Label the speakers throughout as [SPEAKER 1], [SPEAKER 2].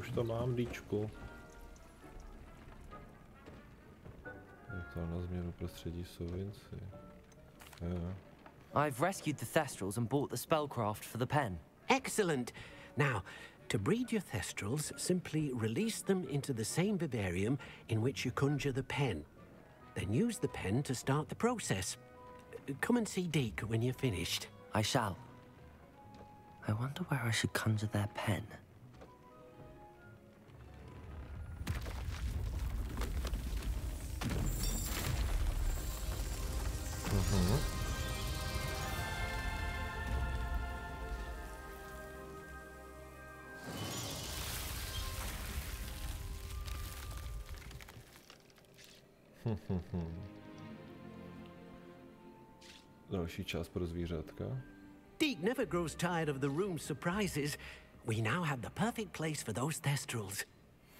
[SPEAKER 1] už to mám, díčku. Je to na změnu prostředí sovinci. Jo.
[SPEAKER 2] I've rescued the Thestrals and bought the spellcraft for the pen.
[SPEAKER 3] Excellent. Now, to breed your Thestrals, simply release them into the same vivarium in which you conjure the pen. Then use the pen to start the process. Come and see Deke when you're finished.
[SPEAKER 2] I shall. I wonder where I should conjure their pen.
[SPEAKER 1] Další část pro zvířátka.
[SPEAKER 3] Deke never grows tired of the room's surprises. We now have the perfect place for those Thestrals.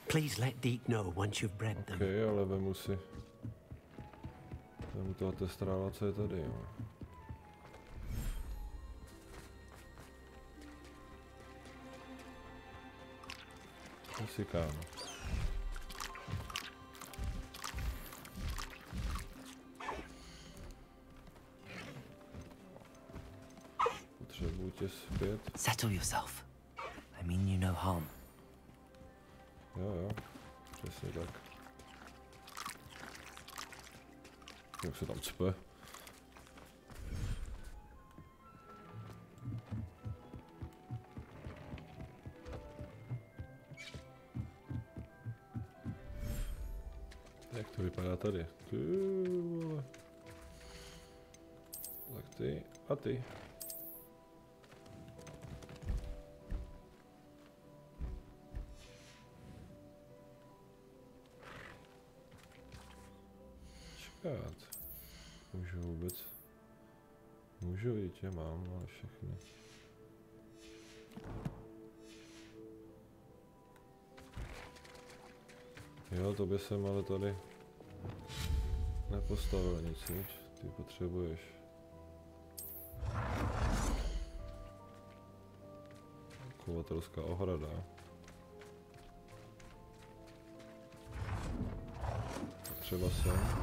[SPEAKER 3] Please let Deke know once you've bred them.
[SPEAKER 1] Okay, ale vemu toho testrála, co je tady, jo. Asi kámo. Potřebuji tě zpět.
[SPEAKER 2] Settle yourself. I mean you no harm.
[SPEAKER 1] Jo, přesně tak. Jak se tam cpe? Jak to vypadá tady? Ty vole. Tak ty a ty. Čekat. Můžu vůbec? Můžu, dítě mám, ale všechny. Jo, to by jsem ale tady nepostavil nic, viď? Ty potřebuješ. Chovatelská ohrada. Potřeba sem.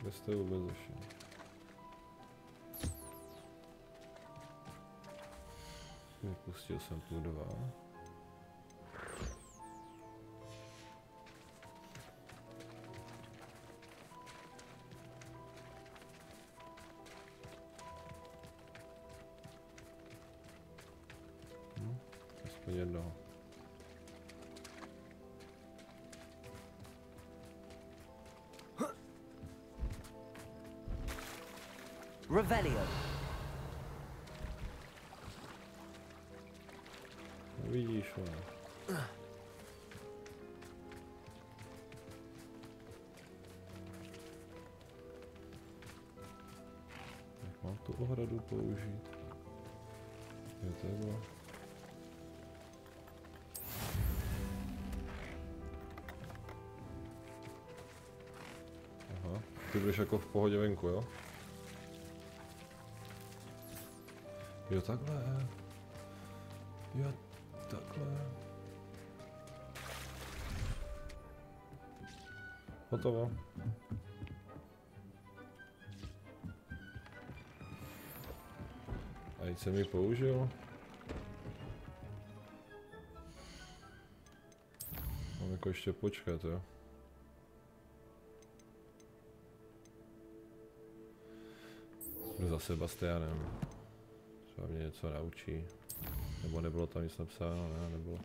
[SPEAKER 1] Kde jste vůbec zašel? Vypustil jsem tu 2. Aspoň jednoho.
[SPEAKER 2] Revelio.
[SPEAKER 1] Vidíš, ne? Jak mám tu ohradu použít? Je takhle. Aha, ty budeš jako v pohodě venku, jo? Jo, takhle. Jo, takhle. Hotovo. A teď jsem ji použil. Mám jako ještě počkat, jo. Jdu za Sebastianem. Třeba mě něco naučí. Nebo nebylo tam nic napsáno, ne, nebylo.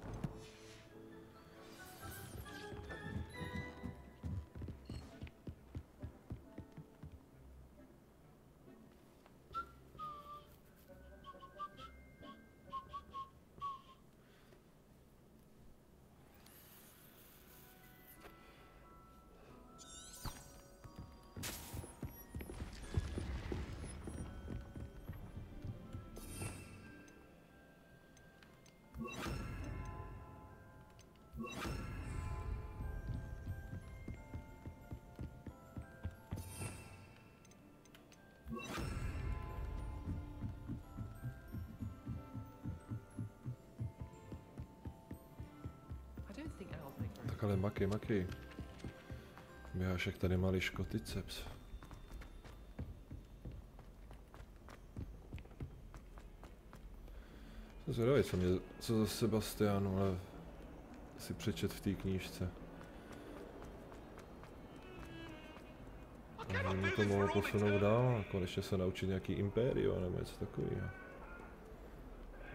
[SPEAKER 1] Tak ale maky. Běháš jak tady malý škoticeps. Jsem zvědavý, co za Sebastianu, ale si přečet v té knížce. Takže mě to mohlo posunout dál a konečně se naučit nějaký impérium nebo něco takového.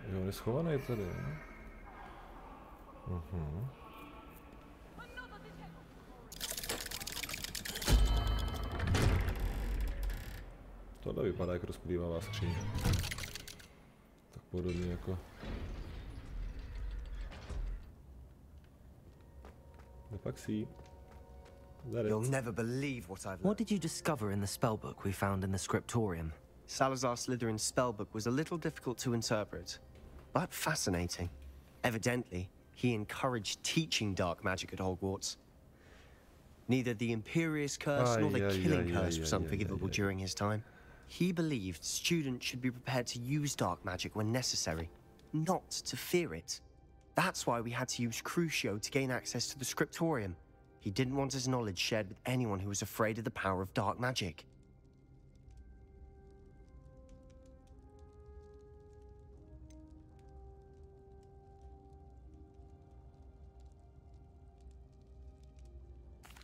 [SPEAKER 1] Jo, on je schovaný tady, ne? Tohle vypadá jako rozplývavá skříň. Tak podobně jako... Nepaxí.
[SPEAKER 4] You'll never believe what I've learned.
[SPEAKER 2] What did you discover in the spellbook we found in the scriptorium?
[SPEAKER 4] Salazar Slytherin's spellbook was a little difficult to interpret, but fascinating. Evidently, he encouraged teaching dark magic at Hogwarts. Neither the Imperious Curse nor the Killing Curse was unforgivable during his time. He believed students should be prepared to use dark magic when necessary, not to fear it. That's why we had to use Crucio to gain access to the scriptorium. He didn't want his knowledge shared with anyone who was afraid of the power of dark magic.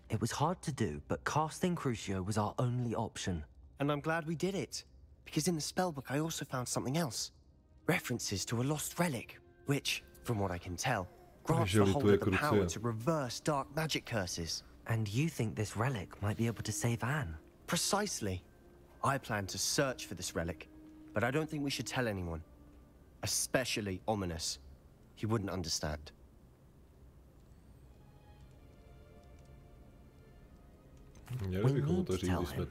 [SPEAKER 2] It was hard to do, but casting Crucio was our only option.
[SPEAKER 4] And I'm glad we did it, because in the spellbook I also found something else. References to a lost relic, which, from what I can tell, grants the holder the power to reverse dark magic curses.
[SPEAKER 2] And you think this relic might be able to save Anne?
[SPEAKER 4] Precisely. I plan to search for this relic, but I don't think we should tell anyone. Especially Ominous. He wouldn't understand.
[SPEAKER 2] We need to tell him.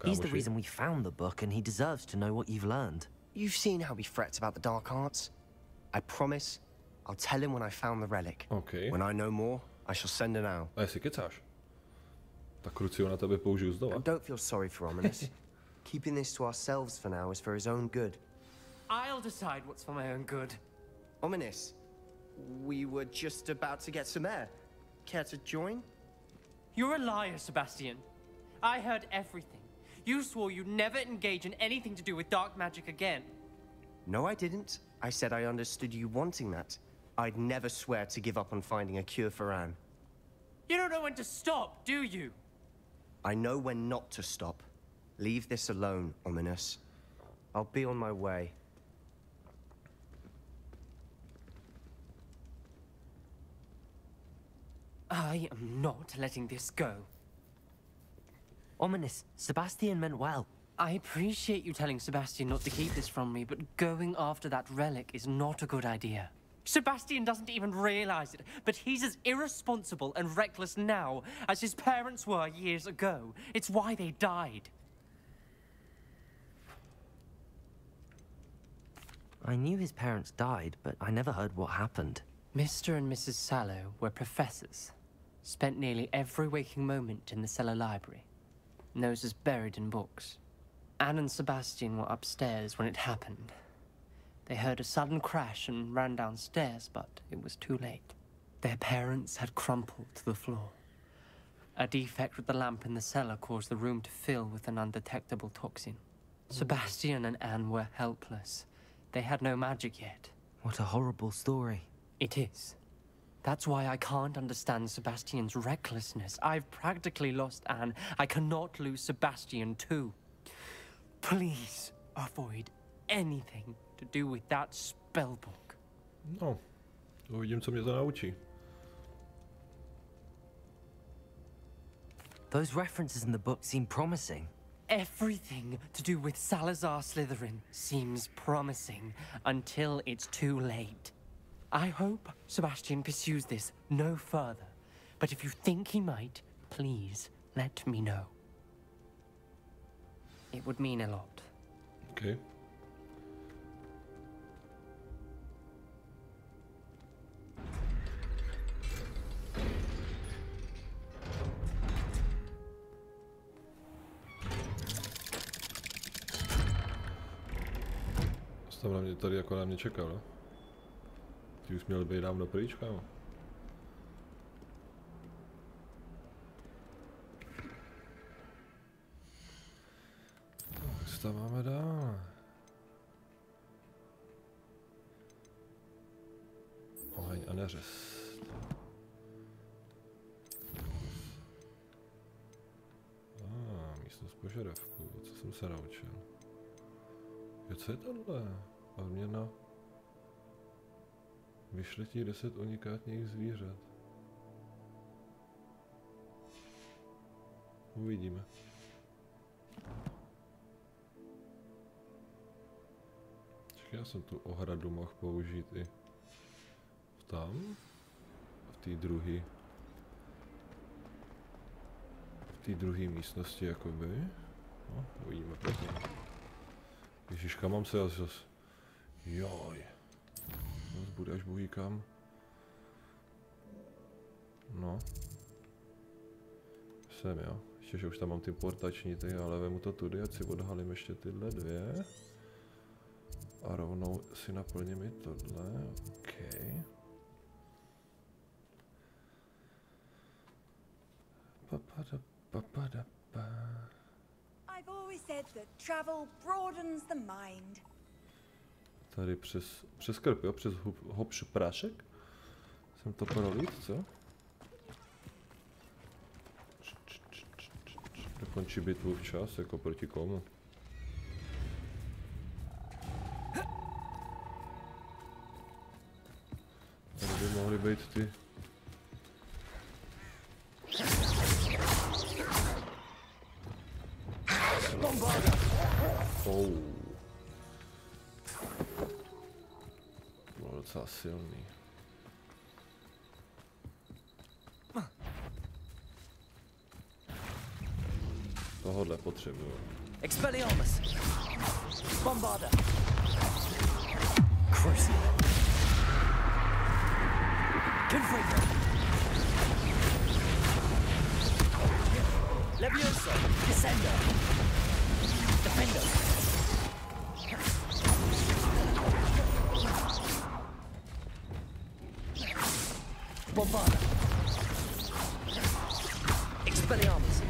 [SPEAKER 2] He's the reason we found the book, and he deserves to know what you've learned.
[SPEAKER 4] You've seen how he frets about the dark arts. I promise, I'll tell him when I found the relic.
[SPEAKER 1] Okay.
[SPEAKER 4] When I know more, I shall send an owl.
[SPEAKER 1] A jestli kecáš, tak Crucio na tebe použiju znova.
[SPEAKER 4] And don't feel sorry for Ominous. Keeping this to ourselves for now is for his own good.
[SPEAKER 5] I'll decide what's for my own good.
[SPEAKER 4] Ominous, we were just about to get some air. Care to join?
[SPEAKER 5] You're a liar, Sebastian. I heard everything. You swore you'd never engage in anything to do with dark magic again.
[SPEAKER 4] No, I didn't. I said I understood you wanting that. I'd never swear to give up on finding a cure for Anne.
[SPEAKER 5] You don't know when to stop, do you?
[SPEAKER 4] I know when not to stop. Leave this alone, Ominous. I'll be on my way.
[SPEAKER 5] I am not letting this go.
[SPEAKER 2] Ominous, Sebastian meant well.
[SPEAKER 5] I appreciate you telling Sebastian not to keep this from me, but going after that relic is not a good idea. Sebastian doesn't even realize it, but he's as irresponsible and reckless now as his parents were years ago. It's why they died.
[SPEAKER 2] I knew his parents died, but I never heard what happened.
[SPEAKER 5] Mr. and Mrs. Sallow were professors. Spent nearly every waking moment in the cellar library. Noses buried in books. Anne and Sebastian were upstairs when it happened. They heard a sudden crash and ran downstairs, but it was too late. Their parents had crumpled to the floor. A defect with the lamp in the cellar caused the room to fill with an undetectable toxin. Sebastian and Anne were helpless. They had no magic yet.
[SPEAKER 2] What a horrible story.
[SPEAKER 5] It is. That's why I can't understand Sebastian's recklessness. I've practically lost Anne. I cannot lose Sebastian too. Please avoid anything to do with that spellbook.
[SPEAKER 1] No, uvidím, co mě to naučí.
[SPEAKER 2] Those references in the book seem promising.
[SPEAKER 5] Everything to do with Salazar Slytherin seems promising until it's too late. I hope Sebastian pursues this no further, but if you think he might, please let me know. It would mean a lot.
[SPEAKER 1] Okay. Tam na mě tady jako na mě čekal, no? Ty už měl být dávno pryč, kámo. tam máme dál? Oheň a neřest. Místnost požadavku, co jsem se naučil. Jo, co je tohle? Odměna. Vyšletí 10 unikátních zvířat. Uvidíme. Já jsem tu ohradu mohl použít i tam, v té druhé místnosti jakoby. No, uvidíme potom. Ježiška, mám se zas. Joj. Zas bude až bohý kam. No. Jsem jo. Ještě, že už tam mám ty portační ty, ale vemu to tudy, ať si odhalím ještě tyhle dvě. A rovnou si naplním i tohle, okej. Tady přes krp, jo, přes hopš prášek. Jsem to prolít, co? Dokončí bitvu včas, jako proti komu? Tady by mohly být ty... Bylo docela silný. Tohodle potřebuju.
[SPEAKER 2] Expelliarmus! Bombarda! Crucible! Confringo! Levioso! Descendo! Defendo! Bombarda! Expelliarmus!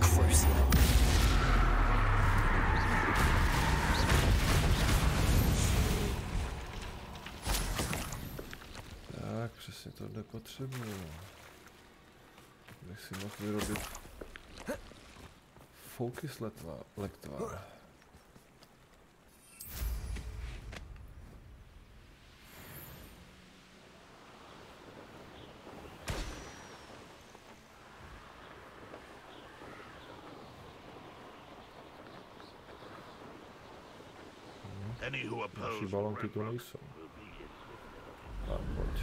[SPEAKER 2] Crucible!
[SPEAKER 1] Tak, přesně tohle potřebuju. Bych si mohl vyrobit focus lektvar. Naši balonky tu nejsou. Tak, pojď.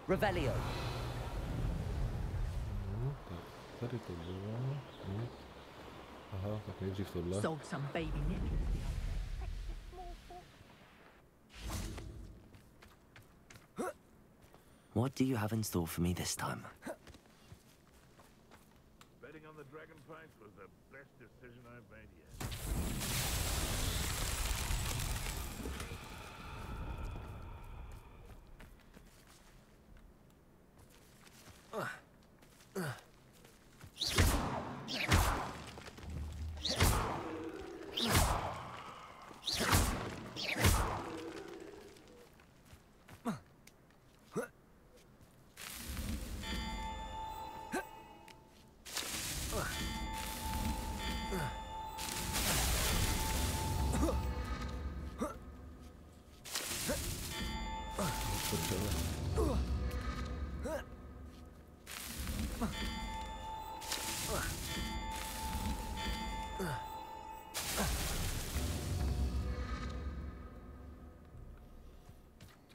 [SPEAKER 2] Revelio.
[SPEAKER 1] Tak, tady to bylo. Aha, tak nejdřív tohle.
[SPEAKER 6] Sold some baby nipples.
[SPEAKER 2] What do you have in store for me this time?
[SPEAKER 7] Betting on the dragon fight was the best decision I've made yet.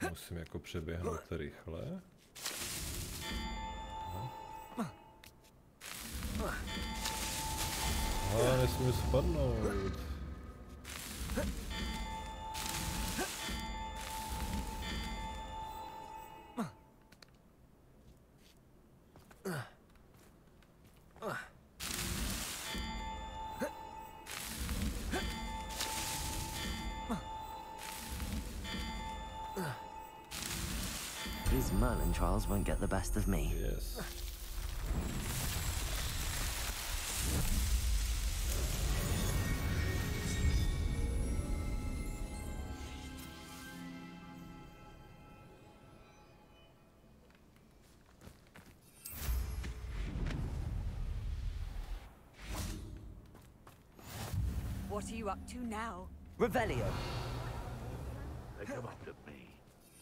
[SPEAKER 1] Musím jako přeběhnout rychle. Ale nesmím spadnout.
[SPEAKER 2] These Merlin trials won't get the best of me.
[SPEAKER 1] Yes.
[SPEAKER 6] What are you up to now?
[SPEAKER 2] Revelio.
[SPEAKER 7] They come up to me.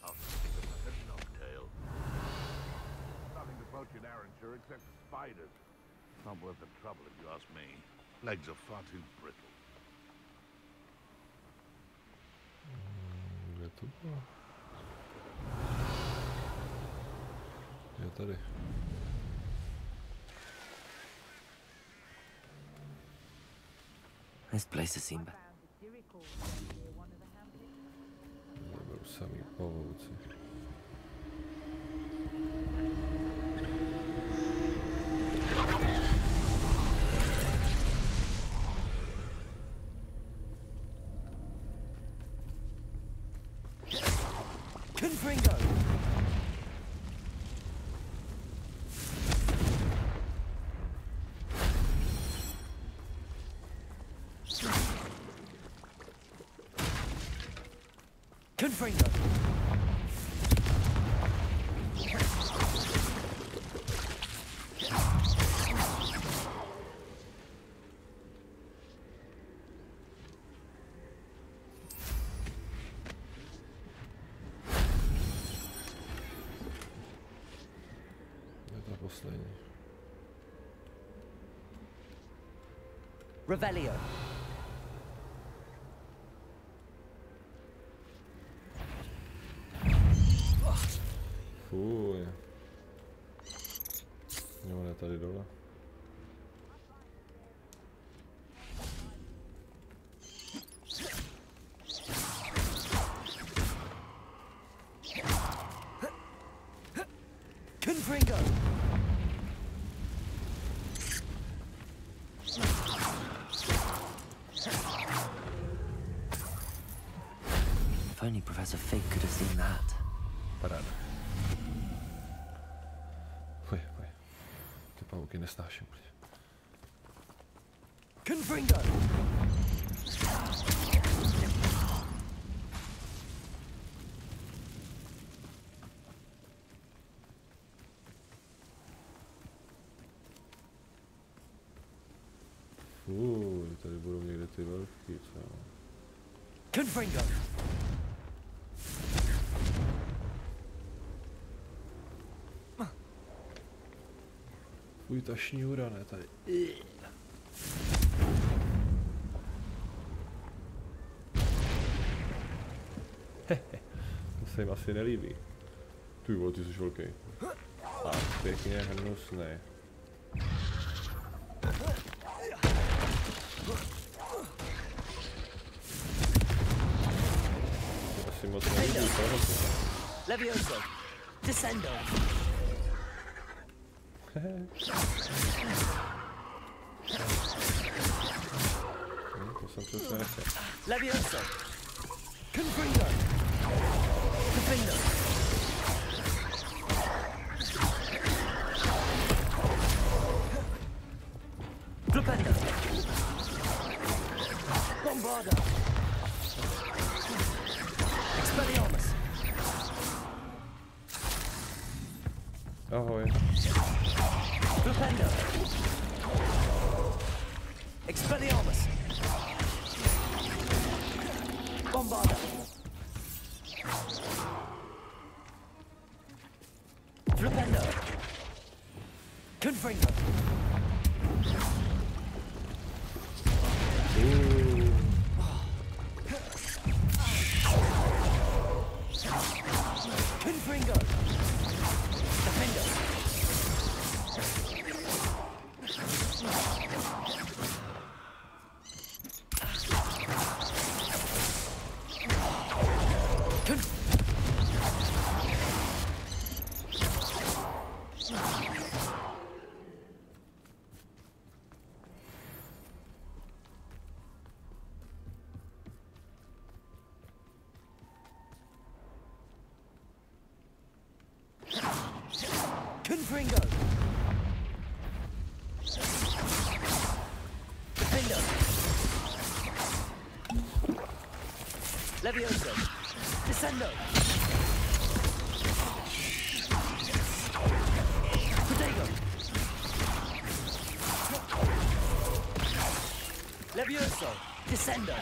[SPEAKER 7] I'll stick them with a knocktail. Nothing to poach in Arranshire except spiders. Not worth the trouble if you ask me. Legs are far too brittle.
[SPEAKER 1] Kde to bylo? Je tady.
[SPEAKER 2] This place has seen better.
[SPEAKER 1] Zaberu samý pavouci.
[SPEAKER 2] Confringo! Confringo!
[SPEAKER 1] Je to poslední.
[SPEAKER 2] Revelio.
[SPEAKER 1] Fuj. Jo, on je tady dole.
[SPEAKER 2] Confringo! If only Professor Fig could have seen that.
[SPEAKER 1] Paráda. Fuj. Ty pavouky nesnáším.
[SPEAKER 2] Confringo!
[SPEAKER 1] Fuj, tady budou někde ty velký, co?
[SPEAKER 2] Confringo!
[SPEAKER 1] Fuj, ta šňůra, ne tady. To se jim asi nelíbí. Ty vole, ty jsi velký. A pěkně hnusný. To asi moc nelíbí, tohle.
[SPEAKER 2] Levioso! Descendo!
[SPEAKER 1] To jsem přesně nechtěl.
[SPEAKER 2] Levioso! Confringo! Confringo! Flipendo! Bombarda! Expelliarmus!
[SPEAKER 1] Ahoj.
[SPEAKER 2] Flipendo! Expelliarmus! Bombarda! Flipendo! Confringo! Confringo! Defendo! Confringo! Defender! Levioso! Descendo! Protego! Levioso! Descendo!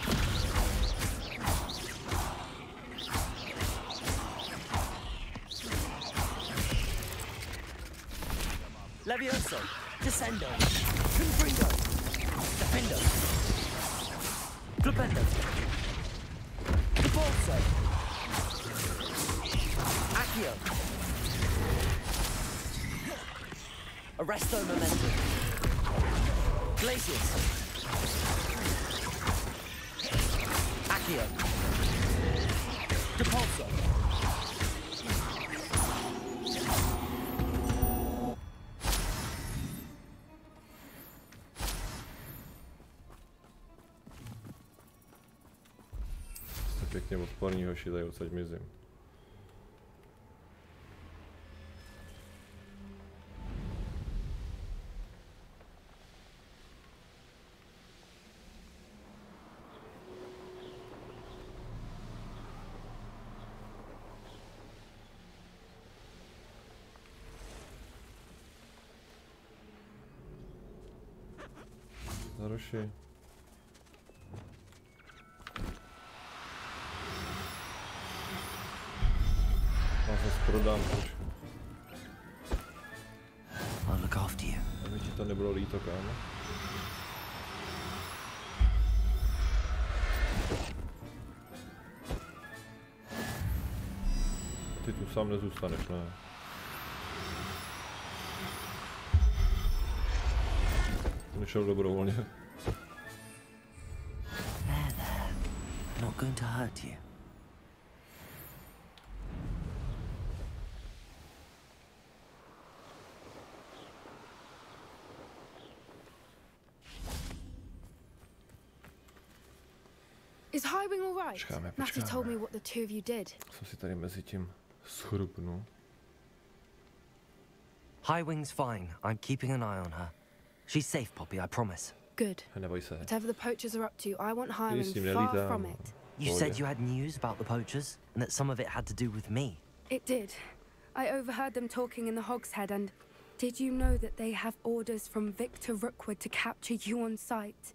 [SPEAKER 2] Levioso! Descendo! Confringo! Defendo! Flipendo! Repulso! Accio! Arresto Momentum! Glacius! Accio! Depulso!
[SPEAKER 1] Pěkně odporný hoši, tady odsaď mizím. Zaroši. Prodám už.
[SPEAKER 2] I'll look after you.
[SPEAKER 1] Aby ti to nebylo líto, kámo. Ty tu sám nezůstaneš, ne? Nešel dobrovolně.
[SPEAKER 2] There, there. Not going to hurt you.
[SPEAKER 8] Is Highwing all right?
[SPEAKER 1] Počkáme,
[SPEAKER 8] Natty told
[SPEAKER 1] počkáme.
[SPEAKER 8] me what the two of you did.
[SPEAKER 1] Jsem si tady mezi tím schrupnu.
[SPEAKER 2] Highwing's fine. I'm keeping an eye on her. She's safe, Poppy, I promise.
[SPEAKER 8] Good.
[SPEAKER 1] Neboj se.
[SPEAKER 8] Whatever the poachers are up to, I want
[SPEAKER 1] Jistým
[SPEAKER 8] Highwing far
[SPEAKER 1] nelítám.
[SPEAKER 8] from it.
[SPEAKER 2] You said you had news about the poachers, and that some of it had to do with me.
[SPEAKER 8] It did. I overheard them talking in the Hogshead, and did you know that they have orders from Victor Rookwood to capture you on sight?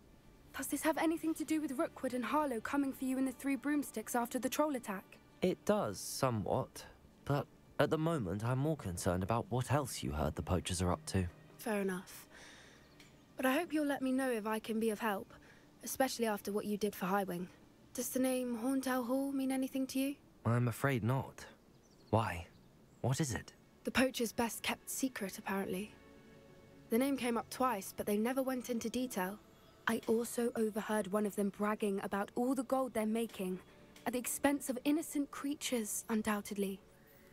[SPEAKER 8] Does this have anything to do with Rookwood and Harlow coming for you in the Three Broomsticks after the troll attack?
[SPEAKER 2] It does, somewhat. But at the moment, I'm more concerned about what else you heard the poachers are up to.
[SPEAKER 8] Fair enough. But I hope you'll let me know if I can be of help, especially after what you did for Highwing. Does the name Horntail Hall mean anything to you?
[SPEAKER 2] I'm afraid not. Why? What is it?
[SPEAKER 8] The poacher's best kept secret, apparently. The name came up twice, but they never went into detail. I also overheard one of them bragging about all the gold they're making, at the expense of innocent creatures, undoubtedly.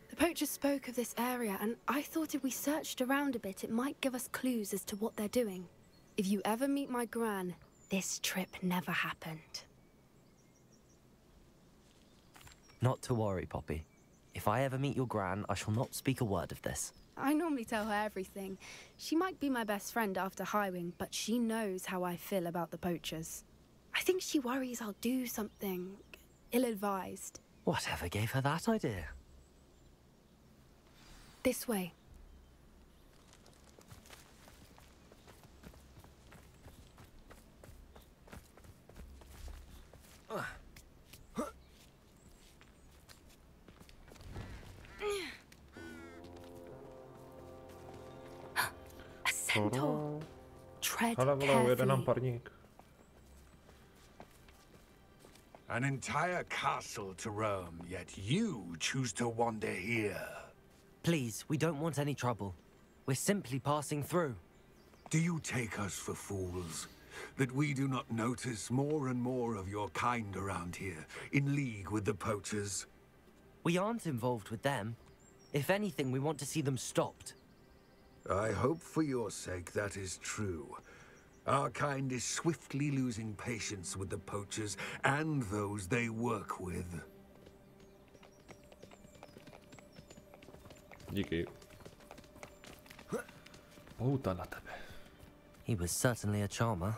[SPEAKER 8] The poachers spoke of this area, and I thought if we searched around a bit, it might give us clues as to what they're doing. If you ever meet my gran, this trip never happened.
[SPEAKER 2] Not to worry, Poppy. If I ever meet your gran, I shall not speak a word of this.
[SPEAKER 8] I normally tell her everything. She might be my best friend after Highwing, but she knows how I feel about the poachers. I think she worries I'll do something ill-advised.
[SPEAKER 2] Whatever gave her that idea?
[SPEAKER 8] This way. A centaur. Tread
[SPEAKER 1] Ale vole, jede nám
[SPEAKER 8] carefully.
[SPEAKER 1] parník.
[SPEAKER 7] An entire castle to roam, yet you choose to wander here.
[SPEAKER 2] Please, we don't want any trouble. We're simply passing through.
[SPEAKER 7] Do you take us for fools? That we do not notice more and more of your kind around here, in league with the poachers?
[SPEAKER 2] We aren't involved with them. If anything, we want to see them stopped.
[SPEAKER 7] I hope for your sake that is true. Our kind is swiftly losing patience with the poachers and those they work with.
[SPEAKER 1] Díky. Pouta na tebe.
[SPEAKER 2] He was certainly a charmer.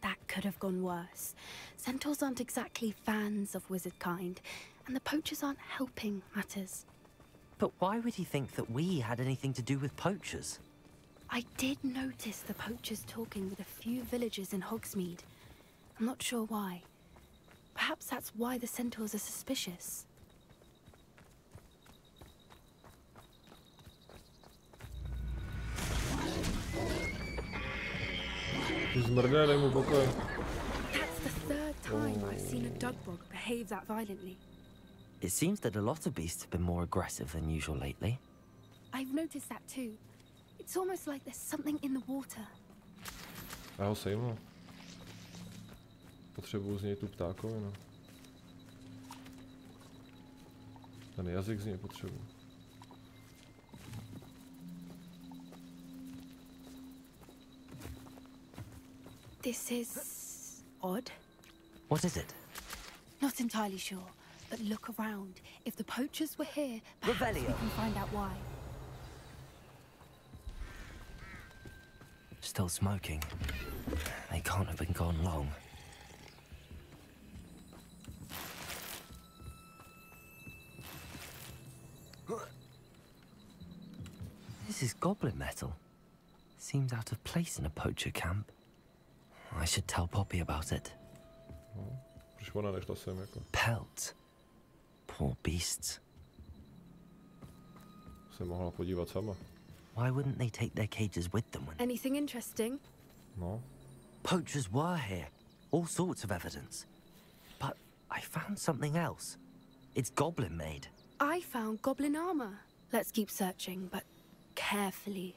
[SPEAKER 8] That could have gone worse. Centaurs aren't exactly fans of wizard kind, and the poachers aren't helping matters.
[SPEAKER 2] But why would he think that we had anything to do with poachers?
[SPEAKER 8] I did notice the poachers talking with a few villagers in Hogsmeade. I'm not sure why. Perhaps that's why the centaurs are suspicious.
[SPEAKER 1] Ty zmrdé, dej mu pokoj.
[SPEAKER 8] That's the third time I've seen a dugbog behave that violently.
[SPEAKER 2] It seems that a lot of beasts have been more aggressive than usual lately.
[SPEAKER 8] I've noticed that too. It's almost like there's something in the water.
[SPEAKER 1] Já ho sejmu. Potřebuju z něj tu ptákovinu. Ten jazyk z něj potřebuji.
[SPEAKER 8] This is odd.
[SPEAKER 2] What is it?
[SPEAKER 8] Not entirely sure, but look around. If the poachers were here, perhaps we
[SPEAKER 2] Revelio.
[SPEAKER 8] can find out why.
[SPEAKER 2] Still smoking. They can't have been gone long. This is goblin metal. Seems out of place in a poacher camp. I should tell Poppy about it.
[SPEAKER 1] No, proč ona nešla sem jako?
[SPEAKER 2] Pelts. Poor beasts.
[SPEAKER 1] Se mohla podívat sama.
[SPEAKER 2] Why wouldn't they take their cages with them when...
[SPEAKER 8] Anything interesting?
[SPEAKER 1] No.
[SPEAKER 2] Poachers were here. All sorts of evidence. But I found something else. It's goblin made.
[SPEAKER 8] I found goblin armor. Let's keep searching, but carefully.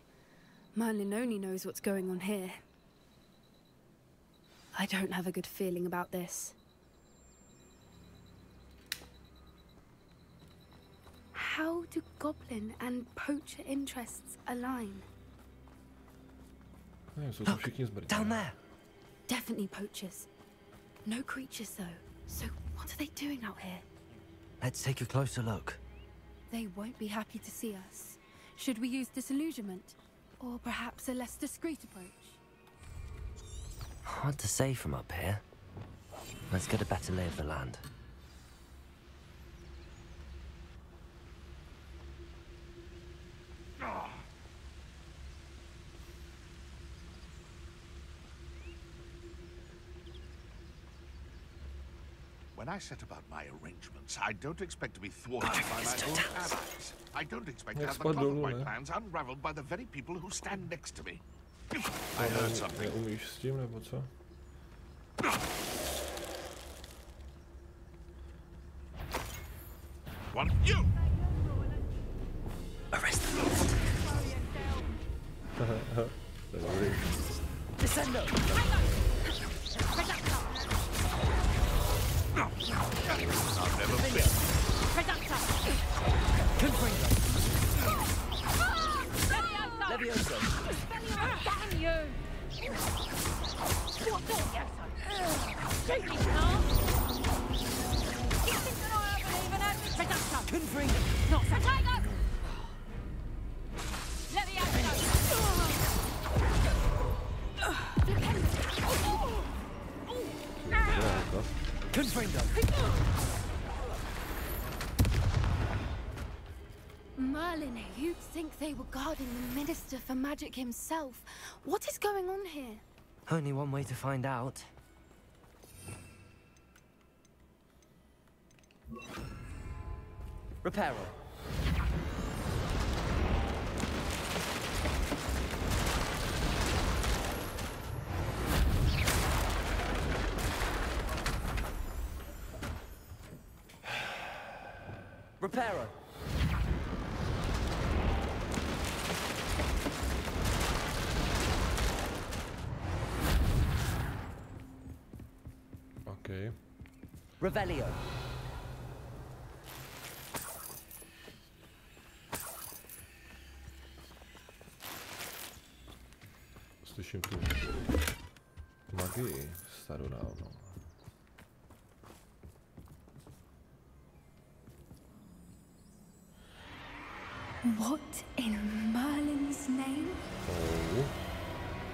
[SPEAKER 8] Merlin only knows what's going on here. I don't have a good feeling about this. How do goblin and poacher interests align?
[SPEAKER 1] Ne, jsou
[SPEAKER 2] Look,
[SPEAKER 1] všichni zmrdí.
[SPEAKER 2] down there.
[SPEAKER 8] Definitely poachers. No creatures, though. So what are they doing out here?
[SPEAKER 2] Let's take a closer look.
[SPEAKER 8] They won't be happy to see us. Should we use disillusionment? Or perhaps a less discreet approach?
[SPEAKER 2] Hard to say from up here. Let's get a better lay of the land.
[SPEAKER 7] When I set about my arrangements, I don't expect to be thwarted by my own allies. I don't expect to have the cloth of my plans unraveled by the very people who stand next to me. I heard something.
[SPEAKER 1] Neumíš s tím, nebo co?
[SPEAKER 7] One, you!
[SPEAKER 2] Arrest them. Descendo!
[SPEAKER 7] I've never been.
[SPEAKER 2] Levioso!
[SPEAKER 6] Damn you! What the cheeky star! You think that I haven't even had this Reductor?
[SPEAKER 2] Confringo!
[SPEAKER 6] Not Satego!
[SPEAKER 2] Confringo!
[SPEAKER 8] Merlin, you'd think they were guarding the Minister for Magic himself. What is going on here?
[SPEAKER 2] Only one way to find out. Reparo. Reparo.
[SPEAKER 1] Okay.
[SPEAKER 2] Revelio.
[SPEAKER 1] Slyším tu magii starodávnou.
[SPEAKER 8] What in Merlin's name?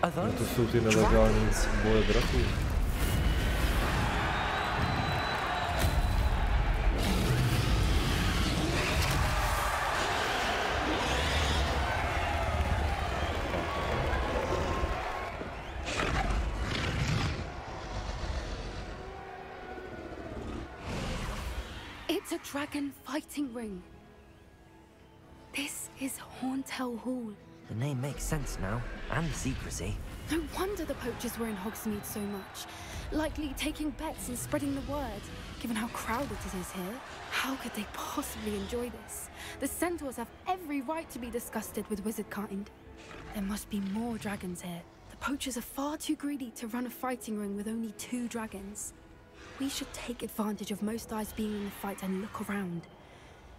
[SPEAKER 1] No to jsou ty nelegální boje draků.
[SPEAKER 8] It's a dragon fighting ring. This is Horntail Hall.
[SPEAKER 2] The name makes sense now, and the secrecy.
[SPEAKER 8] No wonder the poachers were in Hogsmeade so much. Likely taking bets and spreading the word, given how crowded it is here. How could they possibly enjoy this? The centaurs have every right to be disgusted with wizard kind. There must be more dragons here. The poachers are far too greedy to run a fighting ring with only 2 dragons. We should take advantage of most eyes being in the fight and look around.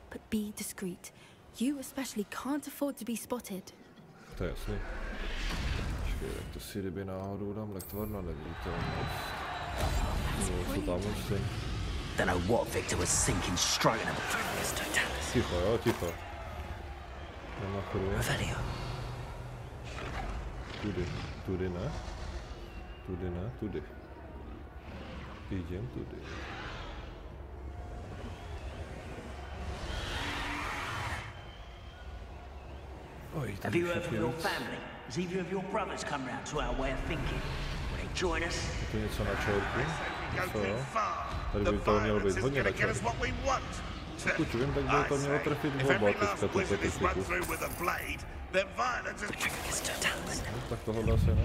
[SPEAKER 8] But be discreet. You especially can't afford to be spotted.
[SPEAKER 1] To je jasný. Počkej, tak to si kdyby náhodou dám lektvar na neviditelnost. No, co tam už jsem?
[SPEAKER 9] Don't know what Victor was thinking, striking him.
[SPEAKER 1] Ticho, jo, ticho. Nemachuju.
[SPEAKER 2] Revelio.
[SPEAKER 1] Tudy ne? Tudy ne, tudy. Jdem tudy.
[SPEAKER 9] Have you heard from your family? Has either of your brothers come round to our way of thinking? Will they join us?
[SPEAKER 1] Je to něco na čorku? Co jo? Tady by to mělo být hodně na čorku. Pokud vím, tak by to mělo trefit v oba teďka tu petifiku. No, tak tohle asi ne.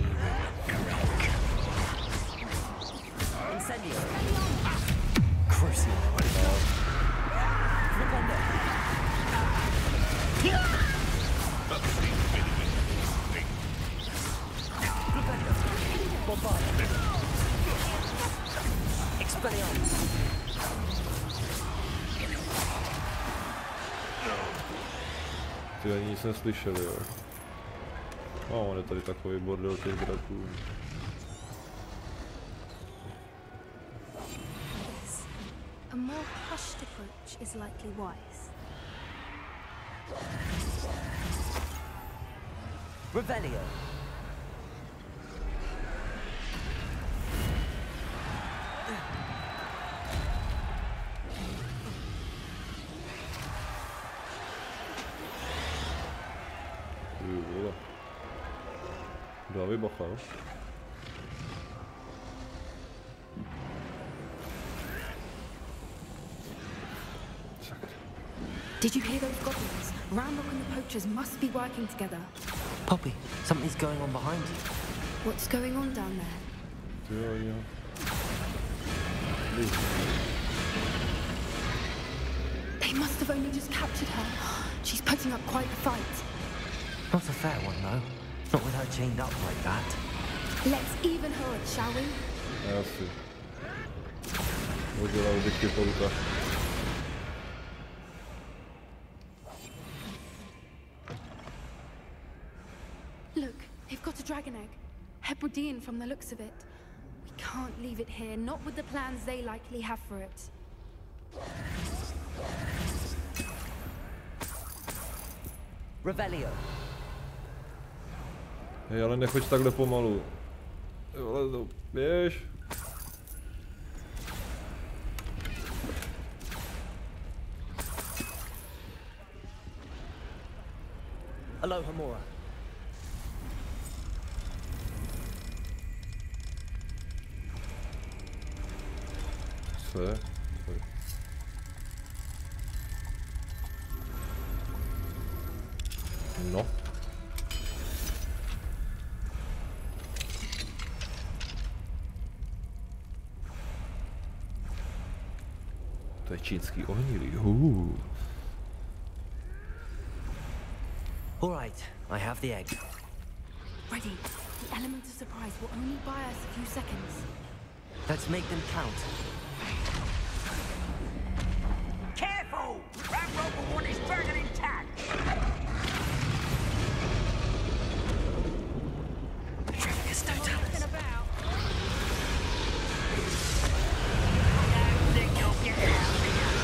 [SPEAKER 2] Crucial.
[SPEAKER 1] Ty ani nic neslyšeli, jo. No, on je tady takový bordel těch draků.
[SPEAKER 8] A more hushed approach is likely wise.
[SPEAKER 2] Revelio.
[SPEAKER 1] Kdo vybochal?
[SPEAKER 8] Did you hear those goblins? Ramrock and the poachers must be working together.
[SPEAKER 2] Poppy, something's going on behind you.
[SPEAKER 8] What's going on down there?
[SPEAKER 1] Jo.
[SPEAKER 8] They must have only just captured her. She's putting up quite a fight.
[SPEAKER 2] Not a fair one, though. Not with her chained up like that.
[SPEAKER 8] Let's even her up, shall we?
[SPEAKER 1] Asi. Udělal bych ty pouta.
[SPEAKER 8] Look, they've got a dragon egg. Hebridean from the looks of it. We can't leave it here, not with the plans they likely have for it.
[SPEAKER 2] Revelio.
[SPEAKER 1] Hej, ale nechoď takhle pomalu. Ale to, běž.
[SPEAKER 2] Aloha Mora.
[SPEAKER 1] Co je? No. To je čínský ohnilý.
[SPEAKER 2] All right, I have the egg.
[SPEAKER 8] Ready. The element of surprise will only buy us a few seconds.
[SPEAKER 2] Let's make them count.
[SPEAKER 9] Careful! Ramrock will want his dragon intact!
[SPEAKER 2] It's totalis.
[SPEAKER 9] Don't think you'll get out of here!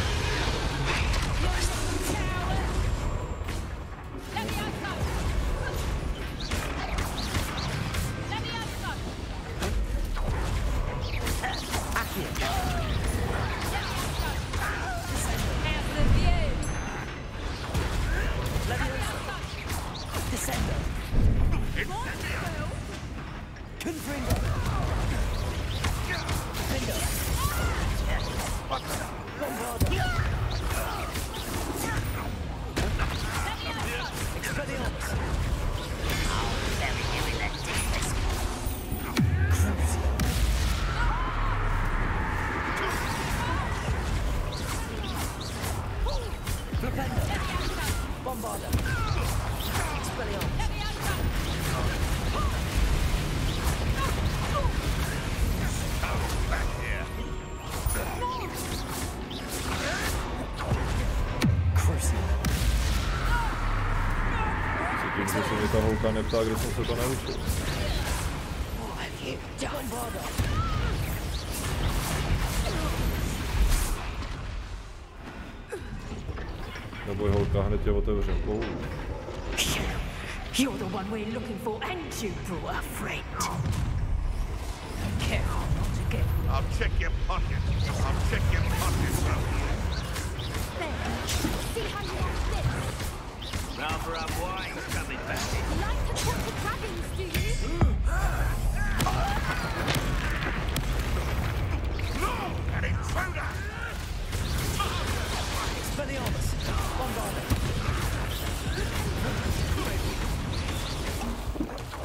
[SPEAKER 1] Cítím, že se mi ta holka neptá, kde jsem se to naučil. Neboj holka, hned tě otevřem.
[SPEAKER 6] You're the one we're looking for, and you brought a friend. Careful not to get...
[SPEAKER 7] I'll check your pocket. I'll check your pocket.
[SPEAKER 6] There. See how you like this?
[SPEAKER 9] Rather unwise coming back.
[SPEAKER 6] You like to talk to dragons, do you?
[SPEAKER 7] No! An intruder!
[SPEAKER 2] Expelliarmus! Bombarda!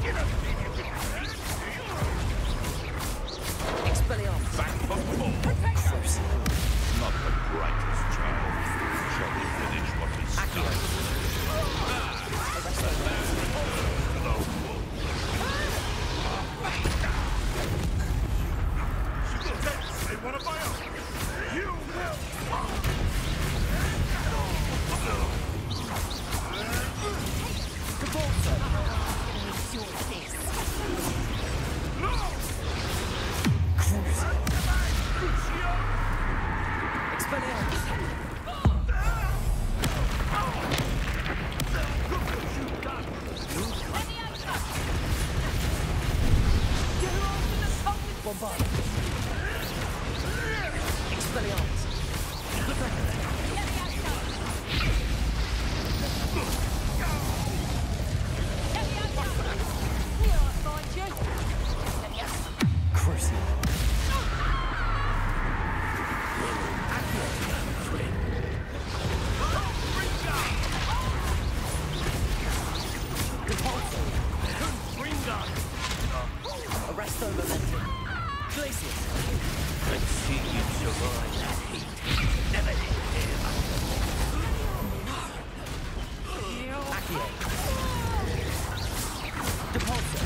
[SPEAKER 7] You don't think you can beat me?
[SPEAKER 2] Expelliarmus!
[SPEAKER 7] Back for more.
[SPEAKER 2] First.
[SPEAKER 7] Not the brightest child. Shall we finish what we started? They want to buy up. You will.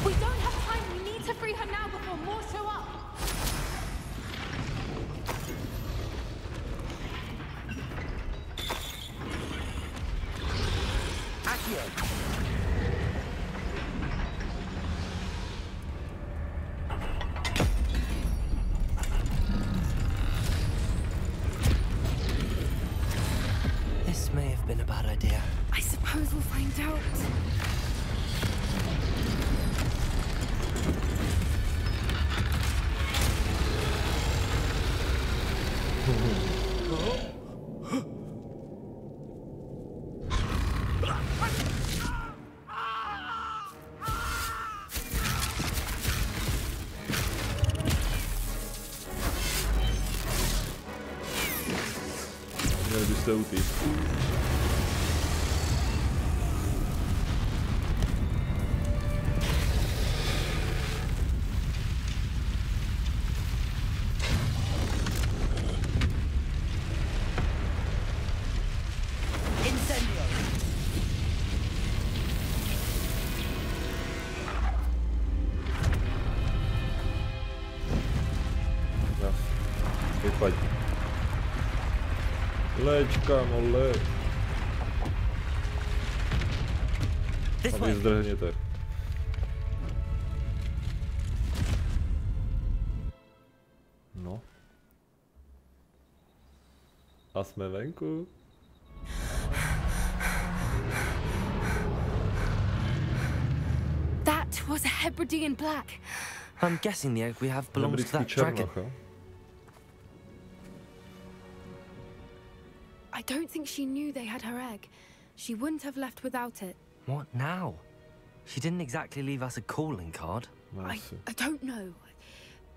[SPEAKER 8] We don't have time. We need to free her now before more show up.
[SPEAKER 2] This may have been a bad idea.
[SPEAKER 8] I suppose we'll find out.
[SPEAKER 1] Měli byste utíct. Vypať. Leď, kámo, leď. A vy zdrhněte. No. A jsme venku.
[SPEAKER 8] That was a Hebridean black.
[SPEAKER 2] I'm guessing the egg we have belongs to that dragon.
[SPEAKER 8] I don't think she knew they had her egg. She wouldn't have left without it.
[SPEAKER 2] What now? She didn't exactly leave us a calling card.
[SPEAKER 8] I don't know.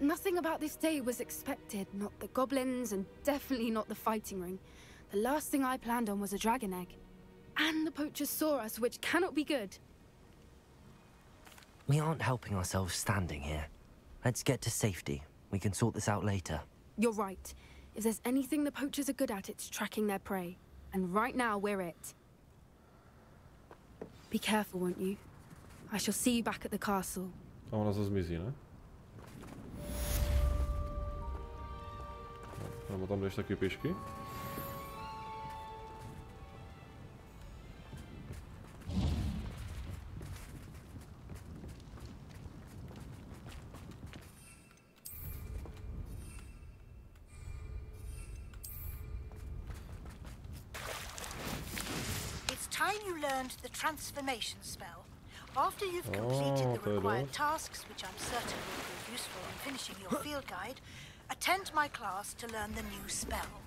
[SPEAKER 8] Nothing about this day was expected. Not the goblins, and definitely not the fighting ring. The last thing I planned on was a dragon egg. And the poachers saw us, which cannot be good.
[SPEAKER 2] We aren't helping ourselves standing here. Let's get to safety. We can sort this out later.
[SPEAKER 8] You're right. If there's anything the poachers are good at, it's tracking their prey. And right now, we're it. Be careful, won't you? I shall see you back at the castle.
[SPEAKER 1] A ona zase zmizí, ne? Nebo tam jdeš taky pěšky?
[SPEAKER 10] The transformation spell. After you've completed the required tasks, which I'm certain will prove useful in finishing your field guide, attend my class to learn the new spell.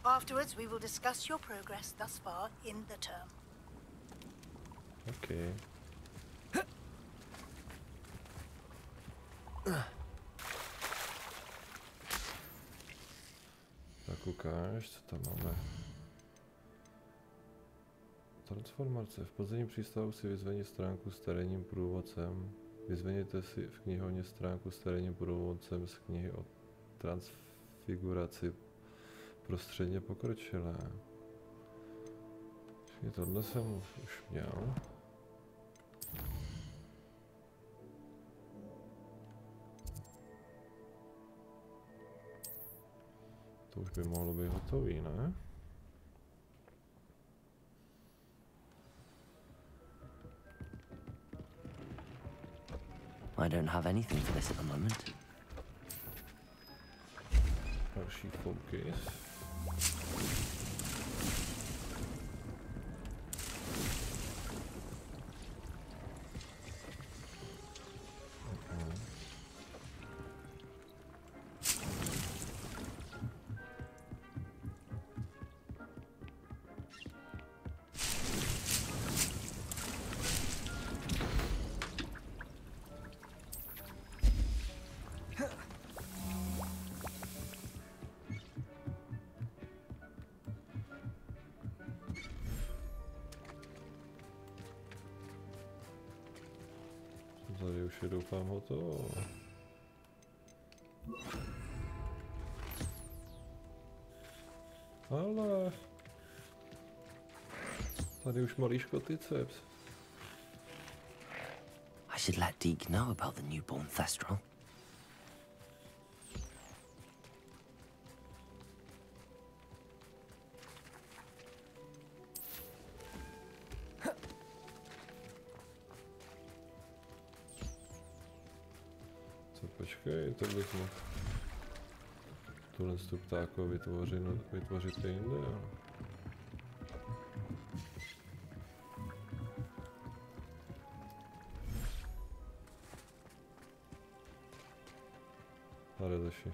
[SPEAKER 10] Afterwards, we will discuss your progress thus far in the term.
[SPEAKER 1] Okay. Tak ukáž, co tam máme. Transformace. V podzemním přístavu si vyzvedni stránku s terénním průvodcem. Vyzvedněte si v knihovně stránku s terénním průvodcem z knihy o transfiguraci prostředně pokročilé. Tohle jsem už měl. To už by mohlo být hotový, ne?
[SPEAKER 2] I don't have anything for this at the moment.
[SPEAKER 1] Další focus. Tady už je doufám hotovo. Ale tady už malý škoticeps.
[SPEAKER 2] I should let Deke know about the newborn Thestral.
[SPEAKER 1] Počkej, to bych mohl tuhle ptáko vytvořit jinde, jo. Tady zaši.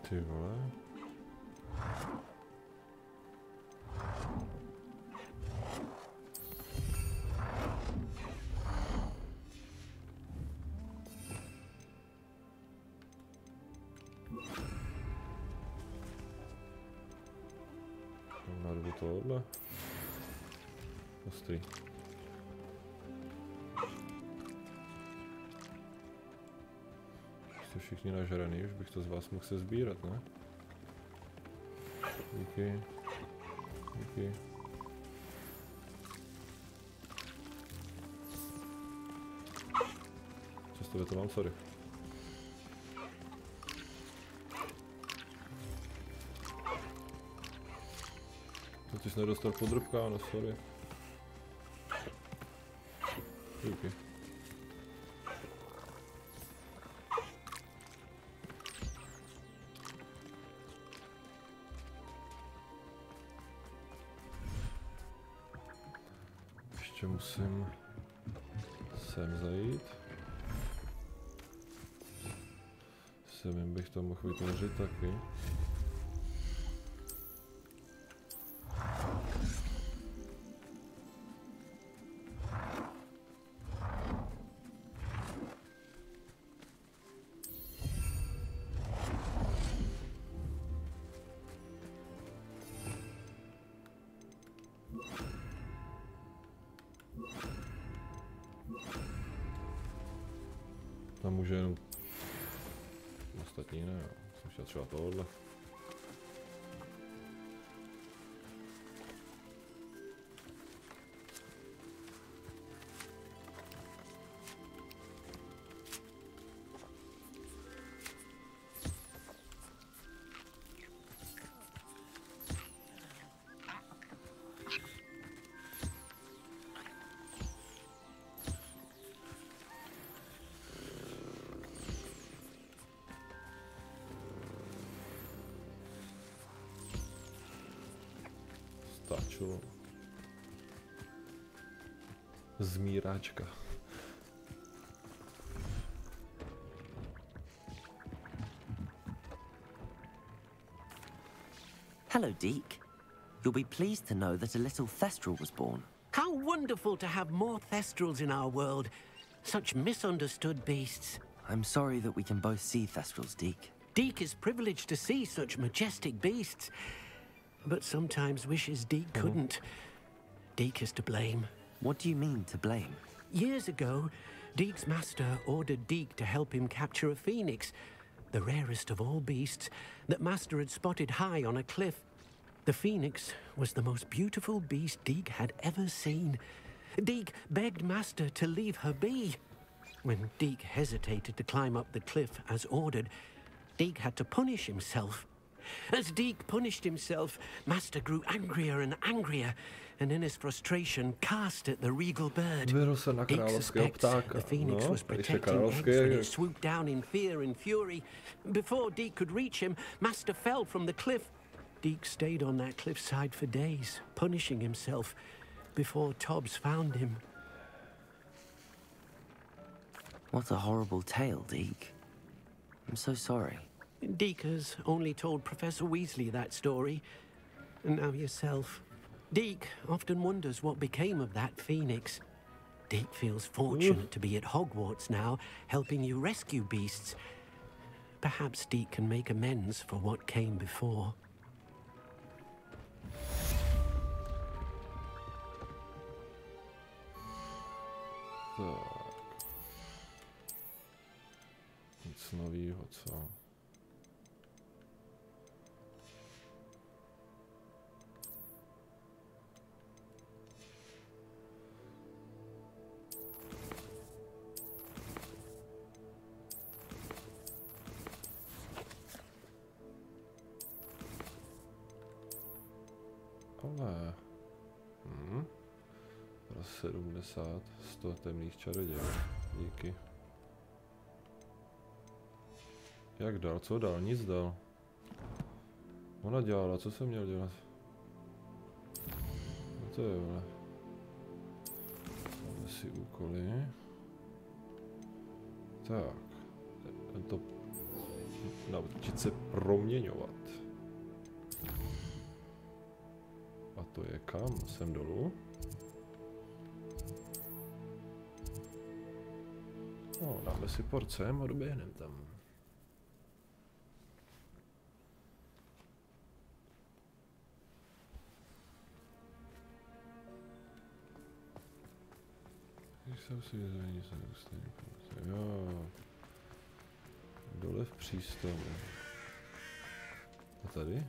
[SPEAKER 1] Ty vole. Na dobu tohohle. Ostrý. Jste všichni nažraný, už bych to z vás mohl se sbírat, ne? Díky. Díky. stole to mám, sorry. To ty jsi nedostal podrobka, no sorry. Díky. Ještě musím sem zajít. Sem bych to mohl vytvořit taky. Tam může jenom ostatní, ne, jsem chtěl třeba tohle. Stačilo. Zmíráčka.
[SPEAKER 2] Hello, Deke. You'll be pleased to know that a little Thestral was born.
[SPEAKER 3] How wonderful to have more Thestrals in our world. Such misunderstood beasts.
[SPEAKER 2] I'm sorry that we can both see Thestrals, Deke.
[SPEAKER 3] Deke is privileged to see such majestic beasts, but sometimes wishes Deke couldn't. Deke is to blame.
[SPEAKER 2] What do you mean, to blame?
[SPEAKER 3] Years ago, Deke's master ordered Deke to help him capture a phoenix, the rarest of all beasts, that master had spotted high on a cliff. The phoenix was the most beautiful beast Deke had ever seen. Deke begged master to leave her be. When Deke hesitated to climb up the cliff as ordered, Deke had to punish himself. As Deke punished himself, master grew angrier and angrier, and in his frustration cast at the regal bird. Deke suspects the phoenix was protecting eggs when it swooped down in fear and fury. Before Deke could reach him, master fell from the cliff. Deke stayed on that cliffside for days, punishing himself, before Tobbs found him.
[SPEAKER 2] What a horrible tale, Deke. I'm so sorry.
[SPEAKER 3] Deke has only told Professor Weasley that story, and now yourself. Deke often wonders what became of that phoenix. Deke feels fortunate to be at Hogwarts now, helping you rescue beasts. Perhaps Deke can make amends for what came before.
[SPEAKER 1] Tak. Nic novýho, co? Ale... 70, 100 temných čarodějů. Díky. Jak dal? Co dal? Nic dal. Ona dělala, co jsem měl dělat? No to je, vole. Máme si úkoly. Tak. Tento... Naučit se proměňovat. A to je kam? Sem dolů? No, dáme si porcem a doběhneme tam. Jsem si vyzvání se dostane. Jo. Dole v přístavu. A tady?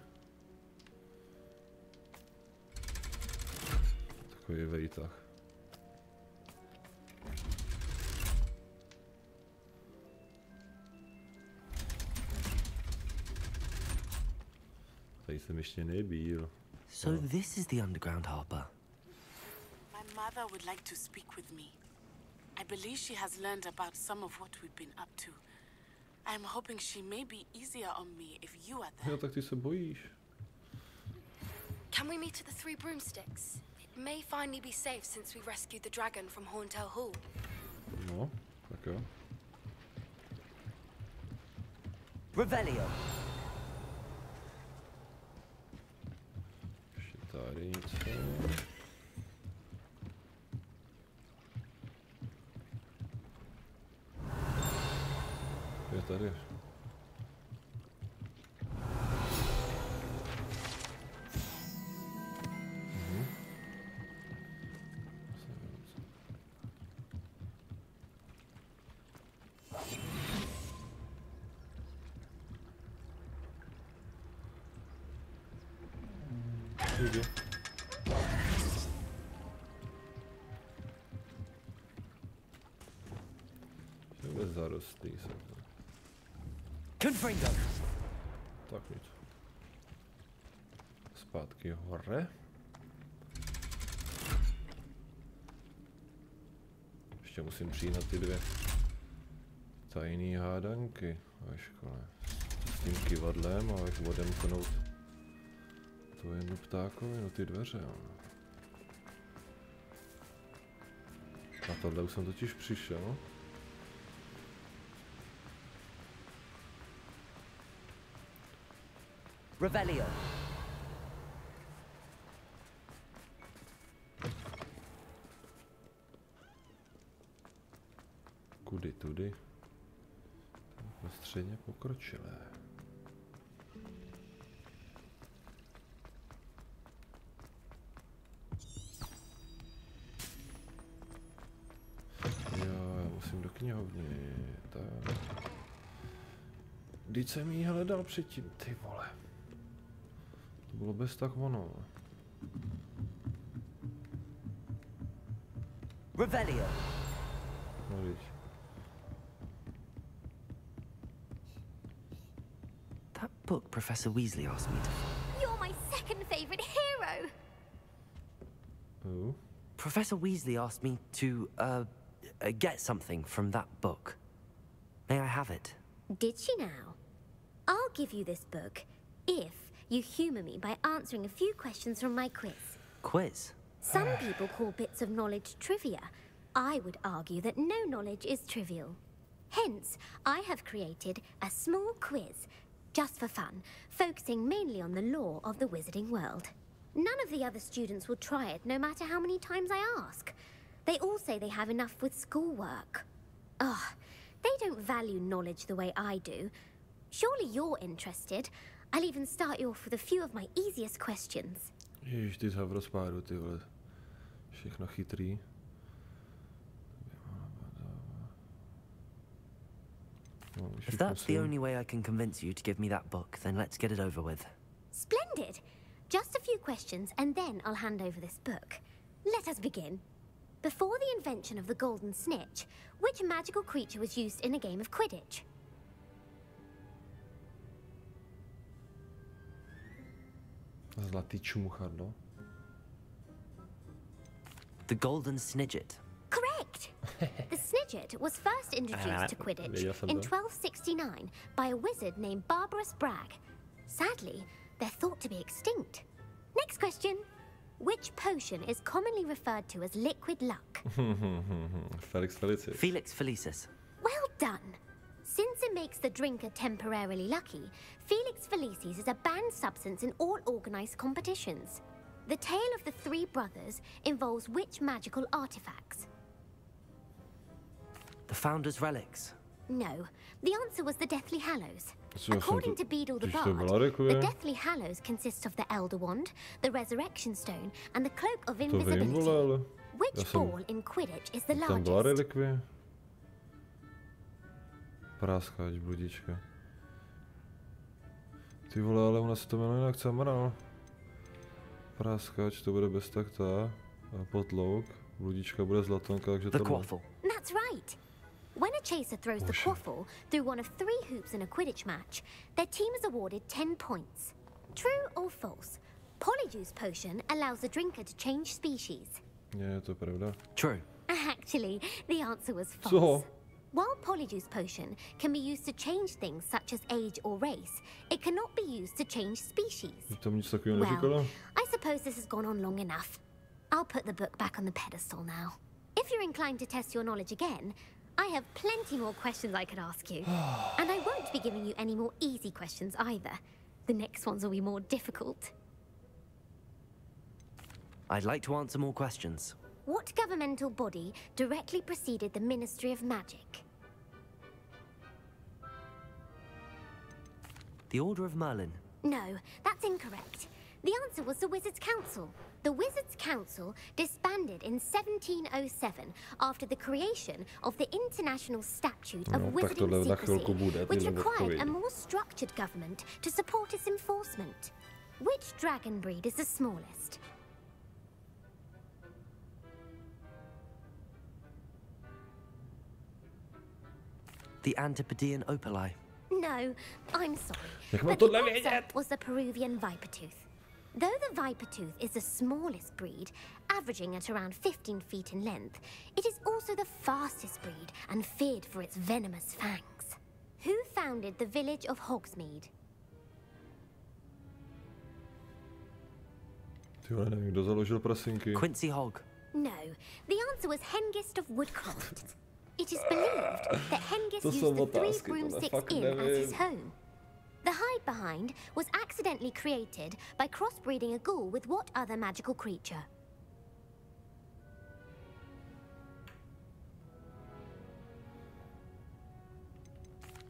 [SPEAKER 1] Takový vejtah. tady jsem ještě nebyl.
[SPEAKER 2] So this is the underground harbor.
[SPEAKER 11] My mother would like to speak with me. I believe she has learned about some of what we've been up to. I'm hoping she may be easier on me if you are there.
[SPEAKER 1] Jo, tak ty se bojíš.
[SPEAKER 8] Can we meet at the Three Broomsticks? It may finally be safe since we rescued the dragon from Horntail Hall.
[SPEAKER 1] No, tak jo.
[SPEAKER 2] Revelio.
[SPEAKER 1] Ještě tady něco. Je tady. Jde. Vůbec zarostlý jsem to.
[SPEAKER 2] Confringo.
[SPEAKER 1] Tak nic. Zpátky hore. Ještě musím přijít na ty dvě tajný hádanky ve škole. S tím kivadlem a jak odemknout tu jednu ptákovinu, ty dveře. Na tohle už jsem totiž přišel.
[SPEAKER 2] Revelio.
[SPEAKER 1] Kudy tudy? Středně pokročilé. Jo, já musím do knihovny. Tak. Vždyť jsem jí hledal předtím, ty vole. To bylo bez tak ono.
[SPEAKER 2] Revelio.
[SPEAKER 1] No víš.
[SPEAKER 2] That book Professor Weasley asked me to...
[SPEAKER 12] You're my second favourite hero!
[SPEAKER 1] Oh?
[SPEAKER 2] Professor Weasley asked me to, get something from that book. May I have it?
[SPEAKER 12] Did she now? I'll give you this book if you humour me by answering a few questions from my quiz.
[SPEAKER 2] Quiz?
[SPEAKER 12] Some people call bits of knowledge trivia. I would argue that no knowledge is trivial. Hence, I have created a small quiz, just for fun, focusing mainly on the lore of the wizarding world. None of the other students will try it, no matter how many times I ask. They all say they have enough with schoolwork. Ugh, they don't value knowledge the way I do. Surely you're interested. I'll even start you off with a few of my easiest questions.
[SPEAKER 1] Ježiš, ty jsi v rozpádu, ty vole. Všechno chytrý.
[SPEAKER 2] If that's the only way I can convince you to give me that book, then let's get it over with.
[SPEAKER 12] Splendid! Just a few questions, and then I'll hand over this book. Let us begin. Before the invention of the golden snitch, which magical creature was used in a game of Quidditch?
[SPEAKER 1] Zlatý čmuchadlo.
[SPEAKER 2] The golden snidget.
[SPEAKER 12] Correct! The snidget was first introduced to Quidditch in 1269 by a wizard named Barbarous Bragg. Sadly, they're thought to be extinct. Next question. Which potion is commonly referred to as liquid luck?
[SPEAKER 1] Felix Felicis.
[SPEAKER 2] Felix Felicis.
[SPEAKER 12] Well done. Since it makes the drinker temporarily lucky, Felix Felicis is a banned substance in all organised competitions. The tale of the three brothers involves which magical artifacts?
[SPEAKER 2] The Founder's Relics.
[SPEAKER 12] No, the answer was the Deathly Hallows. According to Beedle the Bard, the Deathly Hallows consists of the Elder Wand, the Resurrection Stone, and the Cloak of Invisibility. Which ball in Quidditch is the largest?
[SPEAKER 1] Práskáč, bludička. Ty vole, ale u nás to jmenuje jinak Camral. Práskáč, to bude bez takta. A potlouk. Bludička bude zlatonka, takže
[SPEAKER 2] to... The quaffle.
[SPEAKER 12] That's right. When a chaser throws the quaffle through one of 3 hoops in a Quidditch match, their team is awarded 10 points. True or false? Polyjuice potion allows the drinker to change species.
[SPEAKER 1] Je to pravda.
[SPEAKER 2] True.
[SPEAKER 12] Actually, the answer was false.
[SPEAKER 1] Co?
[SPEAKER 12] While Polyjuice potion can be used to change things such as age or race, it cannot be used to change species.
[SPEAKER 1] Tam nic takového neříkala.
[SPEAKER 12] Well, I suppose this has gone on long enough. I'll put the book back on the pedestal now. If you're inclined to test your knowledge again, I have plenty more questions I could ask you. And I won't be giving you any more easy questions either. The next ones will be more difficult.
[SPEAKER 2] I'd like to answer more questions.
[SPEAKER 12] What governmental body directly preceded the Ministry of Magic?
[SPEAKER 2] The Order of Merlin.
[SPEAKER 12] No, that's incorrect. The answer was the Wizards' Council. The Wizards' Council disbanded in 1707 after the creation of the International Statute of Wizarding Secrecy, which required a more structured government to support its enforcement. Which dragon breed is the smallest?
[SPEAKER 2] The Antipodean Opali.
[SPEAKER 12] No, I'm sorry.
[SPEAKER 1] Jak mám
[SPEAKER 12] But the
[SPEAKER 1] tohle
[SPEAKER 12] answer
[SPEAKER 1] vědět?
[SPEAKER 12] was the Peruvian Vipertooth. Though the Vipertooth is the smallest breed, averaging at around 15 feet in length, it is also the fastest breed and feared for its venomous fangs. Who founded the village of Hogsmeade?
[SPEAKER 1] Ty vole, nevím, kdo založil prasinky.
[SPEAKER 2] Quincy Hogg.
[SPEAKER 12] No, the answer was Hengist of Woodcroft. It is believed that Hengist used the three broomsticks inn as his home. The hide behind was accidentally created by crossbreeding a ghoul with what other magical creature?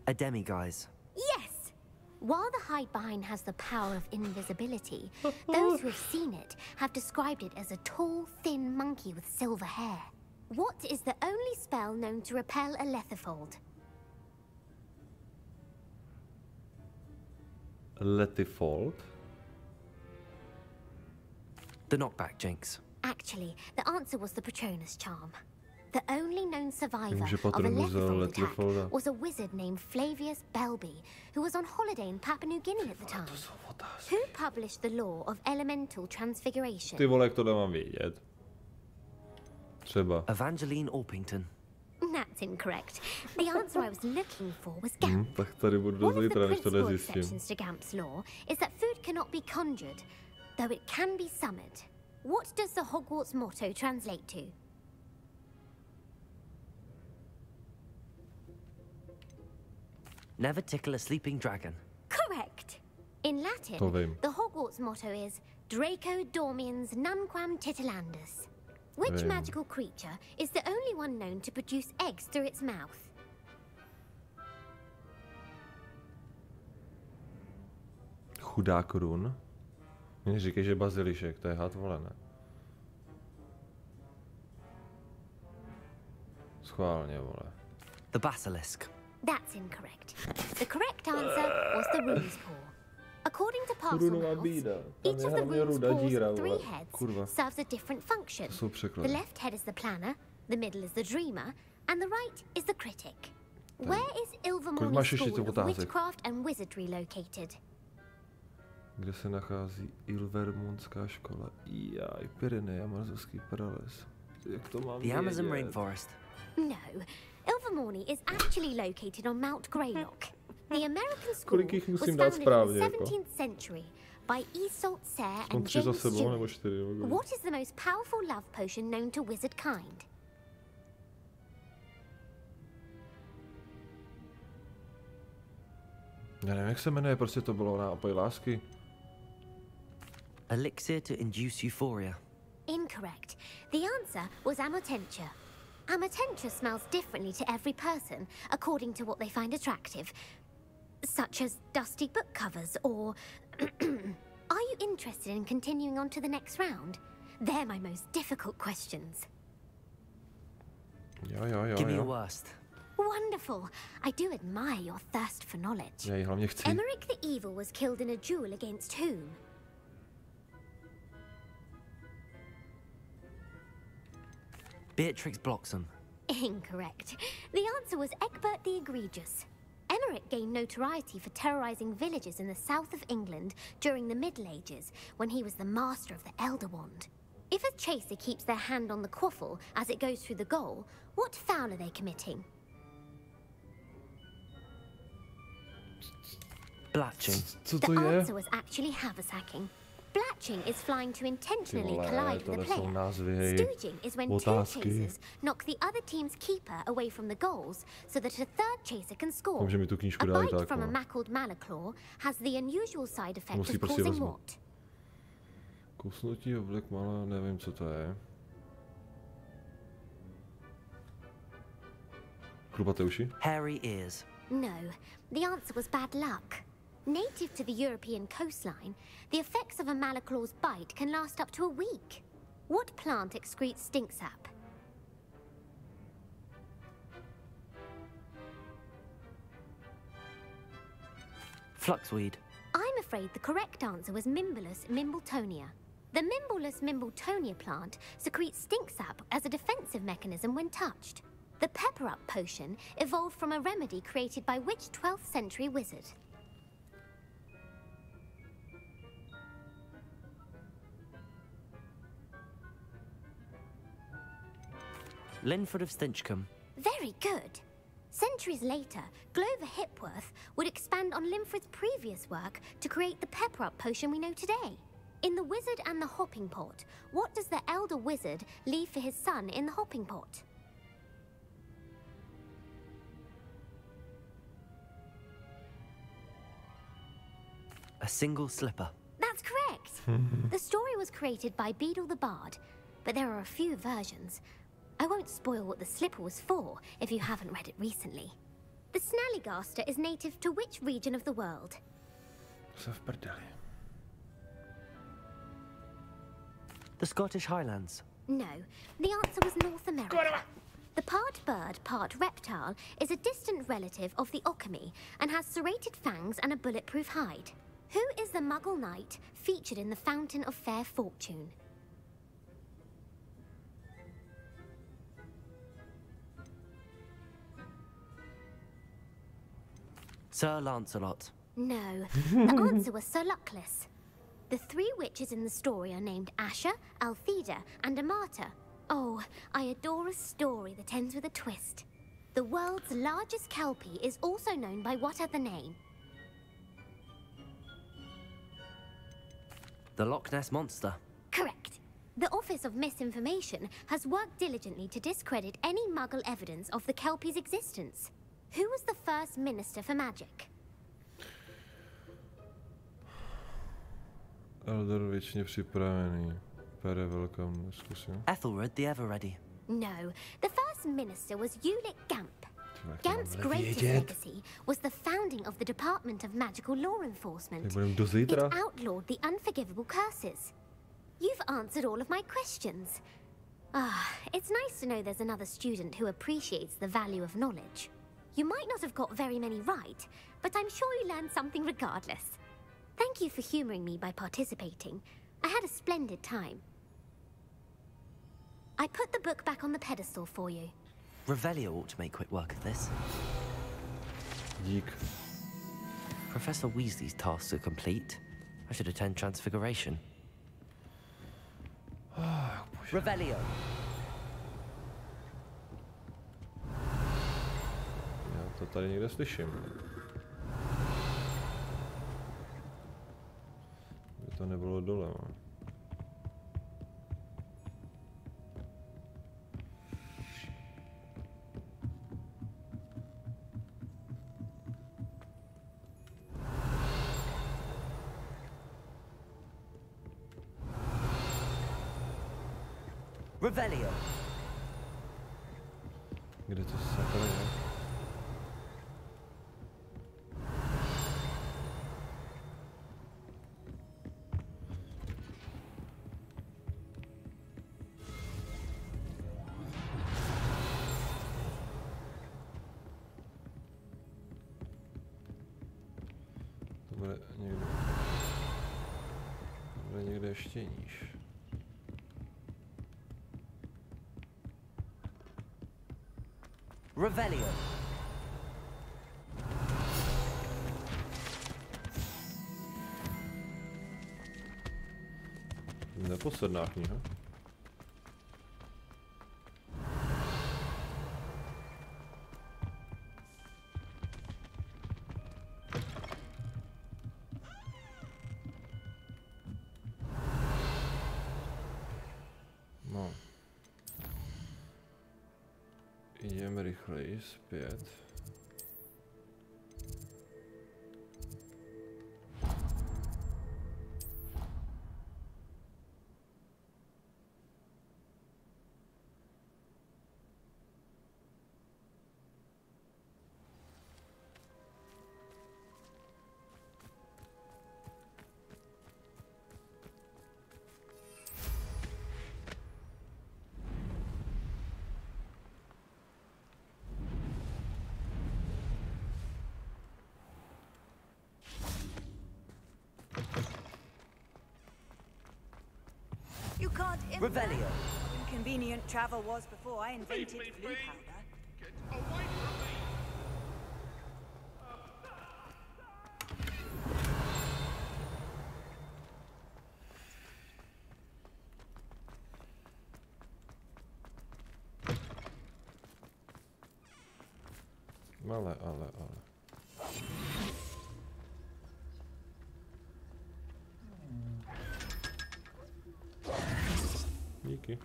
[SPEAKER 2] A demiguise.
[SPEAKER 12] Yes! While the hide behind has the power of invisibility, those who have seen it have described it as a tall, thin monkey with silver hair. What is the only spell known to repel a lethifold?
[SPEAKER 1] Lethifold?
[SPEAKER 2] The knockback jinx.
[SPEAKER 12] Actually, the answer was the Patronus charm. The only known survivor
[SPEAKER 1] Vím, že
[SPEAKER 12] of a
[SPEAKER 1] Patronus
[SPEAKER 12] lethifold attack
[SPEAKER 1] Lethifolda.
[SPEAKER 12] was a wizard named Flavius Belby, who was on holiday in Papua New Guinea at the time. Who published the law of elemental transfiguration?
[SPEAKER 1] Ty vole, jak tohle mám vědět? Třeba.
[SPEAKER 2] Evangeline Orpington.
[SPEAKER 12] That's incorrect. The answer I was looking for was Gamp.
[SPEAKER 1] Tak tady budu do
[SPEAKER 12] One of the
[SPEAKER 1] zítra, než tohle
[SPEAKER 12] principal
[SPEAKER 1] zjistím.
[SPEAKER 12] exceptions to Gamp's law is that food cannot be conjured, though it can be summoned. What does the Hogwarts motto translate to?
[SPEAKER 2] Never tickle a sleeping dragon.
[SPEAKER 12] Correct. In Latin,
[SPEAKER 1] To vím.
[SPEAKER 12] the Hogwarts motto is Draco Dormiens Nunquam Titilandus. Which
[SPEAKER 1] Vím.
[SPEAKER 12] magical creature is the only one known to produce eggs through its mouth?
[SPEAKER 1] Chudák run. Mně říkej, že bazilišek, to je had, vole, ne? Schválně, vole.
[SPEAKER 2] The basilisk.
[SPEAKER 12] That's incorrect. The correct answer was the rune's paw. According to Parcel
[SPEAKER 1] Runová
[SPEAKER 12] Mouse,
[SPEAKER 1] bída. Tam
[SPEAKER 12] each
[SPEAKER 1] je
[SPEAKER 12] of the
[SPEAKER 1] hlavně
[SPEAKER 12] rune's
[SPEAKER 1] ruda
[SPEAKER 12] paw's
[SPEAKER 1] díra,
[SPEAKER 12] three
[SPEAKER 1] vole.
[SPEAKER 12] heads
[SPEAKER 1] Kurva.
[SPEAKER 12] serves a different function.
[SPEAKER 1] To jsou
[SPEAKER 12] The
[SPEAKER 1] překlady.
[SPEAKER 12] left head is the planner, the middle is the dreamer, and the right is the critic. Where is
[SPEAKER 1] Kolik
[SPEAKER 12] Ilvermorny
[SPEAKER 1] máš ještě
[SPEAKER 12] School of
[SPEAKER 1] otázek?
[SPEAKER 12] Witchcraft and Wizardry located?
[SPEAKER 1] Kde se nachází Ilvermundská škola? Jaj, Pyreneje, Amazonský prales. Jak to mám
[SPEAKER 2] The Amazon
[SPEAKER 1] vědět?
[SPEAKER 2] rainforest.
[SPEAKER 12] No, Ilvermorny is actually located on Mount Greylock. The American school
[SPEAKER 1] Kolik jich
[SPEAKER 12] was
[SPEAKER 1] musím dát
[SPEAKER 12] founded in
[SPEAKER 1] správně,
[SPEAKER 12] the
[SPEAKER 1] jako?
[SPEAKER 12] 17th century by Iseult Sayre
[SPEAKER 1] Aspoň
[SPEAKER 12] and
[SPEAKER 1] 3 za
[SPEAKER 12] James
[SPEAKER 1] sebou, nebo
[SPEAKER 12] Stewart.
[SPEAKER 1] 4.
[SPEAKER 12] What is the most powerful love potion known to wizard kind?
[SPEAKER 1] Já nevím, jak se jmenuje, prostě to bylo nápoj lásky.
[SPEAKER 2] Elixir to induce euphoria.
[SPEAKER 12] Incorrect. The answer was Amotentia. Amotentia smells differently to every person, according to what they find attractive, such as dusty book covers or... Are you interested in continuing on to the next round? They're my most difficult questions.
[SPEAKER 1] Jo.
[SPEAKER 2] Give me your worst.
[SPEAKER 12] Wonderful. I do admire your thirst for knowledge.
[SPEAKER 1] Já ji hlavně chci.
[SPEAKER 12] Emmerich the Evil was killed in a duel against whom?
[SPEAKER 2] Beatrix Bloxham.
[SPEAKER 12] Incorrect. The answer was Egbert the Egregious. Emmerich Beric gained notoriety for terrorizing villages in the south of England during the Middle Ages, when he was the master of the Elder Wand. If a chaser keeps their hand on the quaffle as it goes through the goal, what foul are they committing?
[SPEAKER 2] Blatching.
[SPEAKER 12] The answer was actually haversacking. Blatching is flying to intentionally collide with a player. Stooging is when two chasers knock the other team's keeper away from the goals so that a third chaser can score. A bite from a mackled malaclaw has the unusual side effect of causing what?
[SPEAKER 1] Kousnutí oblek malá, nevím, co to je. Chlupaté uši?
[SPEAKER 2] Hairy ears.
[SPEAKER 12] No, the answer was bad luck. Native to the European coastline, the effects of a malaclaw's bite can last up to a week. What plant excretes stink sap?
[SPEAKER 2] Fluxweed.
[SPEAKER 12] I'm afraid the correct answer was Mimbulus mimbletonia. The Mimbulus mimbletonia plant secretes stink sap as a defensive mechanism when touched. The pepper-up potion evolved from a remedy created by which 12th century wizard?
[SPEAKER 2] Linford of Stinchcombe.
[SPEAKER 12] Very good. Centuries later, Glover Hipworth would expand on Linford's previous work to create the pepper-up potion we know today. In The Wizard and the Hopping Pot, what does the elder wizard leave for his son in the hopping pot?
[SPEAKER 2] A single slipper.
[SPEAKER 12] That's correct. The story was created by Beadle the Bard, but there are a few versions. I won't spoil what the slipper was for if you haven't read it recently. The Snallygaster is native to which region of the world?
[SPEAKER 2] The Scottish Highlands.
[SPEAKER 12] No, the answer was North America. The part bird, part reptile is a distant relative of the Occamy and has serrated fangs and a bulletproof hide. Who is the Muggle knight featured in the Fountain of Fair Fortune?
[SPEAKER 2] Sir Lancelot.
[SPEAKER 12] No, the answer was Sir Luckless. The three witches in the story are named Asher, Altheda, and Amata. Oh, I adore a story that ends with a twist. The world's largest kelpie is also known by what other name?
[SPEAKER 2] The Loch Ness Monster.
[SPEAKER 12] Correct. The Office of Misinformation has worked diligently to discredit any Muggle evidence of the kelpie's existence. Who was the first Minister for Magic?
[SPEAKER 1] Elder věčně připravený. Pere welcome, zkusím.
[SPEAKER 2] Ethelred the Ever Ready.
[SPEAKER 12] No, the first minister was Ulick Gamp. Gamp's greatest legacy was the founding of the Department of Magical Law Enforcement. It outlawed the unforgivable curses. You've answered all of my questions. It's nice to know there's another student who appreciates the value of knowledge. You might not have got very many right, but I'm sure you learned something regardless. Thank you for humoring me by participating. I had a splendid time. I put the book back on the pedestal for you.
[SPEAKER 2] Revelio ought to make quick work of this.
[SPEAKER 1] Dík.
[SPEAKER 2] Professor Weasley's tasks are complete. I should attend Transfiguration. Revelio.
[SPEAKER 1] Já to tady někde slyším. By to nebylo dole, no.
[SPEAKER 2] Revelio.
[SPEAKER 1] Kde to sakra je? To bude někde ještě níž.
[SPEAKER 2] Revelio.
[SPEAKER 1] Neposledná kniha. No. Jdeme rychleji zpět.
[SPEAKER 13] Revelio. Inconvenient travel was before I invented blue powder.
[SPEAKER 1] Ale. Díky.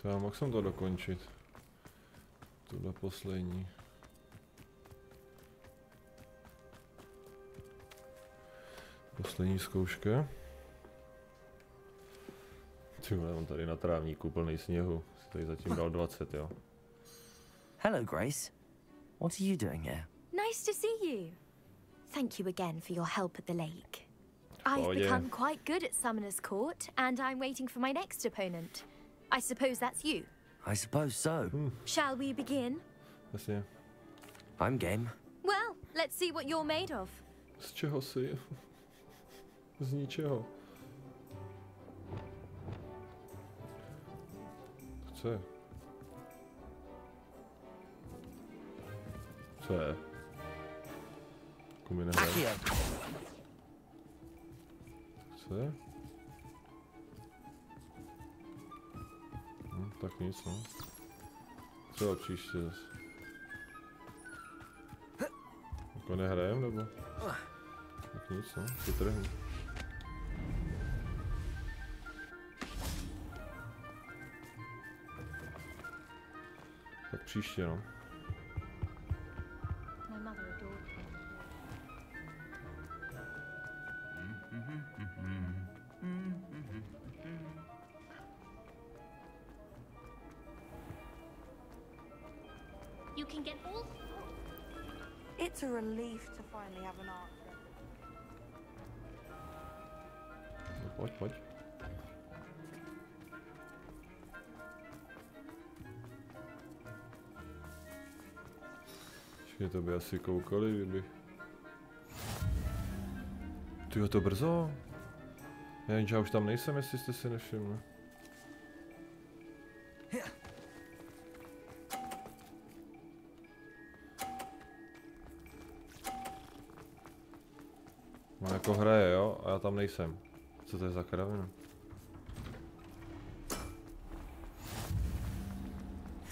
[SPEAKER 1] To já mohl jsem to dokončit. Tuhle poslední. Poslední zkouška. Tyhle, on tady na trávníku plný sněhu. Si tady zatím dal 20, jo.
[SPEAKER 2] Hello, Grace. What are you doing here?
[SPEAKER 14] Nice to see you. Thank you again for your help at the lake. I've become quite good at Summoner's Court, and I'm waiting for my next opponent. I suppose that's you.
[SPEAKER 2] I suppose so.
[SPEAKER 14] Shall we begin?
[SPEAKER 1] Jasně.
[SPEAKER 2] I'm game.
[SPEAKER 14] Well, let's see what you're made of.
[SPEAKER 1] Z čeho si? Z ničeho. Chce. Co je? Kumy nehraje. Chce? Tak nic, no. Třeba příště zase. Jako nehrajem, nebo? Tak nic, no. Vytrhnu. Tak příště, no.
[SPEAKER 12] You can get all.
[SPEAKER 13] It's a relief to finally have an answer.
[SPEAKER 1] No, pojď. Počkej, to by asi koukali, kdyby... Tyjo, to brzo? Jenže já už tam nejsem, jestli jste si nevšimli. No jako hraje, jo? A já tam nejsem. Co to je za kravina?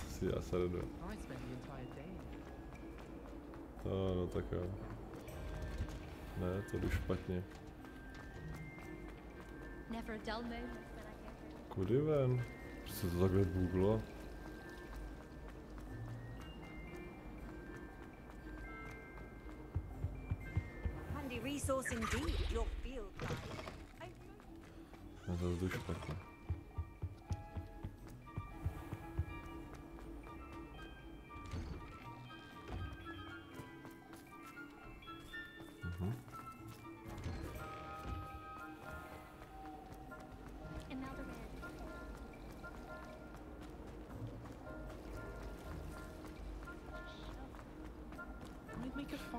[SPEAKER 1] Si já se jdu. No tak jo. Ne, to jdu špatně. Kudy ven? Proč se to takhle buglo?
[SPEAKER 13] Resource indeed, your field guide.
[SPEAKER 1] Já zase jdu špatně.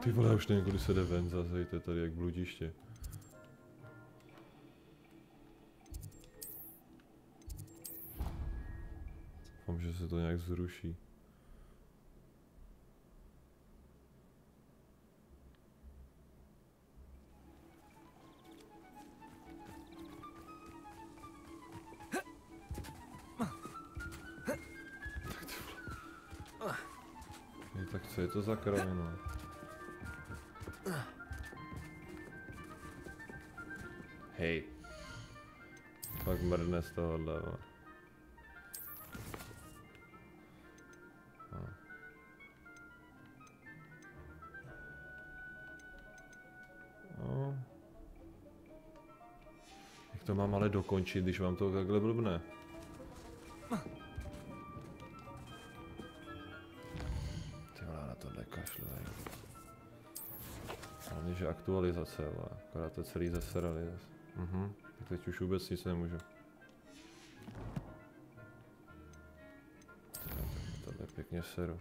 [SPEAKER 1] Ty vole, už nevím, kudy se jde ven, zase to je tady jak bludiště. Doufám, že se to nějak zruší. Tak co je to za kravina? Hej. Pak mrdne z tohohle. No. Jak to mám ale dokončit, když vám to takhle blbne? Hlavně, že aktualizace, ale akorát to celý zeserali. Tak teď už vůbec nic nemůžu. Tohle pěkně seru.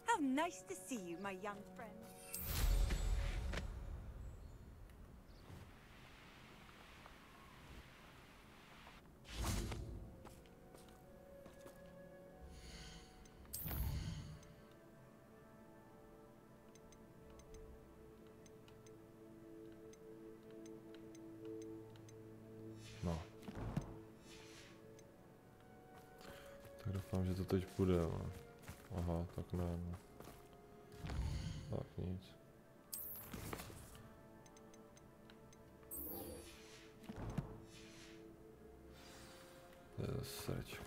[SPEAKER 13] How nice to see you, my young friend.
[SPEAKER 1] No. Tak doufám, že to teď půjde, ale... Aha, tak ne, no. Tak nic. To je zase srčka.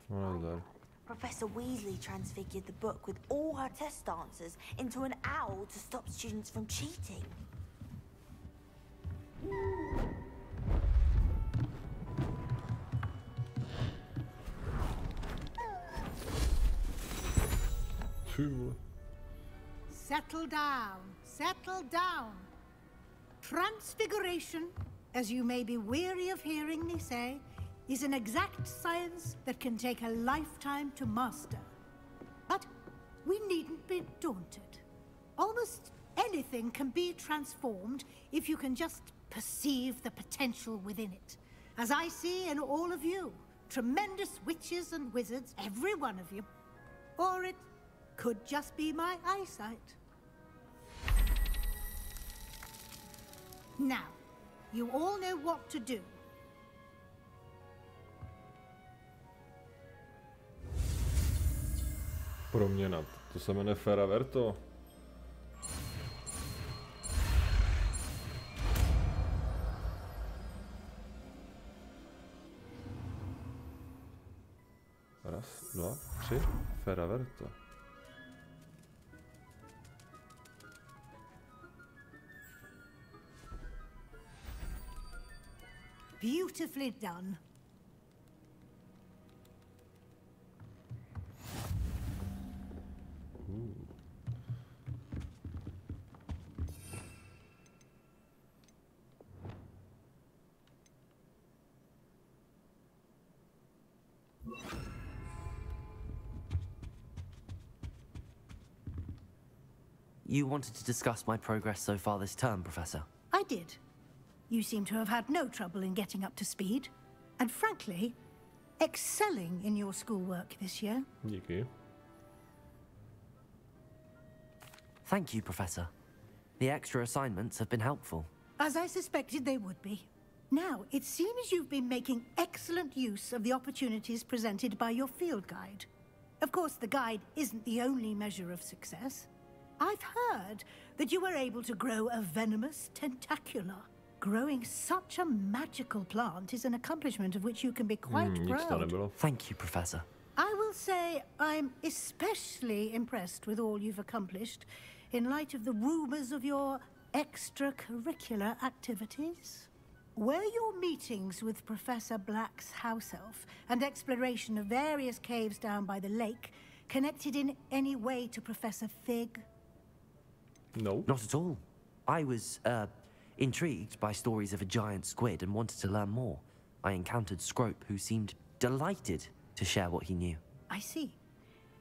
[SPEAKER 1] What is that?
[SPEAKER 13] Professor Weasley transfigured the book with all her test answers into an owl to stop students from cheating.
[SPEAKER 10] Settle down, settle down. Transfiguration, as you may be weary of hearing me say, is an exact science that can take a lifetime to master. But we needn't be daunted. Almost anything can be transformed if you can just perceive the potential within it. As I see in all of you, tremendous witches and wizards, every one of you. Or it could just be my eyesight. Now, you all know what to do.
[SPEAKER 1] Proměna, to se jmenuje Feraverto. Raz, dva, tři, Feraverto.
[SPEAKER 10] Beautifully done.
[SPEAKER 2] You wanted to discuss my progress so far this term, Professor?
[SPEAKER 10] I did. You seem to have had no trouble in getting up to speed, and frankly, excelling in your schoolwork this year.
[SPEAKER 1] Díky.
[SPEAKER 2] Thank you, Professor. The extra assignments have been helpful.
[SPEAKER 10] As I suspected they would be. Now, it seems you've been making excellent use of the opportunities presented by your field guide. Of course, the guide isn't the only measure of success. I've heard that you were able to grow a venomous tentacula. Growing such a magical plant is an accomplishment of which you can be quite proud.
[SPEAKER 2] Thank you, Professor.
[SPEAKER 10] I will say I'm especially impressed with all you've accomplished in light of the rumors of your extracurricular activities. Were your meetings with Professor Black's house elf and exploration of various caves down by the lake connected in any way to Professor Fig?
[SPEAKER 2] No. Not at all. I was, intrigued by stories of a giant squid and wanted to learn more. I encountered Scrope, who seemed delighted to share what he knew.
[SPEAKER 10] I see.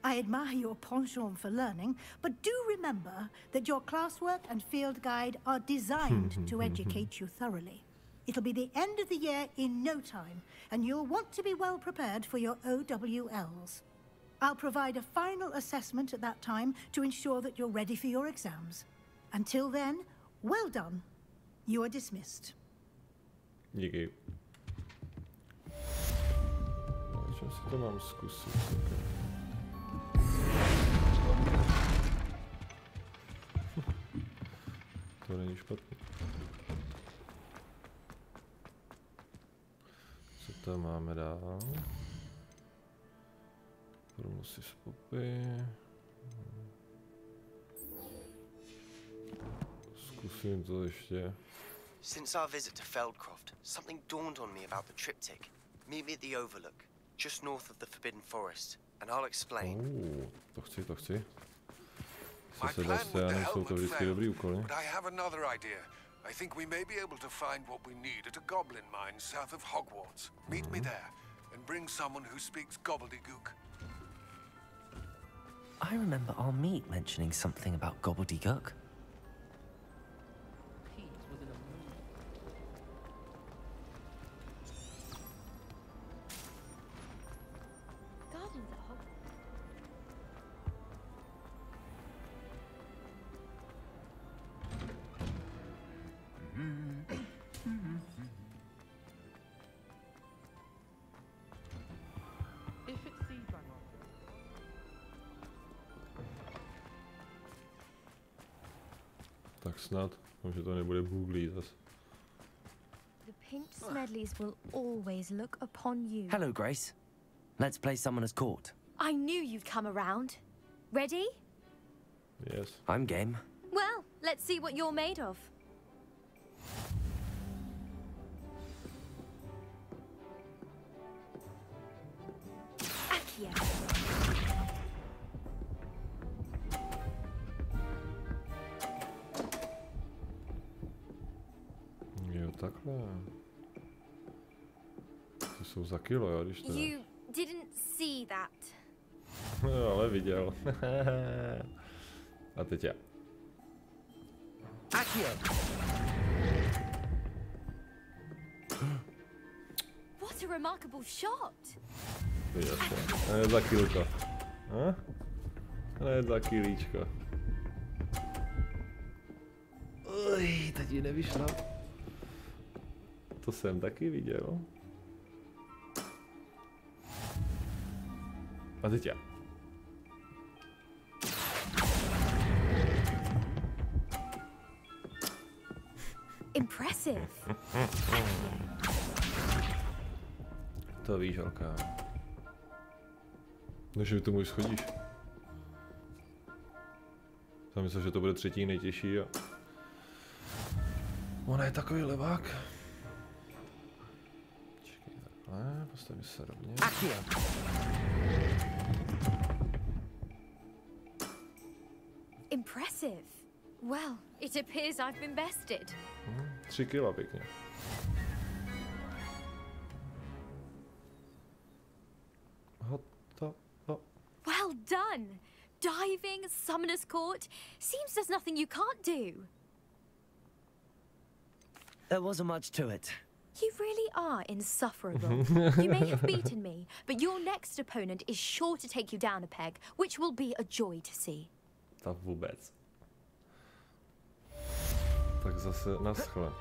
[SPEAKER 10] I admire your penchant for learning, but do remember that your classwork and field guide are designed to educate you thoroughly. It'll be the end of the year in no time, and you'll want to be well prepared for your OWLs. I'll provide a final assessment at that time to ensure that you're ready for your exams. Until then, well done. You are dismissed.
[SPEAKER 1] Díky. Čem si to mám zkusit? To není špatný. Co tam máme dál? Promysy z popy. Zkusím to ještě.
[SPEAKER 4] Since our visit to Feldcroft, something dawned on me about the triptych. Meet me at the Overlook, just north of the Forbidden Forest, and I'll explain.
[SPEAKER 1] To chci.
[SPEAKER 15] My plan with the helmet failed, but I have another idea. I think we may be able to find what we need at a goblin mine south of Hogwarts. Meet me there, and bring someone who speaks gobbledygook.
[SPEAKER 2] I remember our meet mentioning something about gobbledygook.
[SPEAKER 1] Tak snad, že to nebude booglí zas.
[SPEAKER 14] The pinched Smedleys will always look upon you.
[SPEAKER 2] Hello, Grace. Let's play Summoner's Court.
[SPEAKER 14] I knew you'd come around. Ready?
[SPEAKER 1] Yes.
[SPEAKER 2] I'm game.
[SPEAKER 14] Well, let's see what you're made of. Accio.
[SPEAKER 1] Jo, takhle. To jsou za kilo, jo, když to...
[SPEAKER 14] You didn't see that.
[SPEAKER 1] No, ale viděl. A teď já.
[SPEAKER 14] What a remarkable shot.
[SPEAKER 1] Jasně. Ne za kilko. Ne za kilíčko. Uj, teď ji nevyšla. To jsem taky viděl. A teď já.
[SPEAKER 14] Impressive.
[SPEAKER 1] To víš, Alka. No, že tomu už schodíš. Jsem myslel, že to bude třetí nejtěžší a... Ona je takový levák. Čekej, takhle, postavím se rovně.
[SPEAKER 14] Impressive. Well, it appears I've been bested.
[SPEAKER 1] 3 kila pěkně.
[SPEAKER 14] Well done. Diving, Summoner's Court. Seems there's nothing you can't do.
[SPEAKER 2] There wasn't much to it.
[SPEAKER 14] You really are insufferable. You may have beaten me, but your next opponent is sure to take you down a peg, which will be a joy to see.
[SPEAKER 1] Tak vůbec. Tak zase naschle.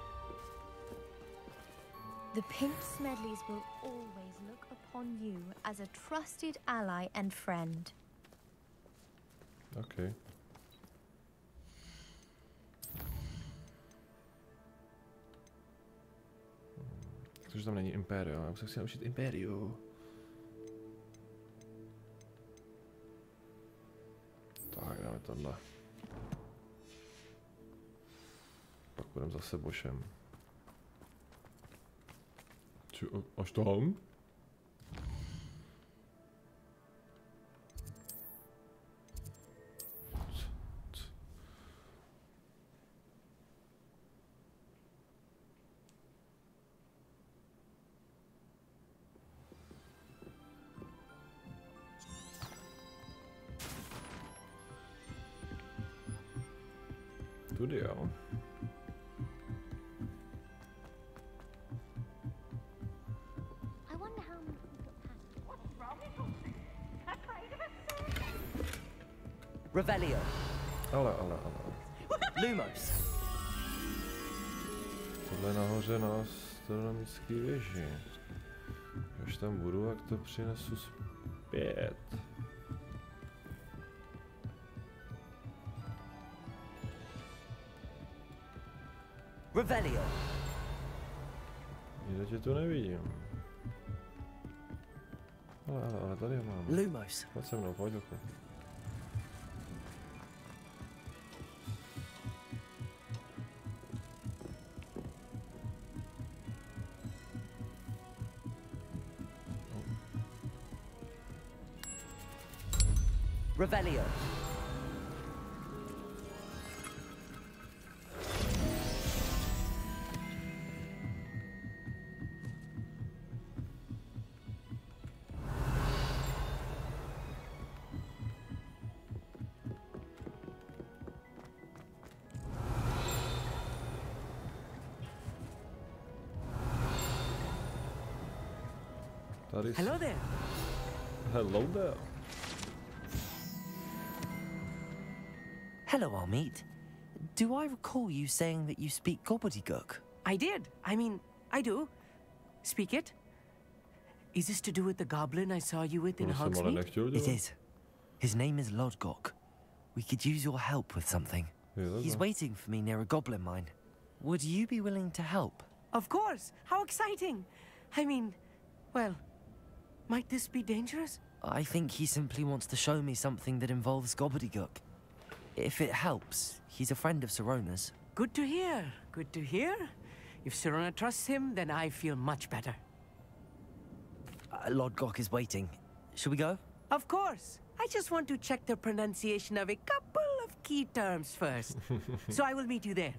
[SPEAKER 14] The Pink Smedleys will always look upon you as a trusted ally and friend.
[SPEAKER 1] Okay. Protože tam není Império, já už se chci naučit Impériu. Tak, dáme tohle. Pak budeme zase bošem. Až tam? Tudy jo.
[SPEAKER 2] Revelio.
[SPEAKER 1] Ale.
[SPEAKER 2] Lumos.
[SPEAKER 1] Tohle nahoře na astronomické věži. Až tam budu, jak to přinesu zpět.
[SPEAKER 2] Revelio.
[SPEAKER 1] Nikde tě tu nevidím. Ale tady ho mám.
[SPEAKER 2] Lumos.
[SPEAKER 1] Pojď se mnou, pojď oku.
[SPEAKER 2] Revelio.
[SPEAKER 3] Hello there.
[SPEAKER 1] Hello there.
[SPEAKER 2] Hello, Armeet. Do I recall you saying that you speak gobbledygook?
[SPEAKER 3] I did. I mean, I do. Speak it. Is this to do with the goblin I saw you with in Hogsmeade?
[SPEAKER 2] It is. His name is Lodgok. We could use your help with something. He's waiting for me near a goblin mine. Would you be willing to help?
[SPEAKER 3] Of course. How exciting. I mean, well, might this be dangerous?
[SPEAKER 2] I think he simply wants to show me something that involves gobbledygook. If it helps, he's a friend of Sirona's.
[SPEAKER 3] Good to hear. Good to hear. If Sirona trusts him, then I feel much better.
[SPEAKER 2] Lodgok is waiting. Shall we go?
[SPEAKER 3] Of course. I just want to check the pronunciation of a couple of key terms first. So I will meet you there.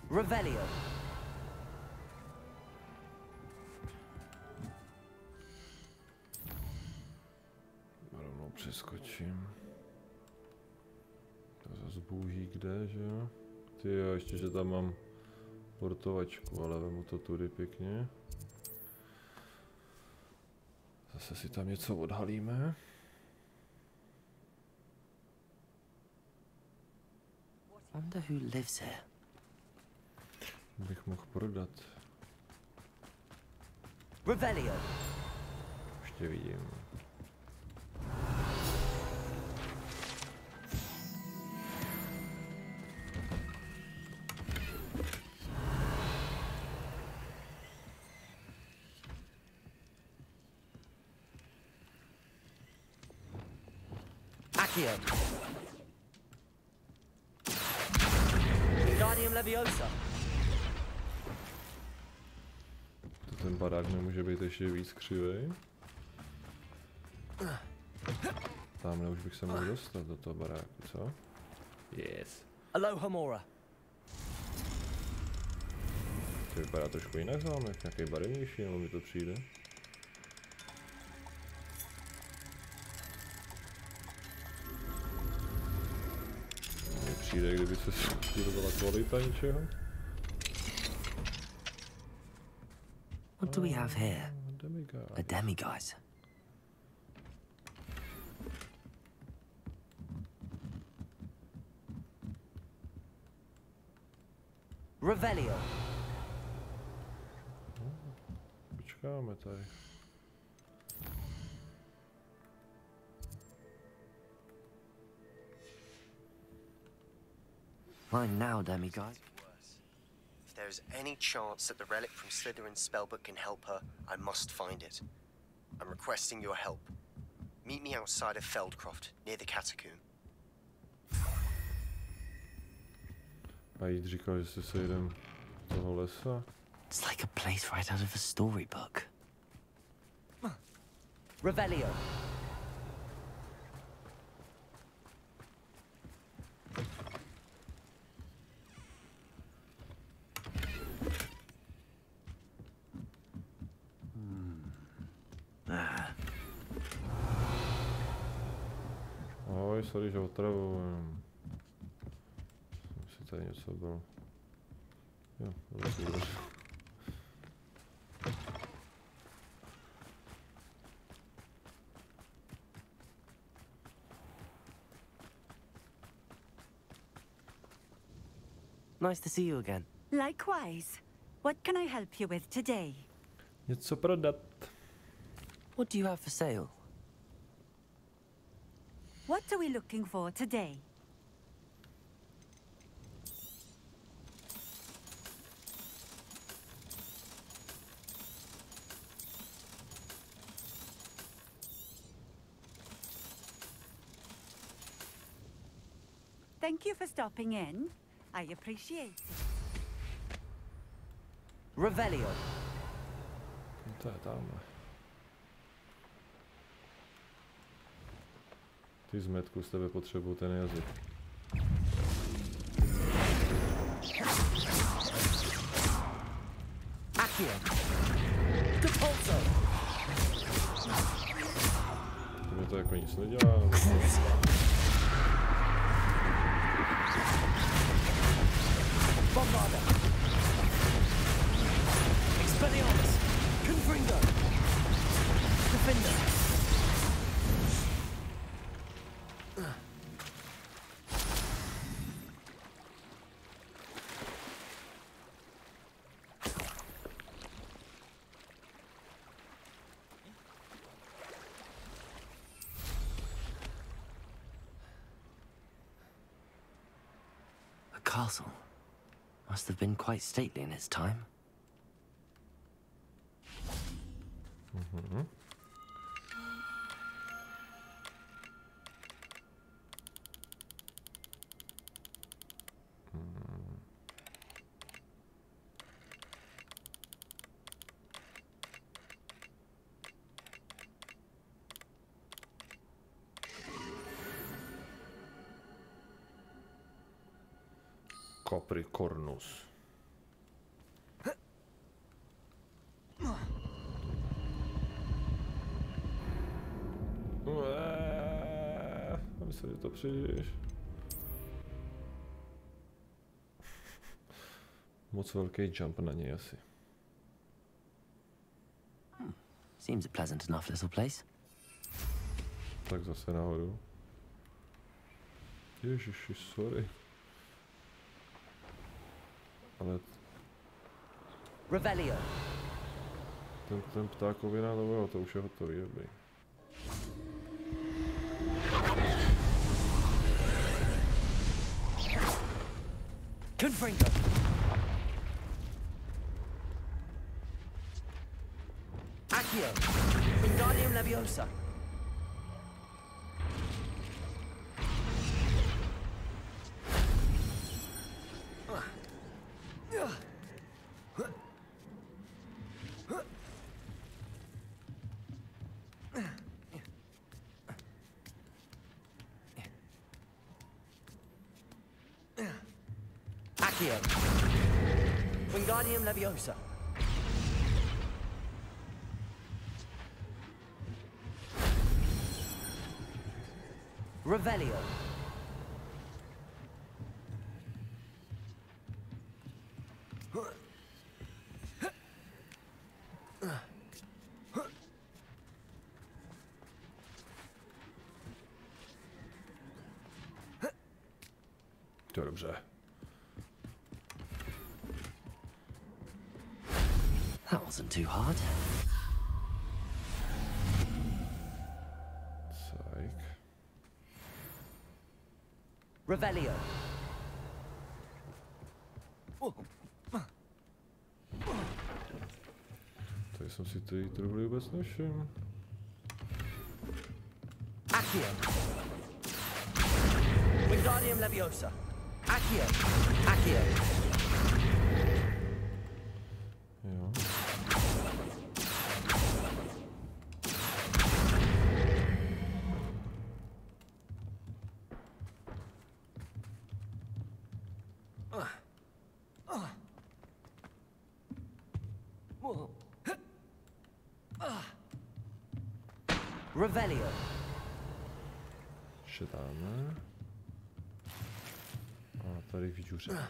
[SPEAKER 2] Revelio.
[SPEAKER 1] Rovnou přeskočím. To zase bůhý kde, že jo? Ty jo, ještě, že tam mám portovačku, ale vemu to tudy pěkně. Zase si tam něco odhalíme.
[SPEAKER 2] Wonder who lives here.
[SPEAKER 1] Bych mohl prodat.
[SPEAKER 2] Revelio.
[SPEAKER 1] Ještě vidím.
[SPEAKER 2] Accio. Wingardium Leviosa.
[SPEAKER 1] Ten barák nemůže být ještě víc křivej. Tamhle už bych se mohl dostat do toho baráku, co? Yes.
[SPEAKER 2] Aloha Mora.
[SPEAKER 1] To vypadá trošku jinak zámek, nějaký barevnější, nebo mi to přijde. Mně přijde, kdyby se skurvala kvalita něčeho.
[SPEAKER 2] What do we have here? A demiguise. Revelio.
[SPEAKER 1] Počkáme tady.
[SPEAKER 2] Fine now, demiguise.
[SPEAKER 4] If there's any chance that the relic from Slytherin's spellbook can help her, I must find it. I'm requesting your help. Meet me outside of Feldcroft, near the catacomb.
[SPEAKER 1] A jít říkal, že se sejdem z toho lesa.
[SPEAKER 2] It's like a place right out of a storybook. Revelio.
[SPEAKER 1] Ahoj, sorry, že otravujem. Myslím, tady něco bylo. Jo, dobrý.
[SPEAKER 2] Nice to see you again.
[SPEAKER 16] Likewise. What can I help you with today?
[SPEAKER 1] Něco prodat.
[SPEAKER 2] What do you have for sale?
[SPEAKER 16] What are we looking for today? Thank you for stopping in. I appreciate it.
[SPEAKER 2] Revelio.
[SPEAKER 1] To je tamhle. Ty zmetku, z tebe potřebuju ten jazyk.
[SPEAKER 2] Accio. Depulso.
[SPEAKER 1] To mi to jako nic nedělá.
[SPEAKER 2] Bombarda. Expelliarmus. Confringo. Defender. Castle must have been quite stately in its time.
[SPEAKER 1] Capricornus. Myslím, že to přijdeš. Moc velký jump na něj asi.
[SPEAKER 2] Seems a pleasant enough little place.
[SPEAKER 1] Tak zase nahoru. Ježiši, sorry. Ale...
[SPEAKER 2] Revelio.
[SPEAKER 1] Ten ptákovina, to už je hotový, dobrý.
[SPEAKER 2] Confringo. Accio. Wingardium Leviosa. Accio. Wingardium Leviosa. Revelio.
[SPEAKER 1] To je dobře.
[SPEAKER 2] That wasn't too hard.
[SPEAKER 1] Psych.
[SPEAKER 2] Revelio.
[SPEAKER 1] Tady jsem si ty truhly vůbec nevšiml.
[SPEAKER 2] Accio. Wingardium Leviosa. Accio. Accio.
[SPEAKER 1] Jo.
[SPEAKER 2] Revelio.
[SPEAKER 1] Ještě dáme. A tady vyčuře.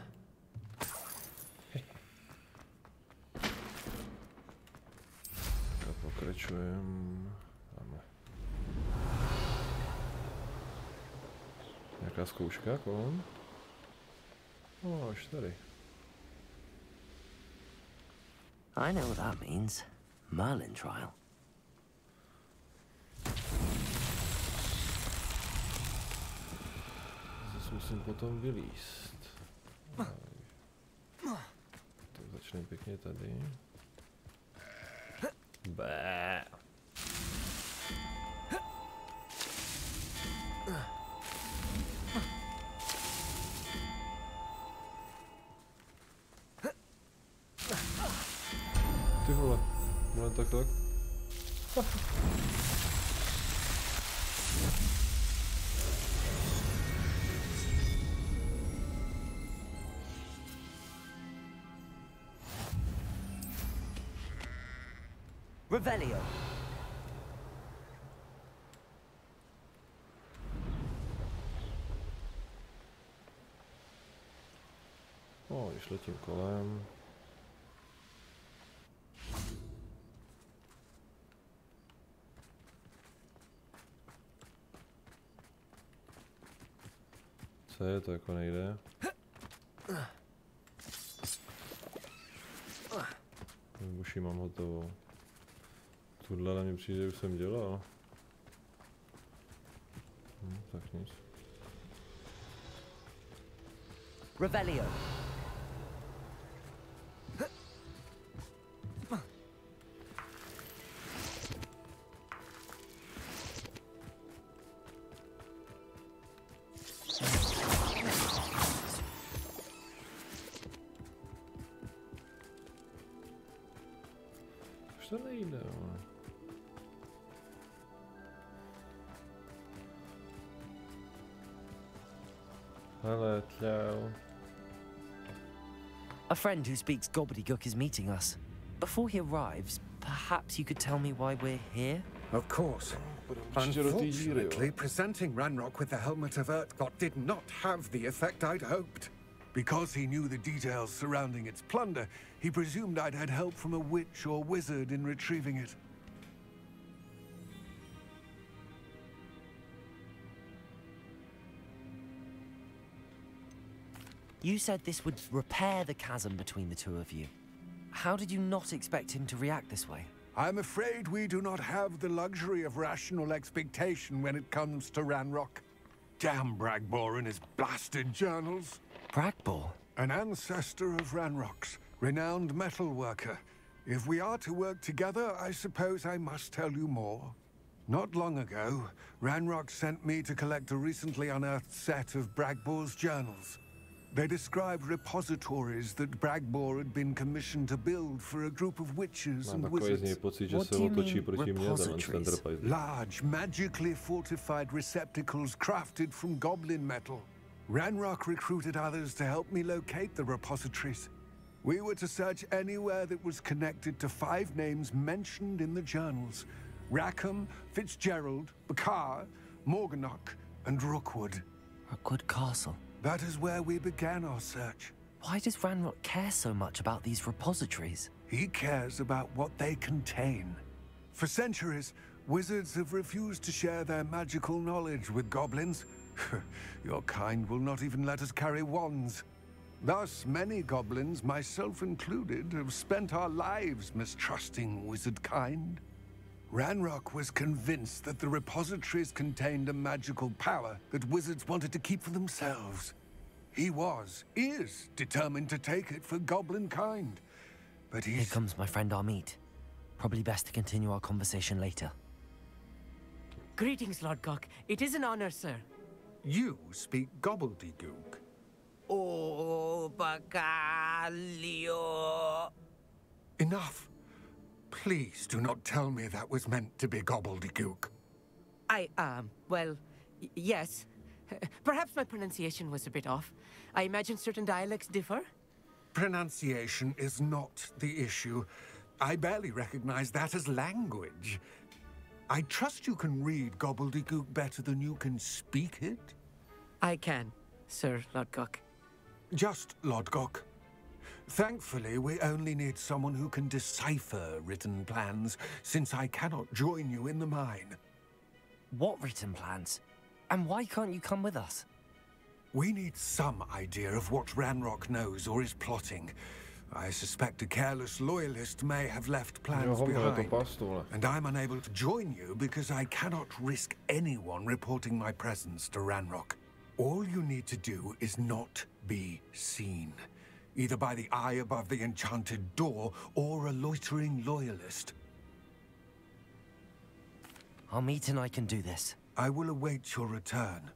[SPEAKER 1] Tak pokračujeme. Dáme. Nějaká zkouška kolem? O, až tady.
[SPEAKER 2] I know what that means. Merlin trial.
[SPEAKER 1] Zase musím potom vylíst. Tak začneme pěkně tady. Bé. Ty vole, tak.
[SPEAKER 2] Revelio.
[SPEAKER 1] O, když letím kolem. Co je to, jako nejde? Už ji mám hotovou. Tuhle mi přijde, že už jsem dělal. Tak nic.
[SPEAKER 2] Revelio.
[SPEAKER 1] Už to nejde, ale. Hello, Joe.
[SPEAKER 2] A friend who speaks gobbledygook is meeting us. Before he arrives, perhaps you could tell me why we're here?
[SPEAKER 17] Of course. Unfortunately, presenting Ranrock with the Helmet of Urtkot did not have the effect I'd hoped.
[SPEAKER 15] Because he knew the details surrounding its plunder, he presumed I'd had help from a witch or wizard in retrieving it.
[SPEAKER 2] You said this would repair the chasm between the two of you. How did you not expect him to react this way?
[SPEAKER 15] I'm afraid we do not have the luxury of rational expectation when it comes to Ranrock. Damn Bragbor and his blasted journals.
[SPEAKER 2] Bragbor?
[SPEAKER 15] An ancestor of Ranrock's, renowned metal worker. If we are to work together, I suppose I must tell you more. Not long ago, Ranrock sent me to collect a recently unearthed set of Bragbor's journals. They described repositories that Bragbor had been commissioned to build for a group of witches and wizards.
[SPEAKER 2] What do you mean, repositories?
[SPEAKER 15] Large, magically fortified receptacles crafted from goblin metal. Ranrock recruited others to help me locate the repositories. We were to search anywhere that was connected to 5 names mentioned in the journals: Rackham, Fitzgerald, Bakar, Morganach, and Rookwood.
[SPEAKER 2] Rookwood Castle.
[SPEAKER 15] That is where we began our search.
[SPEAKER 2] Why does Ranrock care so much about these repositories?
[SPEAKER 15] He cares about what they contain. For centuries, wizards have refused to share their magical knowledge with goblins. Your kind will not even let us carry wands. Thus, many goblins, myself included, have spent our lives mistrusting wizard kind. Ranrock was convinced that the repositories contained a magical power that wizards wanted to keep for themselves. He is determined to take it for goblin kind. But
[SPEAKER 2] Here comes my friend Amit. Probably best to continue our conversation later.
[SPEAKER 18] Greetings, Lord Gok. It is an honor, sir.
[SPEAKER 17] You speak gobbledygook.
[SPEAKER 18] Oh, Bacalio.
[SPEAKER 17] Enough. Please do not tell me that was meant to be gobbledygook.
[SPEAKER 18] Well, yes. Perhaps my pronunciation was a bit off. I imagine certain dialects differ.
[SPEAKER 17] Pronunciation is not the issue. I barely recognize that as language. I trust you can read gobbledygook better than you can speak it?
[SPEAKER 18] I can, Sir Lodgok.
[SPEAKER 17] Just Lodgok. Thankfully, we only need someone who can decipher written plans, since I cannot join you in the mine.
[SPEAKER 2] What written plans? And why can't you come with us?
[SPEAKER 17] We need some idea of what Ranrock knows or is plotting. I suspect a careless loyalist may have left plans behind. And I'm unable to join you because I cannot risk anyone reporting my presence to Ranrock. All you need to do is not be seen, either by the eye above the enchanted door or a loitering loyalist.
[SPEAKER 2] Amit and I can do this.
[SPEAKER 17] I will await your return.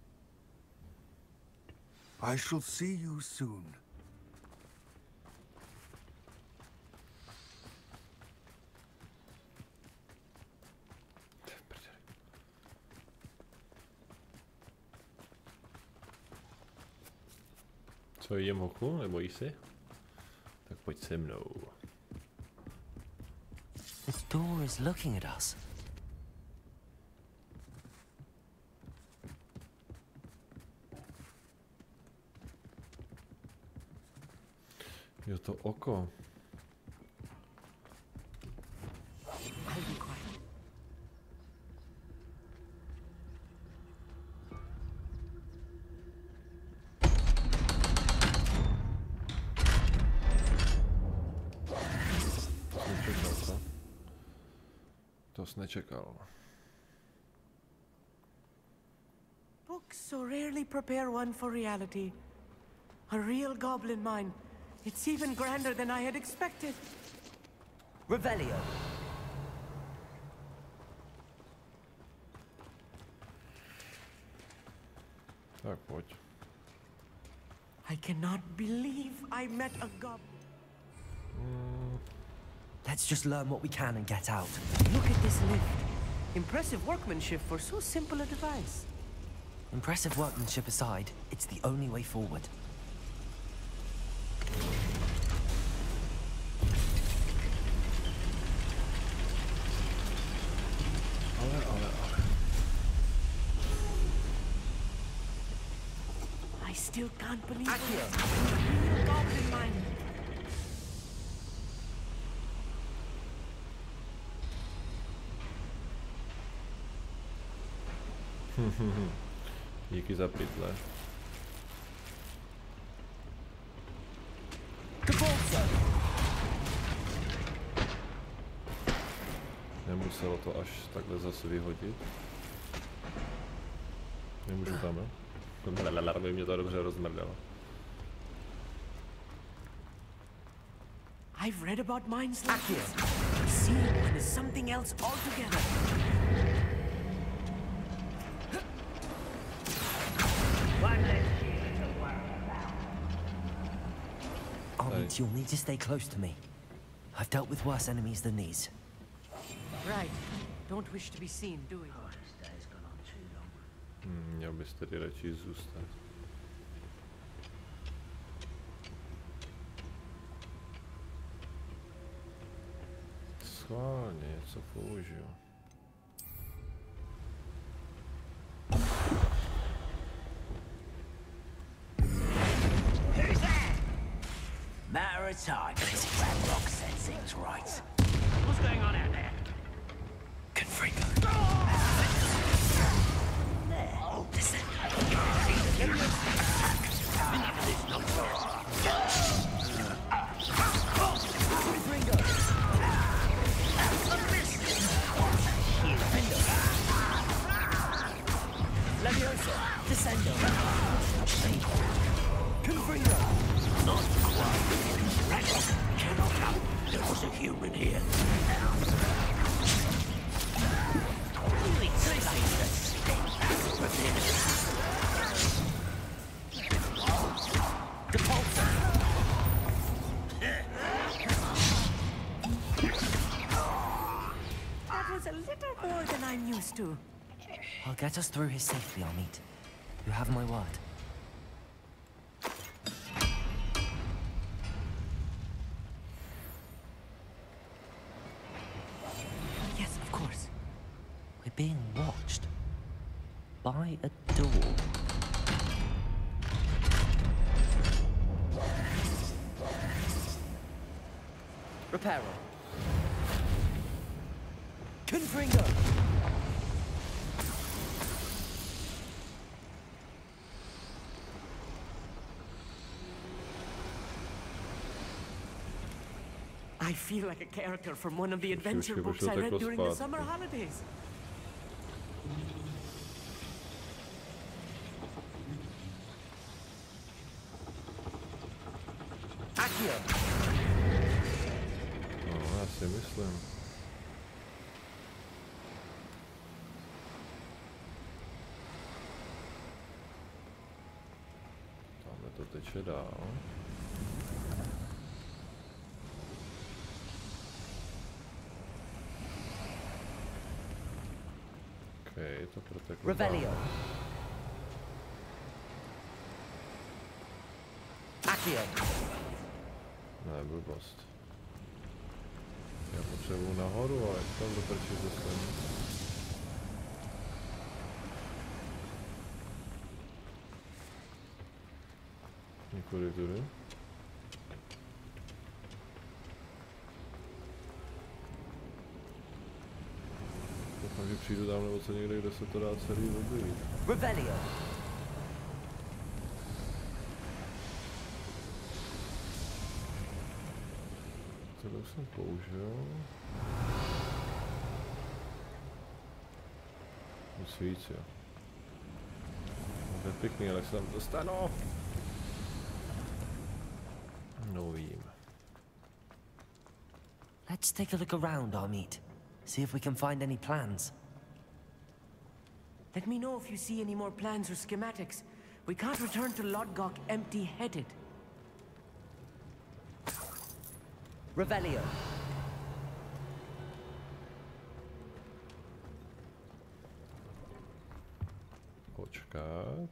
[SPEAKER 17] I shall see you soon.
[SPEAKER 1] Co, jdem hoku? Nebojí si? Tak pojď se mnou.
[SPEAKER 2] The door is looking at us.
[SPEAKER 1] Jo, to oko. To jsi nečekal.
[SPEAKER 18] Books so rarely prepare one for reality. A real goblin mine. It's even grander than I had expected.
[SPEAKER 2] Revelio.
[SPEAKER 1] Tak pojď.
[SPEAKER 18] I cannot believe I met a goblin.
[SPEAKER 2] Let's just learn what we can and get out.
[SPEAKER 18] Look at this lift. Impressive workmanship for so simple a device.
[SPEAKER 2] Impressive workmanship aside, it's the only way forward.
[SPEAKER 18] I still can't believe it. Real goblin mine.
[SPEAKER 1] Díky za pytle. Nemuselo to až takhle zase vyhodit. Nemůžu tam, jo? Aby mě to dobře rozmrdalo.
[SPEAKER 18] I've read about mines like this. Seeing one is something else altogether.
[SPEAKER 2] Amit, you'll need to stay close to me. I've dealt with worse enemies than these.
[SPEAKER 18] Right. Don't wish to be seen, do we?
[SPEAKER 1] Měl bys tedy radši zůstat. Schválně něco použiju.
[SPEAKER 9] Matter of time, Ranrock said things right. What's going on out there?
[SPEAKER 2] Confringo.
[SPEAKER 9] Listen. Enough of this nonsense.
[SPEAKER 18] was a little more than I'm used to.
[SPEAKER 2] I'll get us through here safely, Amit. You have my word.
[SPEAKER 18] Yes, of course.
[SPEAKER 2] We're being watched. By a door. Reparo. Confringo!
[SPEAKER 18] I feel like a character from one of the adventure books I read during the summer holidays.
[SPEAKER 2] Akio!
[SPEAKER 1] No, já si myslím. Tamhle to teče dál. Okay, to proteklo dál.
[SPEAKER 2] Akio!
[SPEAKER 1] Ne, blbost. Já potřebuji nahoru, ale jak tam do prči dostanu? Někudy tudy. Doufám, že přijdu tam nebo co někde, kde se to dá celý objeví.
[SPEAKER 2] Revelio!
[SPEAKER 1] Tohle už jsem použil. Nic víc, jo. To je pěkný, ale se tam dostanu. No vím.
[SPEAKER 2] Let's take a look around, Amit. See if we can find any plans.
[SPEAKER 18] Let me know if you see any more plans or schematics. We can't return to Lodgok empty-headed.
[SPEAKER 2] Revelio.
[SPEAKER 1] Počkat.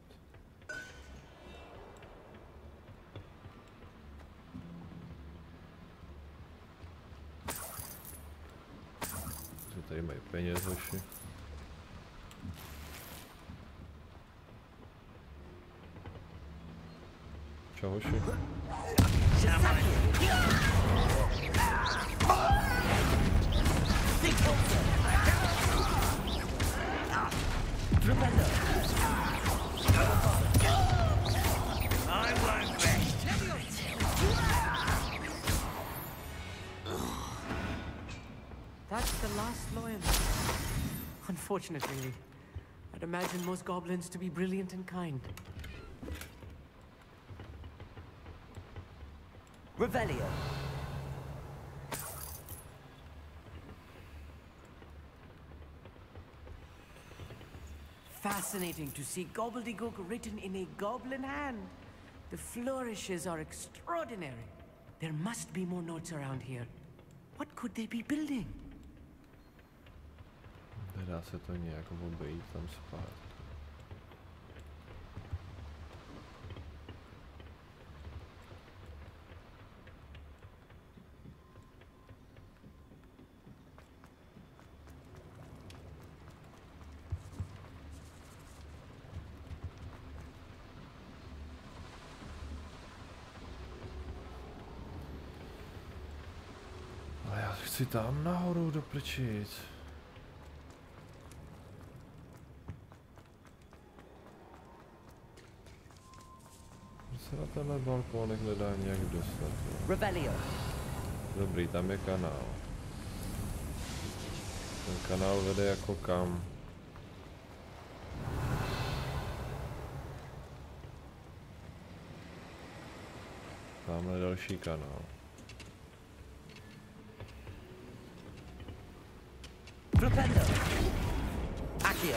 [SPEAKER 1] Co tady mají peněz hoši? Čau hoši.
[SPEAKER 18] That's the last loyalist. Unfortunately, I'd imagine most goblins to be brilliant and kind.
[SPEAKER 2] Revelio.
[SPEAKER 18] Fascinating to see gobbledygook written in a goblin hand. The flourishes are extraordinary. There must be more notes around here. What could they be building?
[SPEAKER 1] Nedá se to nějak obejít tam spát. Ale já chci tam nahoru do prčic. Se na tenhle balkónek nedá nějak dostat.
[SPEAKER 2] Revelio.
[SPEAKER 1] Dobrý, tam je kanál. Ten kanál vede jako kam? Tamhle další kanál.
[SPEAKER 2] Flipendo. Akio.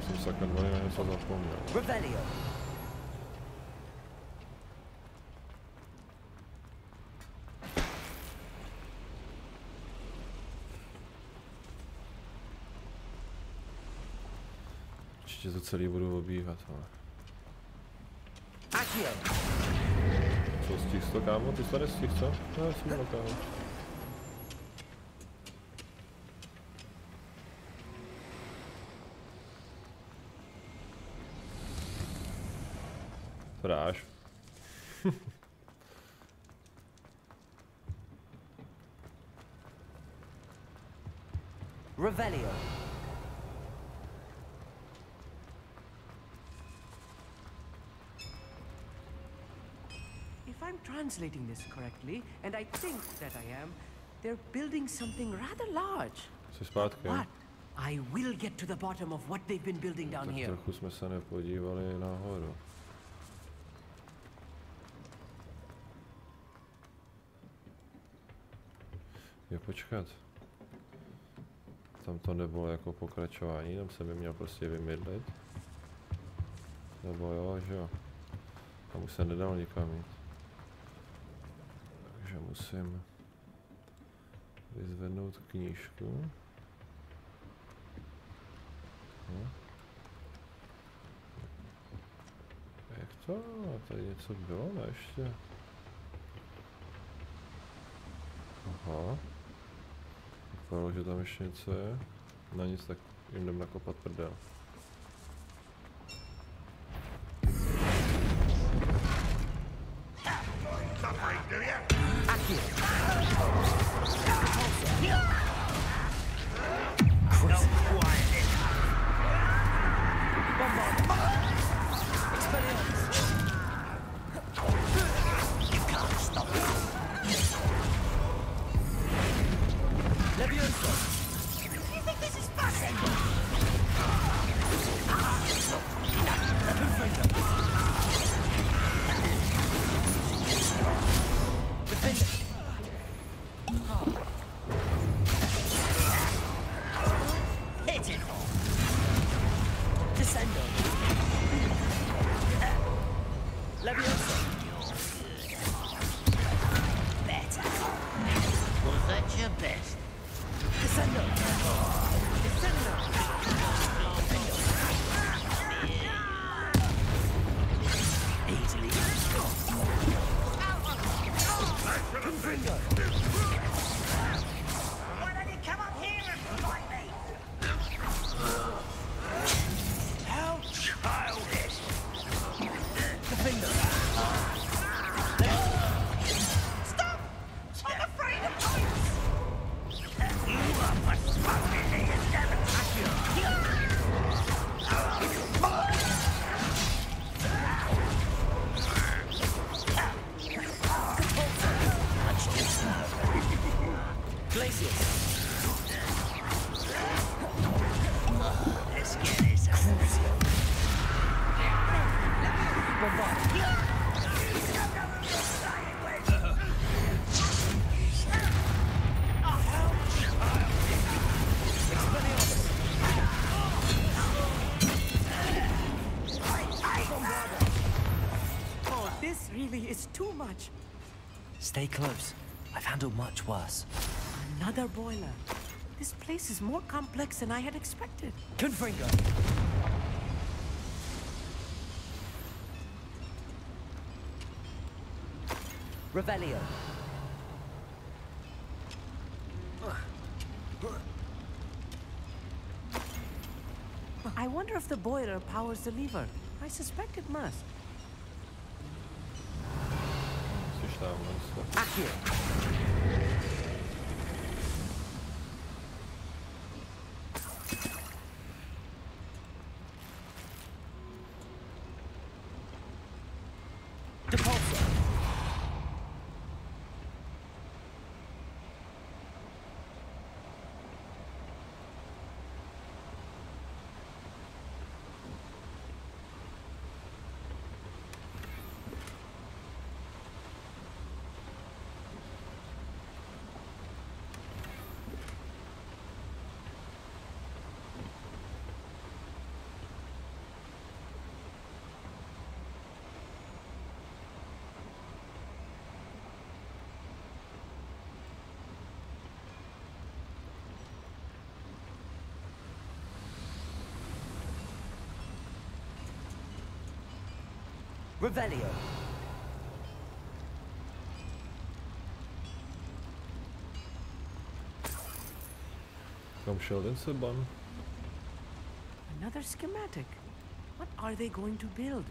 [SPEAKER 1] Jsem sakra na něco zapomněl.
[SPEAKER 2] Revelio.
[SPEAKER 1] Určitě to celý budu obíhat, ale... Co, stihl to, kámo? Ty jsi to nestihl, co? No, já jsem to, kámo. Fráš.
[SPEAKER 2] Revelio.
[SPEAKER 18] If I'm translating this correctly, and I think that I am, they're building something rather large. What? I will get to the bottom of what they've been building down here.
[SPEAKER 1] Trochu jsme se nepodívali nahoru. Jo, počkat. Tam to nebylo jako pokračování, tam se by měl prostě vymydlit. Nebo jo, že jo. Tam už se nedal nikam jít. Takže musím vyzvednout knížku. No. Jak to? Tady něco bylo, ne ještě? Aha. Vypadalo, že tam ještě něco je. Na nic, tak jim jdem nakopat prdel.
[SPEAKER 2] Stay close. I've handled much worse.
[SPEAKER 18] Another boiler. This place is more complex than I had expected.
[SPEAKER 2] Confringo. Revelio.
[SPEAKER 18] I wonder if the boiler powers the lever. I suspect it must.
[SPEAKER 2] Revelio.
[SPEAKER 1] Kam šel ten Seban?
[SPEAKER 18] Another schematic. What are they going to build?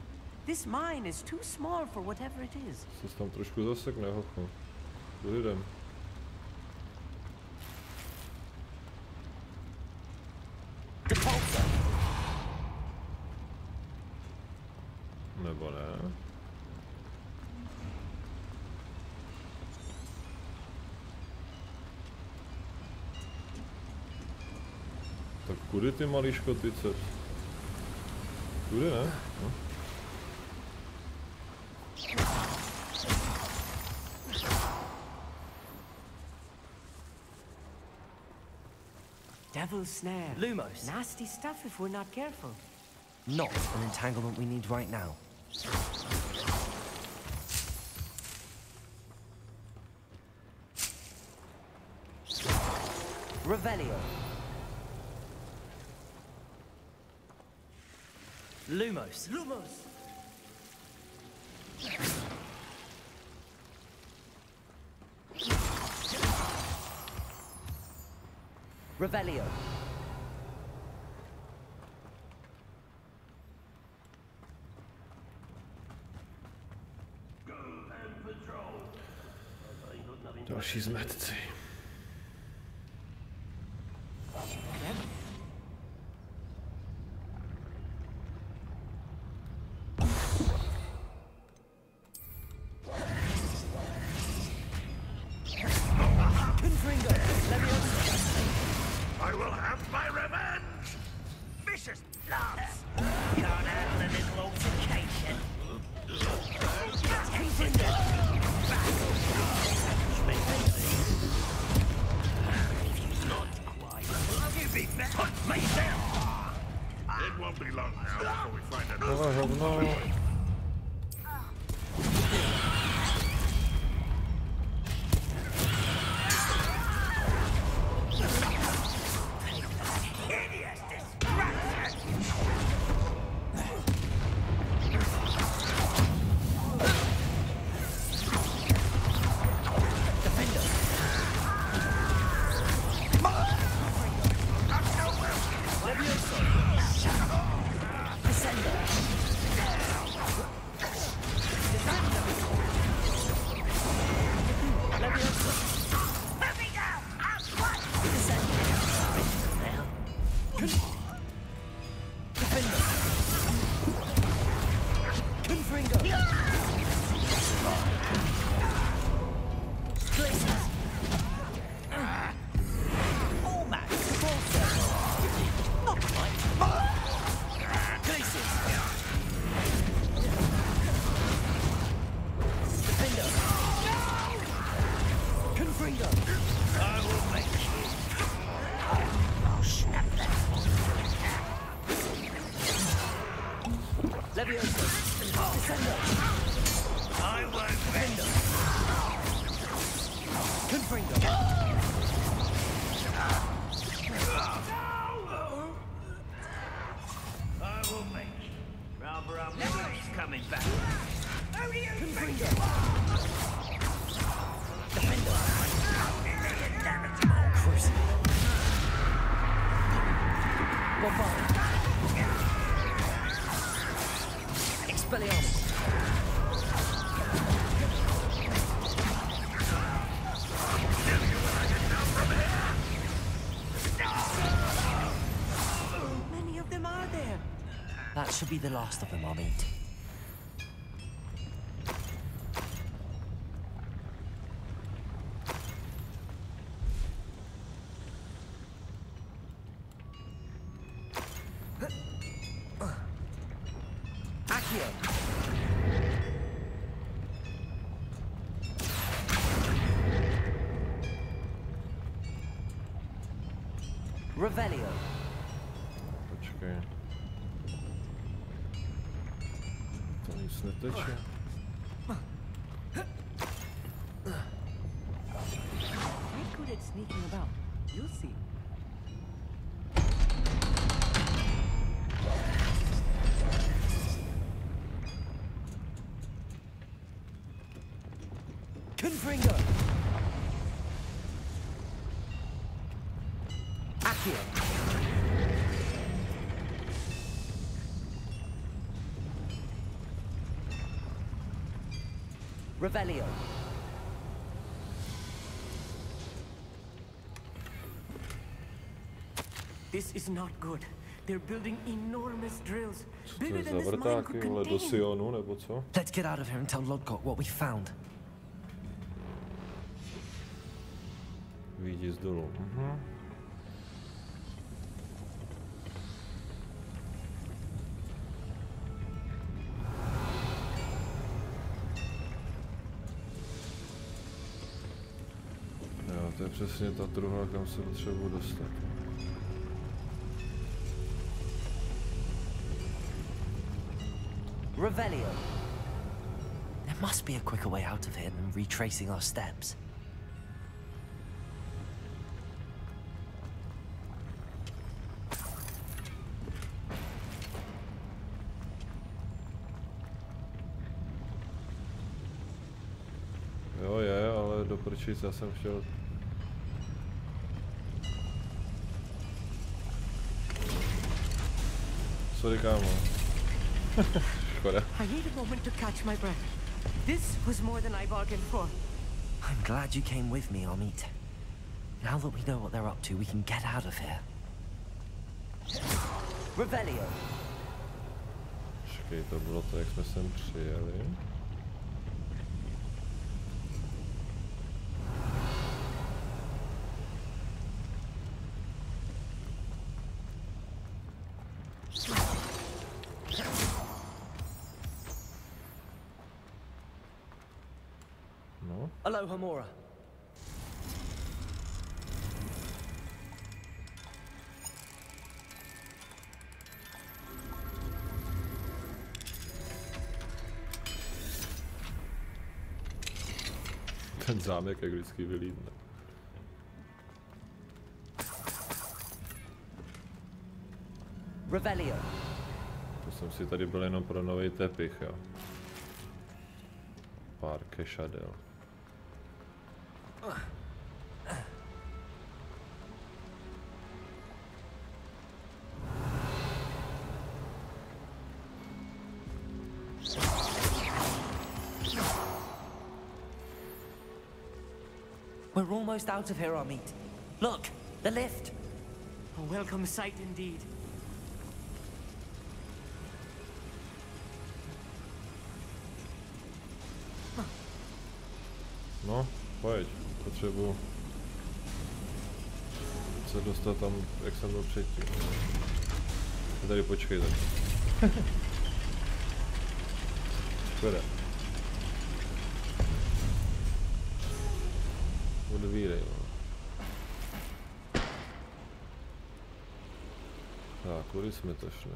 [SPEAKER 18] This mine is too small for whatever it is.
[SPEAKER 1] Se tam trošku zasekne, hochu. Dojdem. Nebo ne? Tak kudy ty malý škotice? Kudy ne? No.
[SPEAKER 18] Devil's snare.
[SPEAKER 2] Lumos.
[SPEAKER 18] Nasty stuff if we're not careful.
[SPEAKER 2] Not an entanglement we need right now. Revelio. Lumos.
[SPEAKER 18] Lumos.
[SPEAKER 2] Revelio.
[SPEAKER 1] Další zmetci.
[SPEAKER 7] I will have my revenge! Vicious blast! Can't handle a little altercation. Not quite. You be better. Put me down! It won't be long now before we find another.
[SPEAKER 2] That should be the last of them, I'll meet. Revelio.
[SPEAKER 1] Počkej. To nic neteče.
[SPEAKER 18] Quite good at sneaking about. You'll see.
[SPEAKER 2] Confringo! Accio! Revelio!
[SPEAKER 18] This is not good. They're building enormous drills.
[SPEAKER 1] Co to je za vrtáky, vole, do Sionu, nebo co?
[SPEAKER 2] Let's get out of here and tell Lodgok what we found.
[SPEAKER 1] Výjdi z dolu. Jo, to je přesně ta truhla, kam se potřebuji dostat.
[SPEAKER 2] Revelio. There must be a quicker way out of here than retracing our steps.
[SPEAKER 1] Jo, je, ale do prčic, já jsem chtěl... Sorry, kámo. Škoda.
[SPEAKER 18] I need a moment to catch my breath. This was more than I bargained for.
[SPEAKER 2] I'm glad you came with me, Amit. Now that we know what they're up to, we can get out of here. Revelio.
[SPEAKER 1] Počkej, to bylo to, jak jsme sem přijeli. No.
[SPEAKER 2] Aloha Mora.
[SPEAKER 1] Ten zámek, jak vždycky vylídne.
[SPEAKER 2] Revelio.
[SPEAKER 1] To jsem si tady byl jenom pro nový tepich, jo. Pár kešadel.
[SPEAKER 2] We're almost out of here, Amit. Look, the lift.
[SPEAKER 18] A welcome sight indeed.
[SPEAKER 1] No, pojď, potřebuji se dostat tam, jak jsem byl předtím. Tady počkej tak. Škoda. Odvírej, no. Tak, kudy jsme to šli?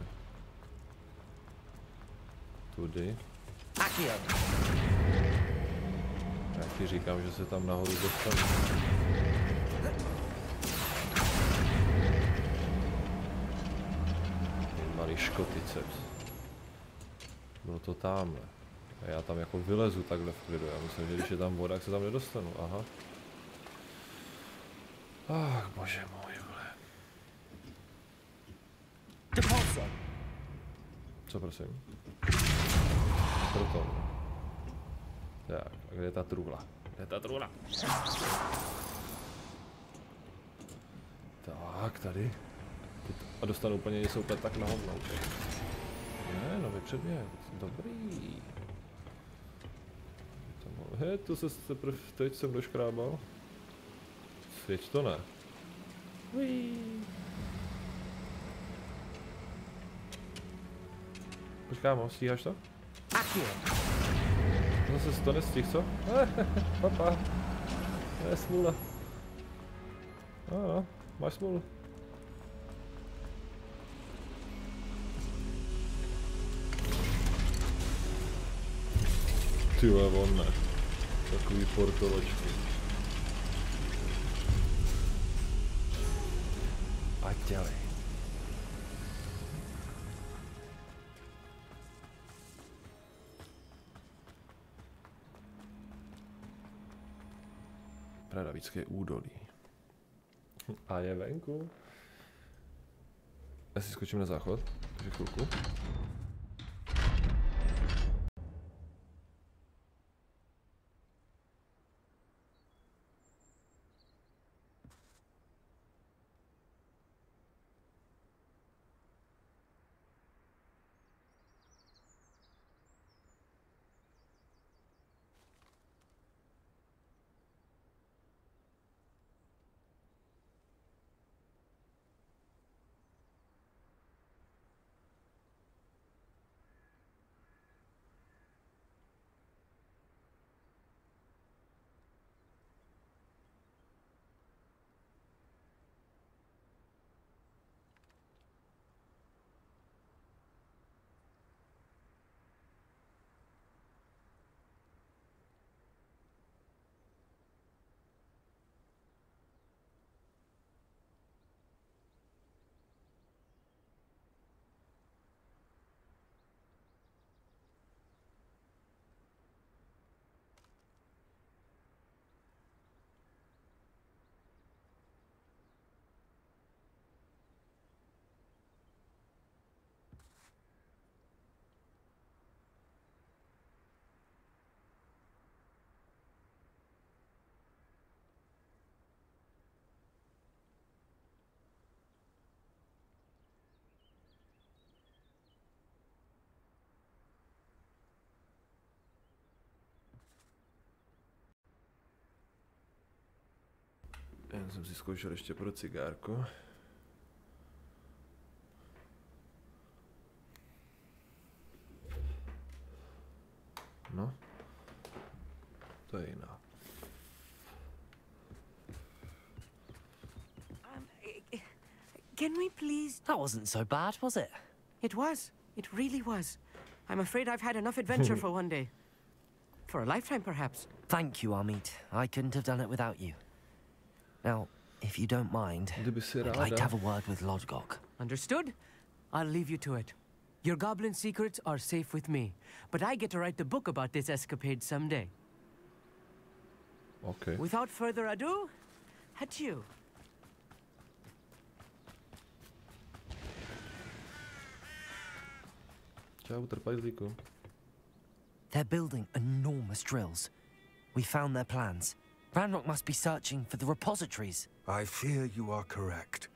[SPEAKER 1] Tudy. Já ti říkám, že se tam nahoru dostanu. Malý škoticeps. Bylo to tamhle. A já tam jako vylezu takhle v klidu. Já myslím, že když je tam voda, tak se tam nedostanu. Aha. Ach, bože můj, vole. Co prosím? Proto. Tak, a kde je ta truhla? Kde je ta truhla? Tak, tady. A dostanu úplně něco úplně tak na hovno. Ne, nový předmět. Dobrý. He, to se teprve teď jsem doškrábal. Svěď to ne. Počkámo, stíháš to? Zase to nestih, co? Papa. Je smůla. No, máš smůlu. Ty vole, on ne. Takový portoločky. Ať dělej. Pradavické údolí. A je venku. Já si skočím na záchod, takže chvilku. Já jsem si zkoušel ještě pro cigárko. No, to je jiná.
[SPEAKER 18] Can we please...
[SPEAKER 2] That wasn't so bad, was it?
[SPEAKER 18] It was. It really was. I'm afraid I've had enough adventure for one day. For a lifetime, perhaps.
[SPEAKER 2] Thank you, Amit. I couldn't have done it without you. Now, if you don't mind, I'd like to have a word with Lodgok.
[SPEAKER 18] Understood? I'll leave you to it. Your goblin secrets are safe with me, but I get to write the book about this escapade someday.
[SPEAKER 1] Okay.
[SPEAKER 18] Without further ado, adieu.
[SPEAKER 1] Čau, trpajzlíku.
[SPEAKER 2] They're building enormous drills. We found their plans. Ranrock must be searching for the repositories.
[SPEAKER 17] I fear you are correct.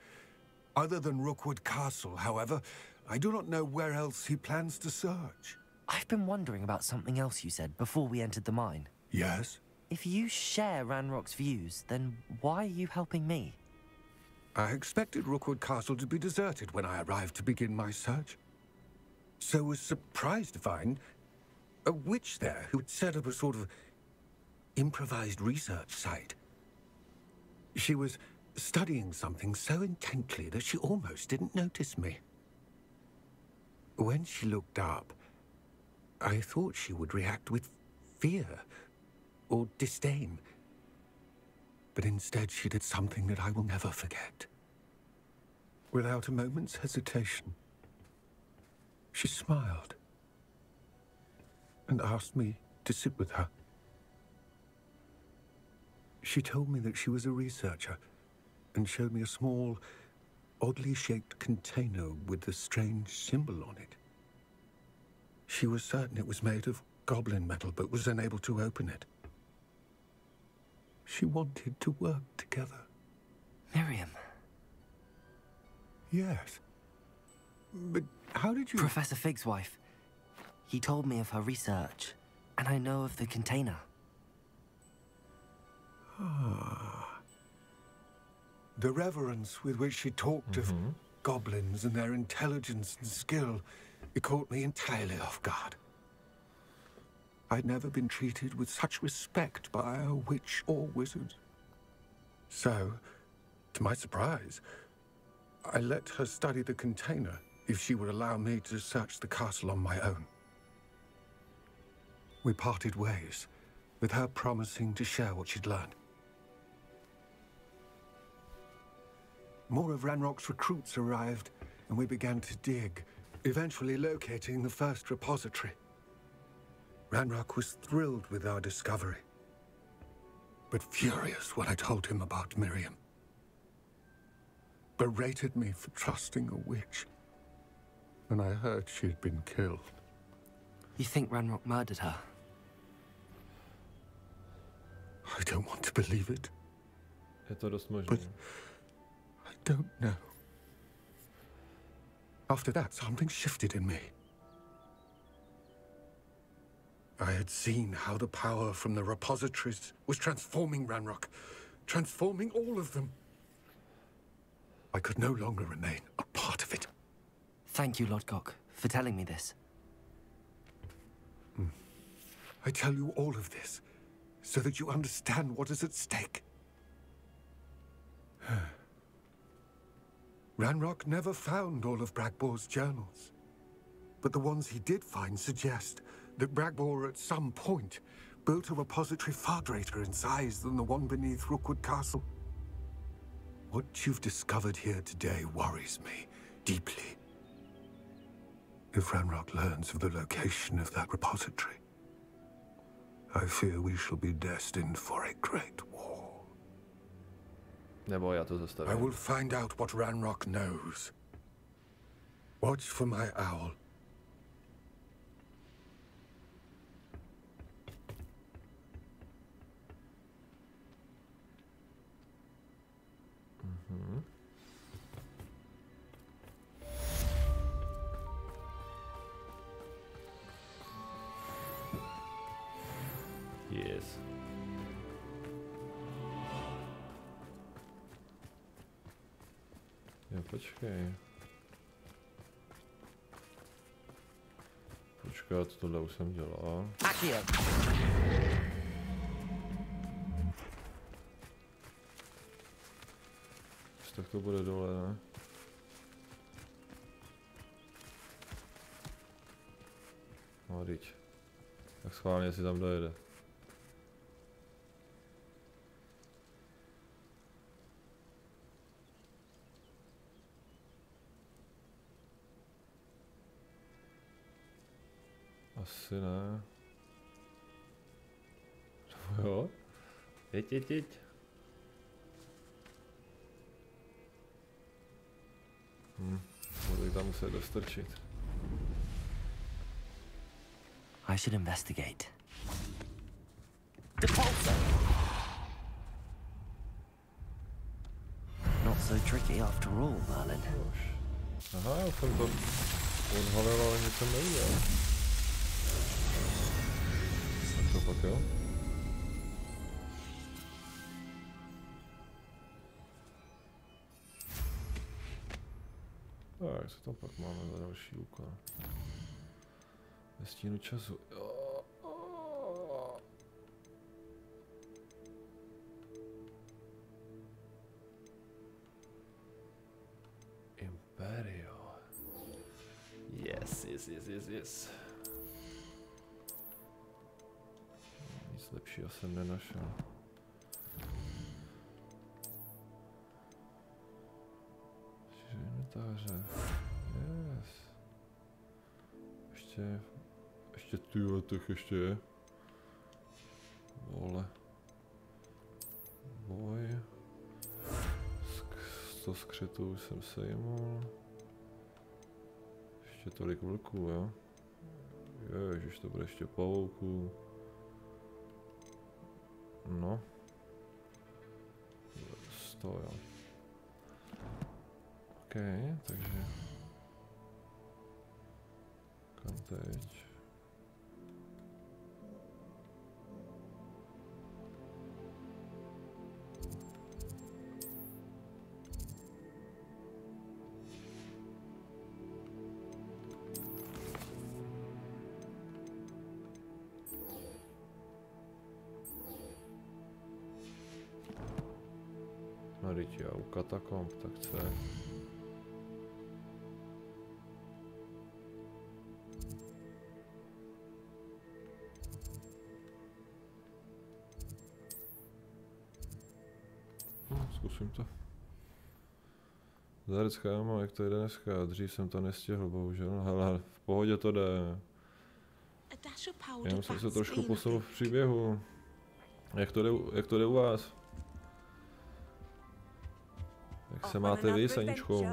[SPEAKER 17] Other than Rookwood Castle, however, I do not know where else he plans to search.
[SPEAKER 2] I've been wondering about something else you said before we entered the mine.
[SPEAKER 17] Yes?
[SPEAKER 2] If you share Ranrock's views, then why are you helping me?
[SPEAKER 17] I expected Rookwood Castle to be deserted when I arrived to begin my search. So was surprised to find a witch there who had set up a sort of improvised research site. She was studying something so intently that she almost didn't notice me. When she looked up, I thought she would react with fear or disdain. But instead she did something that I will never forget. Without a moment's hesitation, she smiled and asked me to sit with her. She told me that she was a researcher and showed me a small, oddly shaped container with a strange symbol on it. She was certain it was made of goblin metal, but was unable to open it. She wanted to work together.
[SPEAKER 2] Miriam.
[SPEAKER 17] Yes. But how did you...
[SPEAKER 2] Professor Fig's wife. He told me of her research, and I know of the container.
[SPEAKER 17] Ah. The reverence with which she talked of goblins and their intelligence and skill, it caught me entirely off guard. I'd never been treated with such respect by a witch or wizard. So, to my surprise, I let her study the container if she would allow me to search the castle on my own. We parted ways, with her promising to share what she'd learned. More of Ranrock's recruits arrived, and we began to dig, eventually locating the first repository. Ranrock was thrilled with our discovery. but furious when I told him about Miriam. Berated me for trusting a witch when I heard she'd been killed.
[SPEAKER 2] You think Ranrock murdered her?
[SPEAKER 17] I don't want to believe it.
[SPEAKER 1] Je to dost možné.
[SPEAKER 17] But I don't know. After that, something shifted in me. I had seen how the power from the repositories was transforming Ranrock, transforming all of them. I could no longer remain a part of it.
[SPEAKER 2] Thank you, Lodgok, for telling me this.
[SPEAKER 17] I tell you all of this so that you understand what is at stake. Ranrock never found all of Bragbor's journals, but the ones he did find suggest that Bragbor at some point built a repository far greater in size than the one beneath Rookwood Castle. What you've discovered here today worries me deeply. If Ranrock learns of the location of that repository, I fear we shall be destined for a great war.
[SPEAKER 1] Nebo já to zastavím.
[SPEAKER 17] I will find out what Ranrock knows. Watch for my owl.
[SPEAKER 1] Yes. Jo, počkej. Počkat, tohle už jsem dělal. Tak to bude dole, ne? No, teď. Tak schválně si tam dojede. Asi ne. Jo? Jeď. Budu tam muset dostrčit.
[SPEAKER 2] I should investigate. Depulso! Not so tricky after all, Merlin.
[SPEAKER 1] Aha, já jsem to odhalil, ale něco neviděl. Tak to pak jo. Tak, co tam pak máme za další úkol? Ve stínu času. Imperio. Yes. Nic lepšího jsem nenašel. Inventáře. Yes. Ještě tyhle, těch ještě je. Vole. Boj. 100 skřetů jsem sejmul. Ještě tolik vlků, jo. Ježiš, to bude ještě pavouků. No. 100, jo. OK, takže... Kam teď? No teď já u katakomb, tak co je? Zkusím to. Zarecká, jak to jde dneska, dřív jsem to nestihl, bohužel, hele, v pohodě to jde. Jenom jsem se trošku posunul v příběhu. Jak to jde u vás? Jak se máte vy s Aničkou?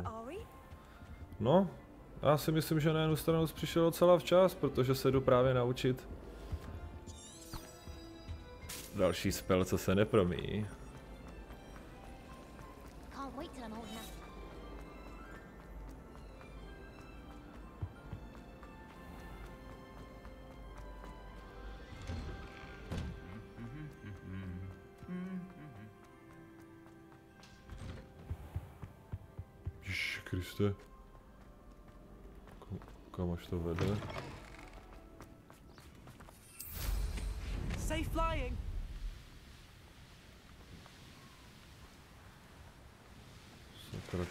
[SPEAKER 1] No, já si myslím, že na jednu stranu přišel docela včas, protože se jdu právě naučit další spell, co se nepromíjí. Kriste. Kam až to vede?
[SPEAKER 18] Safe flying.
[SPEAKER 1] Sakra,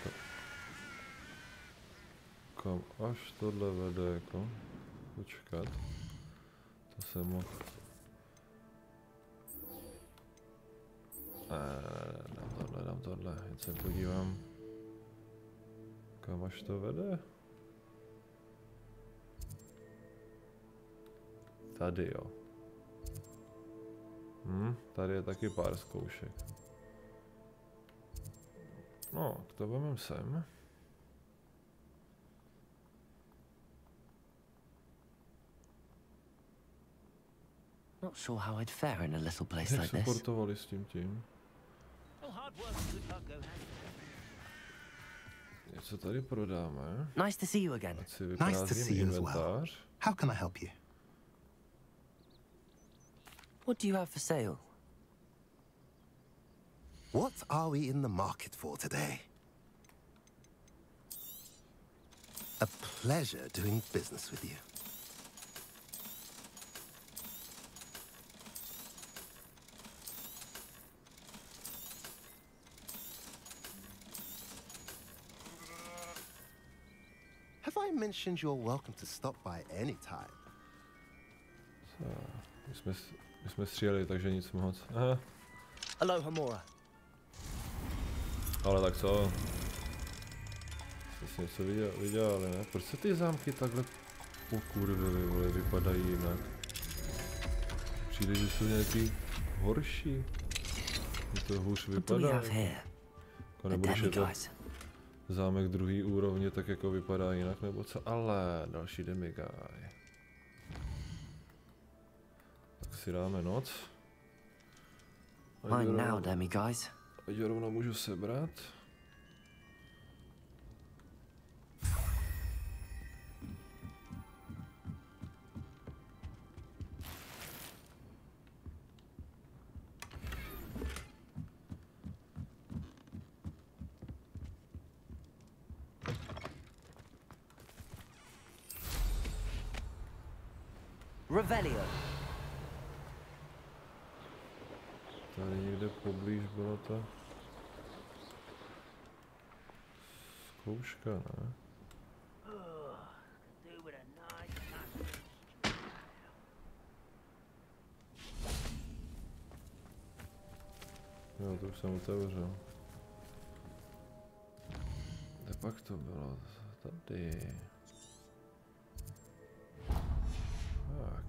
[SPEAKER 1] kam až tohle vede, jako? Počkat. To jsem mohl. Dám tohle, jen se podívám. Kam až to vede? Tady jo. Tady je taky pár zkoušek. No, to vemem sem.
[SPEAKER 2] Not sure how I'd fare in a little place like this.
[SPEAKER 1] Supportovali s tím. Něco tady prodáme.
[SPEAKER 2] Nice to see you again.
[SPEAKER 19] Nice to see you as well. How can I help you?
[SPEAKER 2] What do you have for sale?
[SPEAKER 19] What are we in the market for today? A pleasure doing business with you. Have I mentioned you're welcome to stop by any time?
[SPEAKER 1] My jsme stříleli, takže nic moc. Aha.
[SPEAKER 2] Aloha Mora.
[SPEAKER 1] Ale tak co? Jsi něco viděl, ne? Proč se ty zámky takhle pokurvily, vole, vypadají jinak? Přijde, že jsou nějaký horší. Že to hůř vypadá. Jako nebudeš je to zámek druhý úrovně, tak jako vypadá jinak, nebo co? Ale další demiguy. Tak si dáme noc.
[SPEAKER 2] Fine now, demiguys.
[SPEAKER 1] Ať rovnou můžu sebrat.
[SPEAKER 2] Revelio.
[SPEAKER 1] Tady někde poblíž byla ta zkouška, ne? Jo, to už jsem otevřel. Kde pak to bylo? Tady. Tak.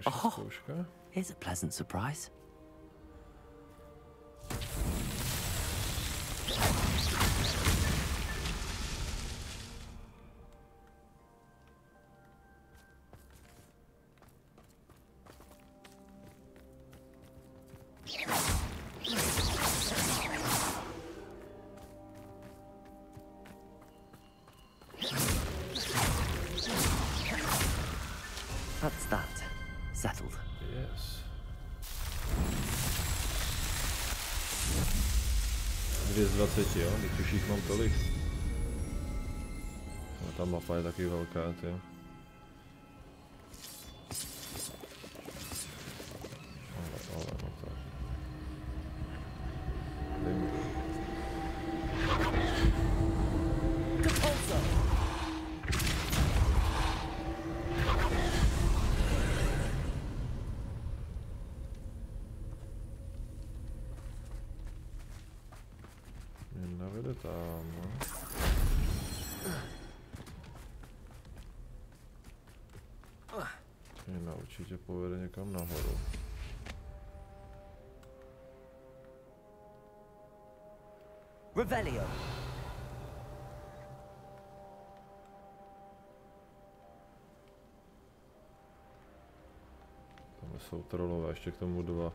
[SPEAKER 2] Oh, here's a pleasant surprise. That's that. Settled.
[SPEAKER 1] Yes. Dvě z 20, jo? Teď už jich mám tolik. No, ta mapa je taky velká, jo. Ale no to. vede tam, no. Jedna určitě povede někam nahoru.
[SPEAKER 2] Revelio.
[SPEAKER 1] Tam jsou trolové, ještě k tomu 2.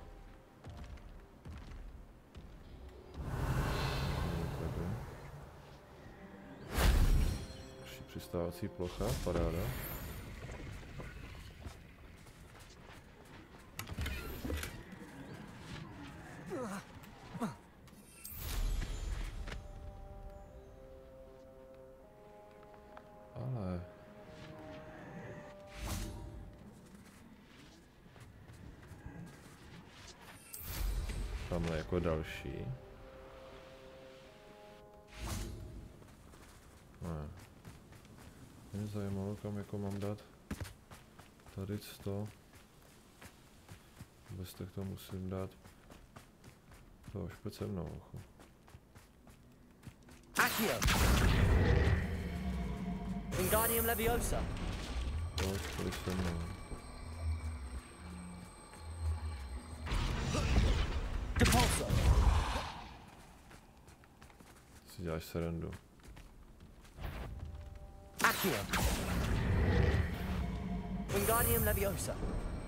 [SPEAKER 1] Další přistávací plocha, paráda. Tamhle jako další. Ne. Mě zajímalo, kam jako mám dát tady 100. Bez tak to musím dát toho špece mnou.
[SPEAKER 2] Accio! Wingardium Leviosa!
[SPEAKER 1] To špece se mnou.
[SPEAKER 2] Depulso!
[SPEAKER 1] Si děláš srandu.
[SPEAKER 2] Accio! Wingardium Leviosa!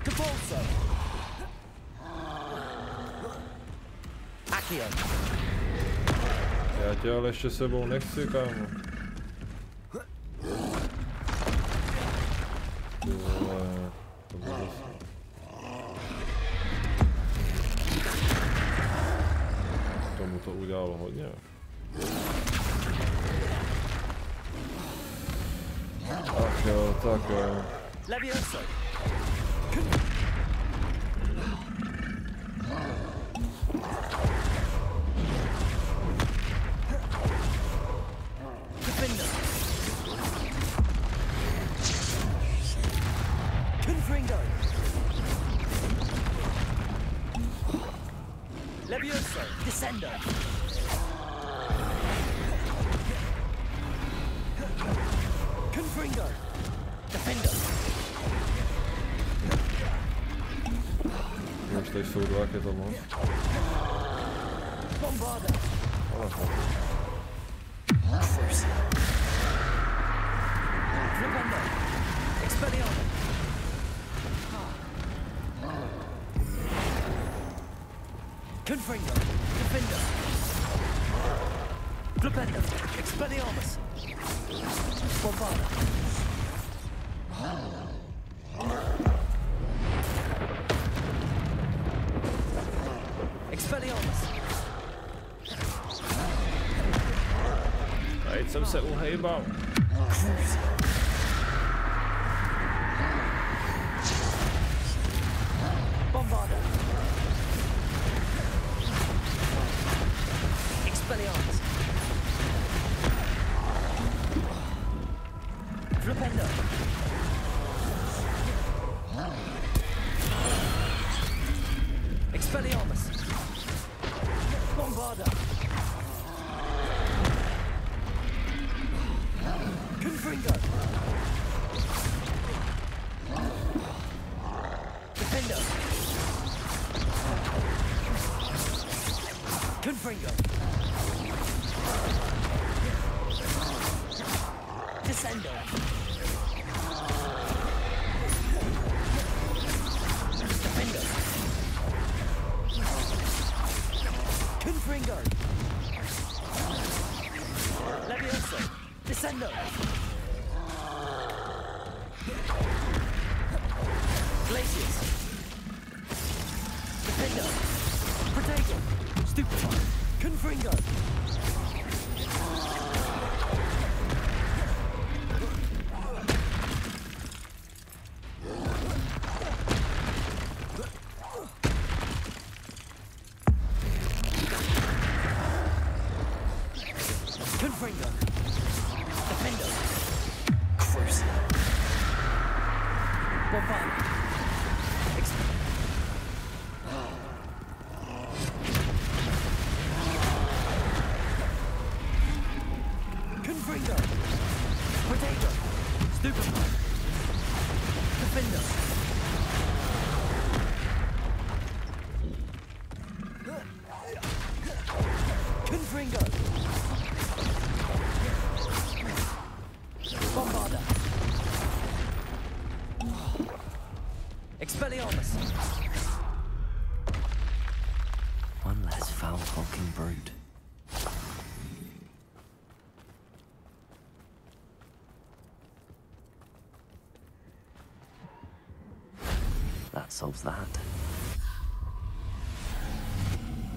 [SPEAKER 2] Depulso! Accio!
[SPEAKER 1] Já tě ale ještě sebou nechci, kámo. Ty vole, to bylo zase. Tomu to udělalo hodně. Ach jo, tak jo.
[SPEAKER 2] Levioso! Defender! Confringo! Levioso! Descendo! Confringo! Defender!
[SPEAKER 1] Už tady jsou 2, jak je to moc.
[SPEAKER 2] Bombarda!
[SPEAKER 1] Force.
[SPEAKER 2] Flipendo! Expelliarmus! Confringo! Defender! Flipendo! Expelliarmus! Bombarda! Expelliarmus!
[SPEAKER 1] Teď jsem se uhejbal.
[SPEAKER 2] Bombarda! Expelliarmus! Flipendo! Expelliarmus! Bombarda! Confringo! Defender! Confringo! Descendo! Defender! Confringo! Levioso! Descendo! Glacius! Defender! Protego! Stupefy! Confringo! Confringo! Defender! Cruise! Bombarda! Confringo! Bombarda! Expelliarmus! One less foul hulking brute. That solves that.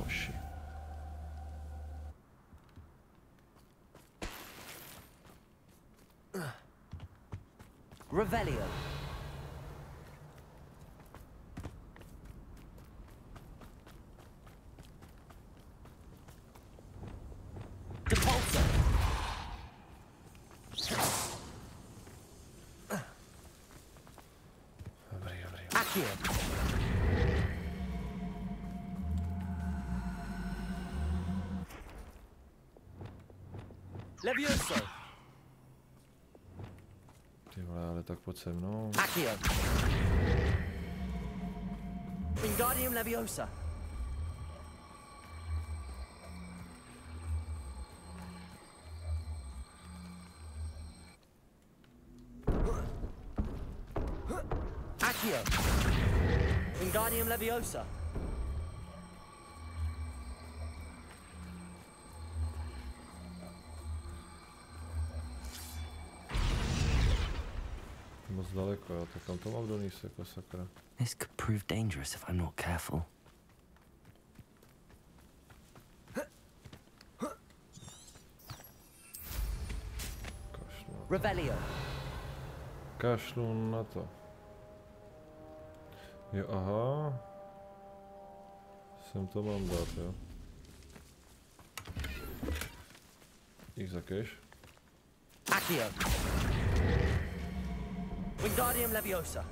[SPEAKER 1] Oh shit.
[SPEAKER 2] Revelio. Depulso. Accio. Levioso.
[SPEAKER 1] Ty vole, ale tak pojď se mnou.
[SPEAKER 2] Accio. Wingardium Leviosa. Accio. Wingardium Leviosa.
[SPEAKER 1] Moc daleko, jo, tak tam to mám donést jako sakra.
[SPEAKER 2] This could prove dangerous if I'm not careful. Revelio.
[SPEAKER 1] Kašlu na to. Jo, aha. Sem to mám dát, jo. Jich za cash.
[SPEAKER 2] Accio. Wingardium Leviosa.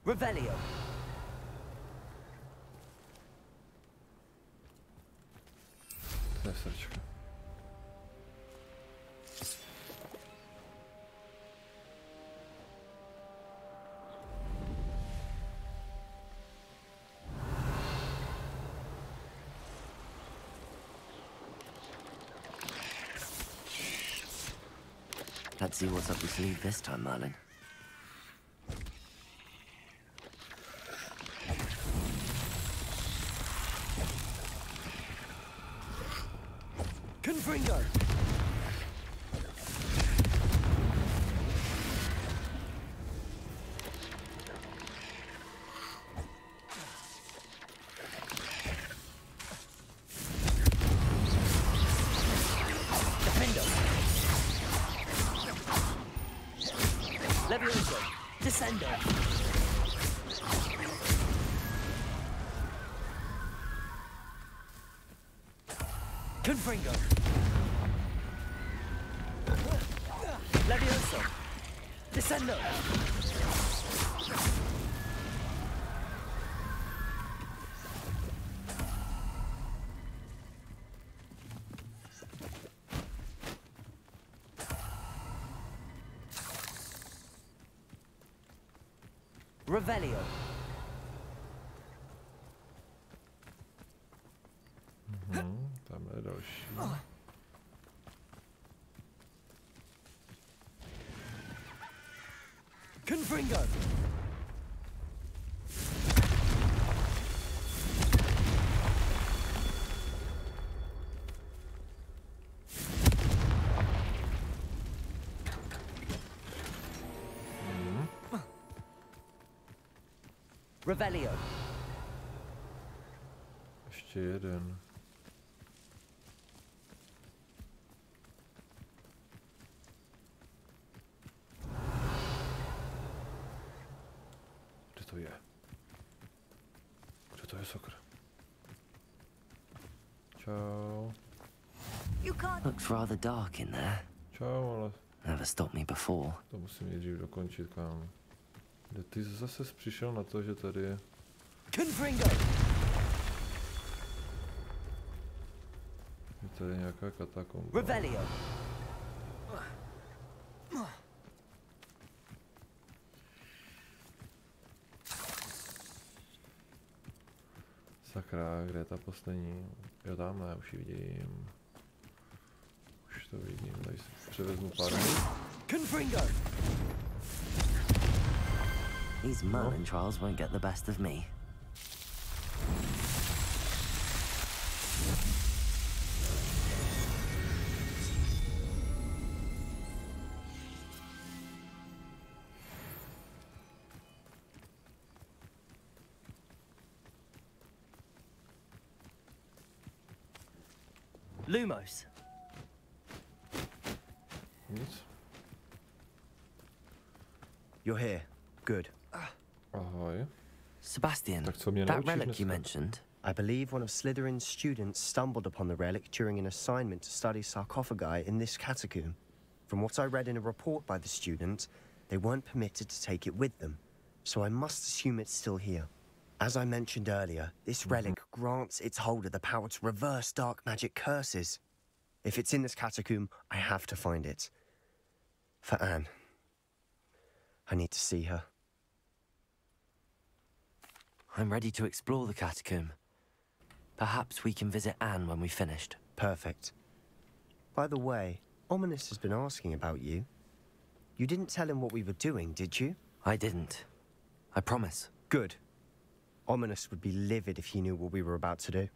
[SPEAKER 2] Revelio.
[SPEAKER 1] To je srčka.
[SPEAKER 2] Let's see what's up your sleeve this time, Merlin. Confringo! Defendo! Levioso! Descendo! Confringo! Levioso! Descendo! Revelio!
[SPEAKER 1] Tam je další.
[SPEAKER 2] Confringo! Revelio!
[SPEAKER 1] Ještě jeden. Kde to je? Kde to je, sakra? Čau.
[SPEAKER 2] Looks rather dark in there.
[SPEAKER 1] Čau, ale
[SPEAKER 2] Never stopped me before.
[SPEAKER 1] To musím nejdřív dokončit, kámo. Kde ty zase přišel na to, že tady je... Je tady nějaká katakomba. Sakra, kde je ta poslední? Jo, tamhle, už ji vidím. Už to vidím, tady si převezmu pár.
[SPEAKER 2] These Merlin trials won't get the best of me.
[SPEAKER 20] Lumos.
[SPEAKER 1] Nic.
[SPEAKER 4] You're here. Good.
[SPEAKER 1] Ahoj.
[SPEAKER 2] Sebastian,
[SPEAKER 1] Tak co mě
[SPEAKER 2] that
[SPEAKER 1] naučíš
[SPEAKER 2] relic
[SPEAKER 1] dneska?
[SPEAKER 2] you mentioned.
[SPEAKER 4] I believe one of Slytherin's students stumbled upon the relic during an assignment to study sarcophagi in this catacomb. From what I read in a report by the student, they weren't permitted to take it with them, so I must assume it's still here. As I mentioned earlier, this relic grants its holder the power to reverse dark magic curses. If it's in this catacomb, I have to find it. For Anne. I need to see her.
[SPEAKER 2] I'm ready to explore the catacomb. Perhaps we can visit Anne when we've finished.
[SPEAKER 4] Perfect. By the way, Ominous has been asking about you. You didn't tell him what we were doing, did you?
[SPEAKER 2] I didn't. I promise.
[SPEAKER 4] Good. Ominous would be livid if he knew what we were about to do.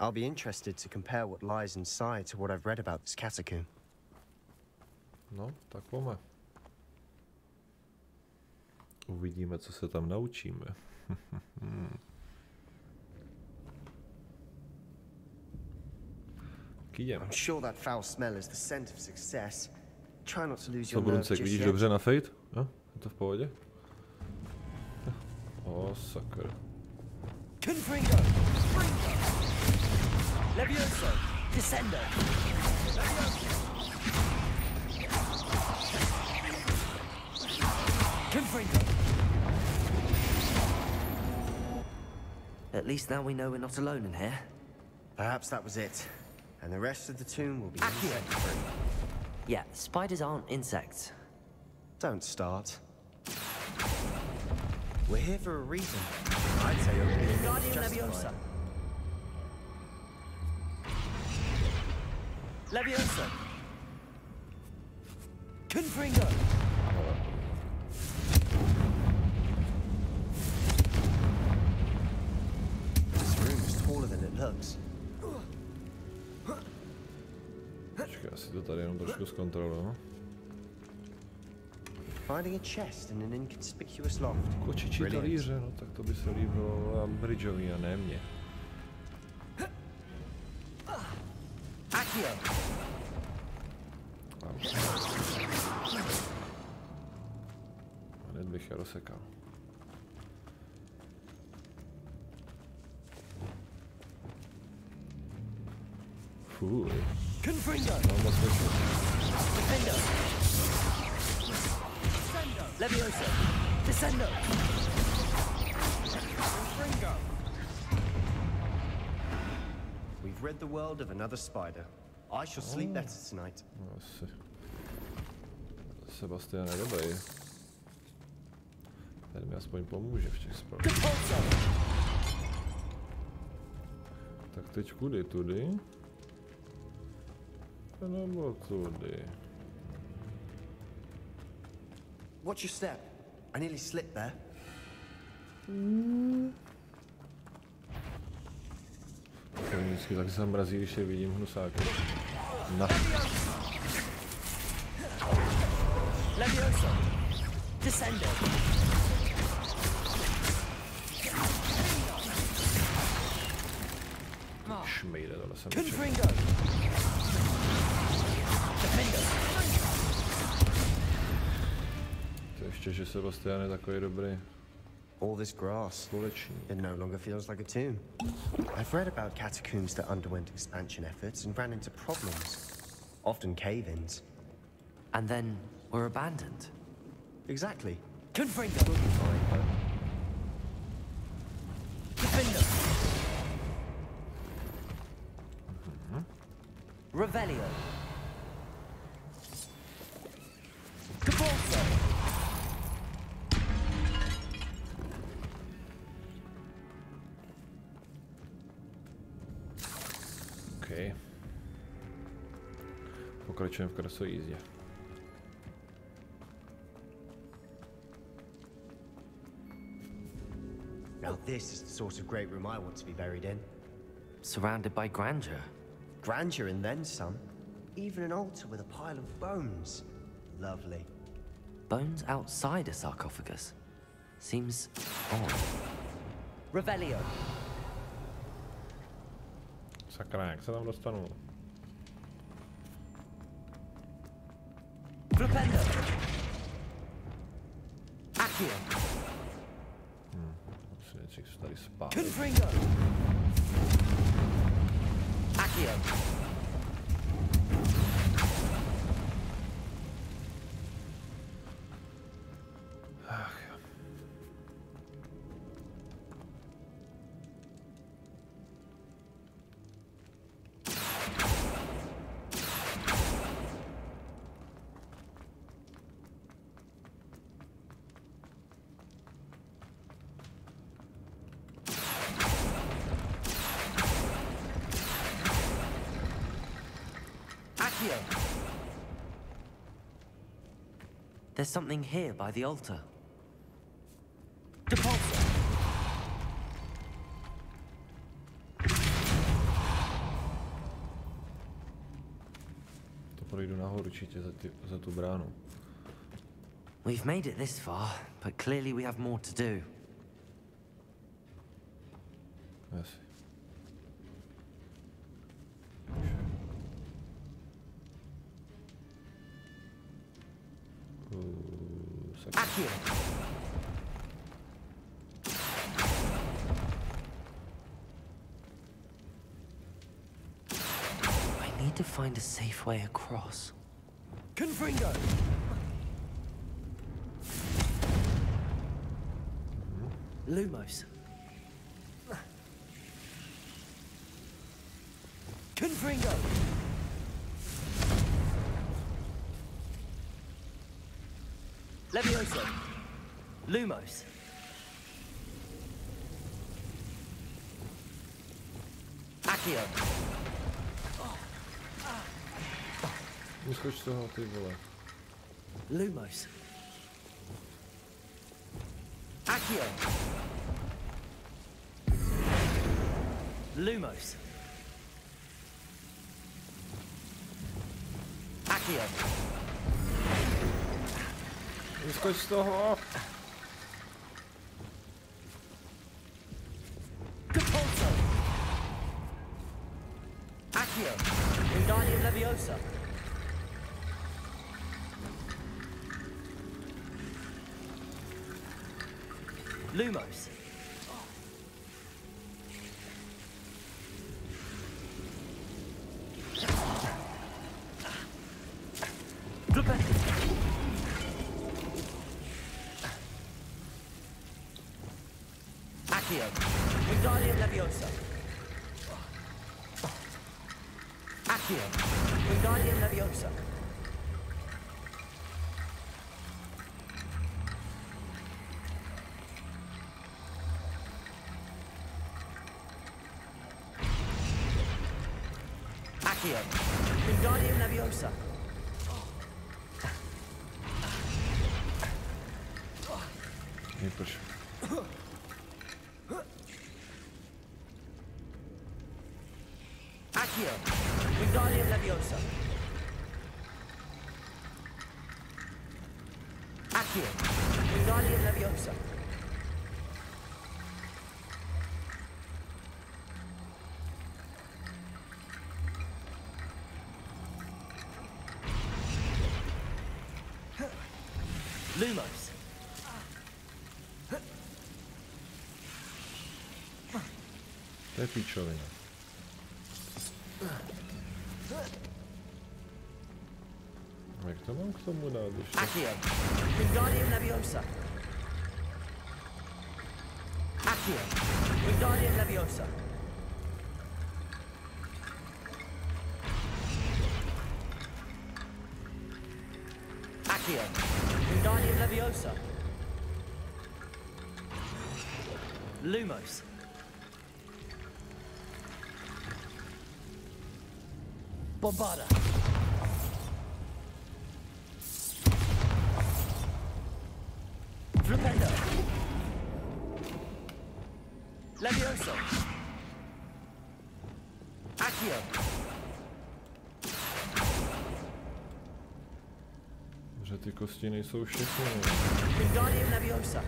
[SPEAKER 4] I'll be interested to compare what lies inside to what I've read about this catacomb.
[SPEAKER 1] No, tak pojďme. Uvidíme, co se tam naučíme.
[SPEAKER 4] I'm sure that foul smell is the scent of success. Try not to lose
[SPEAKER 1] your nerve just vidíš yet. Dobře na Fate? Jo? Je to v pohodě? O, sakra.
[SPEAKER 20] Confringo! Levioso! Descendo! Confringo!
[SPEAKER 2] At least now we know we're not alone in here.
[SPEAKER 4] Perhaps that was it. And the rest of the tomb will be
[SPEAKER 2] Accurate.
[SPEAKER 4] insect-free.
[SPEAKER 2] Yeah, spiders aren't insects.
[SPEAKER 4] Don't start. We're here for a reason. I'd say opening is justified.
[SPEAKER 20] Levioso! Confringo!
[SPEAKER 4] This room is taller than it looks.
[SPEAKER 1] Počkej, já si to tady jenom trošku zkontroluju.
[SPEAKER 4] Finding a chest in an inconspicuous loft.
[SPEAKER 1] Kočičí talíře, no tak to by se líbilo Ambridgeovi a ne mně.
[SPEAKER 20] Accio!
[SPEAKER 1] Hned bych je rozsekal. Fuj.
[SPEAKER 20] Confringo!
[SPEAKER 1] Mám moc smysl.
[SPEAKER 20] Defendo! Levioso! Descendo! Confringo!
[SPEAKER 4] We've read the world of another spider. I shall sleep better tonight.
[SPEAKER 1] Asi. Sebastian je dobrý. Tady mi aspoň pomůže v těch zprávách. Tak teď kudy? Tudy? Nebo tudy?
[SPEAKER 4] Watch your step. I nearly slipped there.
[SPEAKER 1] To mě vždycky tak zamrazí, když je vidím hnusáky. Na.
[SPEAKER 20] Levioso! Descendo!
[SPEAKER 1] Šmejde, tohle jsem
[SPEAKER 20] Confringo! Defendo!
[SPEAKER 1] To ještě, že Sebastian je takový dobrý.
[SPEAKER 4] All this grass. It no longer feels like a tomb. I've read about catacombs that underwent expansion efforts and ran into problems. often cave-ins.
[SPEAKER 2] And then we're abandoned.
[SPEAKER 4] Exactly.
[SPEAKER 20] Confringo.
[SPEAKER 4] We'll be fine.
[SPEAKER 20] Defender. Revelio. Capulso.
[SPEAKER 1] OK. Pokračujeme v krasové jízdě.
[SPEAKER 4] Now this is the sort of great room I want to be buried in.
[SPEAKER 2] Surrounded by grandeur.
[SPEAKER 4] Grandeur and then some. Even an altar with a pile of bones. Lovely.
[SPEAKER 2] Bones outside a sarcophagus. Seems odd.
[SPEAKER 20] Revelio.
[SPEAKER 1] Sakra, jak se tam dostanu?
[SPEAKER 20] Flipendo. Accio.
[SPEAKER 1] Musím nejdřív se tady spát.
[SPEAKER 20] Confringo. Accio.
[SPEAKER 1] Ach jo.
[SPEAKER 2] There's something here by the altar.
[SPEAKER 20] Depulso.
[SPEAKER 1] To projdu nahoru určitě za tu bránu.
[SPEAKER 2] We've made it this far, but clearly we have more to do.
[SPEAKER 1] Yes.
[SPEAKER 20] Accio.
[SPEAKER 2] I need to find a safe way across.
[SPEAKER 20] Confringo. Lumos. Confringo. Levioso. Lumos. Accio.
[SPEAKER 1] Vyskoč z toho, ty vole.
[SPEAKER 20] Lumos. Accio. Lumos. Accio.
[SPEAKER 1] Vyskoč z toho!
[SPEAKER 20] Capulso. Accio. Wingardium Leviosa. Lumos. Accio. Wingardium Leviosa. Accio. Wingardium Leviosa. Accio. Wingardium Leviosa.
[SPEAKER 1] Vyprš.
[SPEAKER 20] Accio. Wingardium Leviosa. Accio. Wingardium Leviosa. Lumos.
[SPEAKER 1] To je píčovina. Jak to mám k tomu dát ještě?
[SPEAKER 20] Accio. Wingardium Leviosa. Accio. Wingardium Leviosa. Accio. Wingardium Leviosa. Lumos. Bombarda. Flipendo. Levioso. Accio.
[SPEAKER 1] Že ty kosti nejsou všechny.
[SPEAKER 20] Wingardium Leviosa.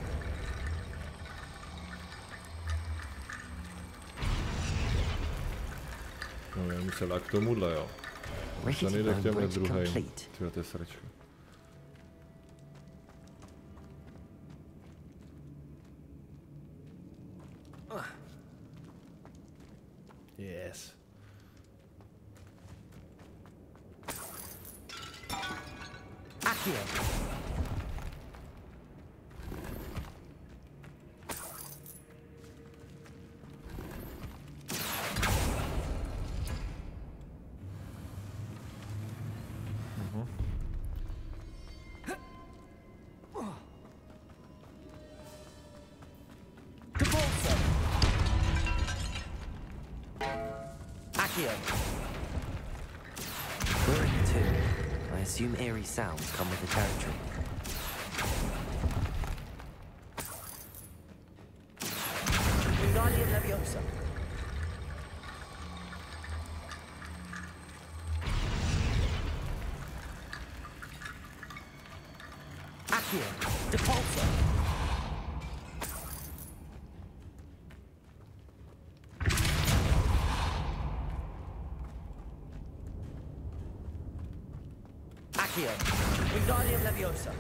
[SPEAKER 1] No, já musel k tomuhle, jo. Už to nejde k těmhle druhým. Tyhle to je sračka. Yes.
[SPEAKER 20] Accio.
[SPEAKER 2] We're in 2. I assume eerie sounds come with the territory.
[SPEAKER 20] Wingardium Leviosa. Accio. Depulso. Accio. Wingardium Leviosa.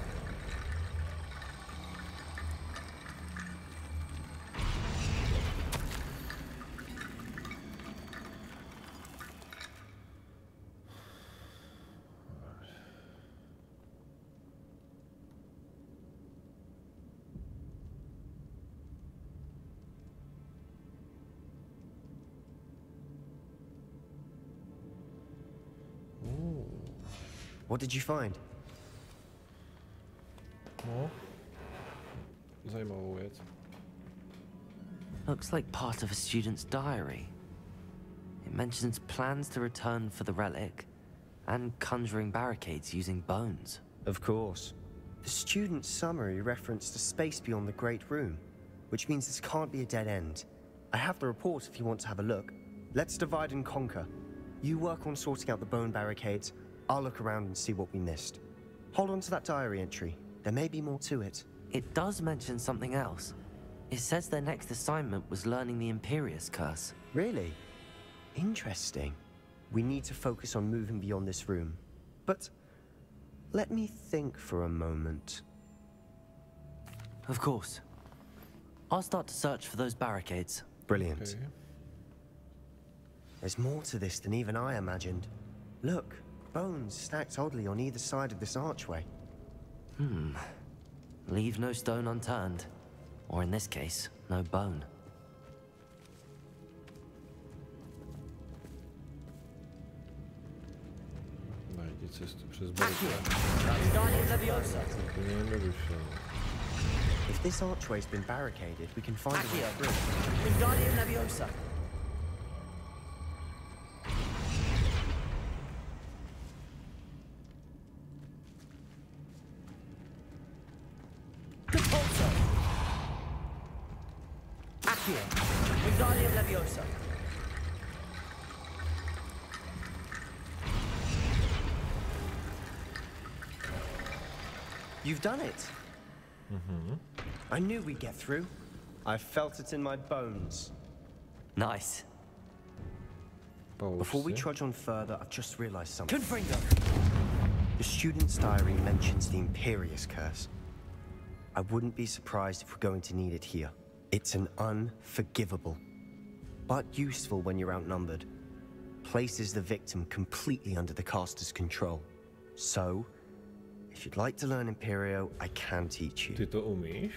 [SPEAKER 4] What did you find?
[SPEAKER 1] No. Zajímavou věc.
[SPEAKER 2] Looks like part of a student's diary. It mentions plans to return for the relic and conjuring barricades using bones.
[SPEAKER 4] Of course. The student's summary referenced a space beyond the Great Room, which means this can't be a dead end. I have the report if you want to have a look. Let's divide and conquer. You work on sorting out the bone barricades. I'll look around and see what we missed. Hold on to that diary entry. There may be more to it.
[SPEAKER 2] It does mention something else. It says their next assignment was learning the Imperius Curse.
[SPEAKER 4] Really? Interesting. We need to focus on moving beyond this room. But let me think for a moment.
[SPEAKER 2] Of course. I'll start to search for those barricades.
[SPEAKER 4] Brilliant.
[SPEAKER 1] Okay.
[SPEAKER 4] There's more to this than even I imagined. Look, bones stacked oddly on either side of this archway.
[SPEAKER 2] Leave no stone unturned. Or in this case, no bone.
[SPEAKER 1] Najdi cestu přes barikady. Úplně jednoduše.
[SPEAKER 4] If this archway's been barricaded, we can find a way through.
[SPEAKER 20] Wingardium Leviosa. Depulso. Accio. Wingardium Leviosa.
[SPEAKER 4] You've done it. I knew we'd get through. I felt it in my bones.
[SPEAKER 2] Nice.
[SPEAKER 4] Before we trudge on further, I've just realized something.
[SPEAKER 20] Confringo.
[SPEAKER 4] The student's diary mentions the Imperius Curse. I wouldn't be surprised if we're going to need it here. It's an unforgivable, but useful when you're outnumbered. Places the victim completely under the caster's control. So, If you'd like to learn Imperio, I can teach you.
[SPEAKER 1] Ty to umíš?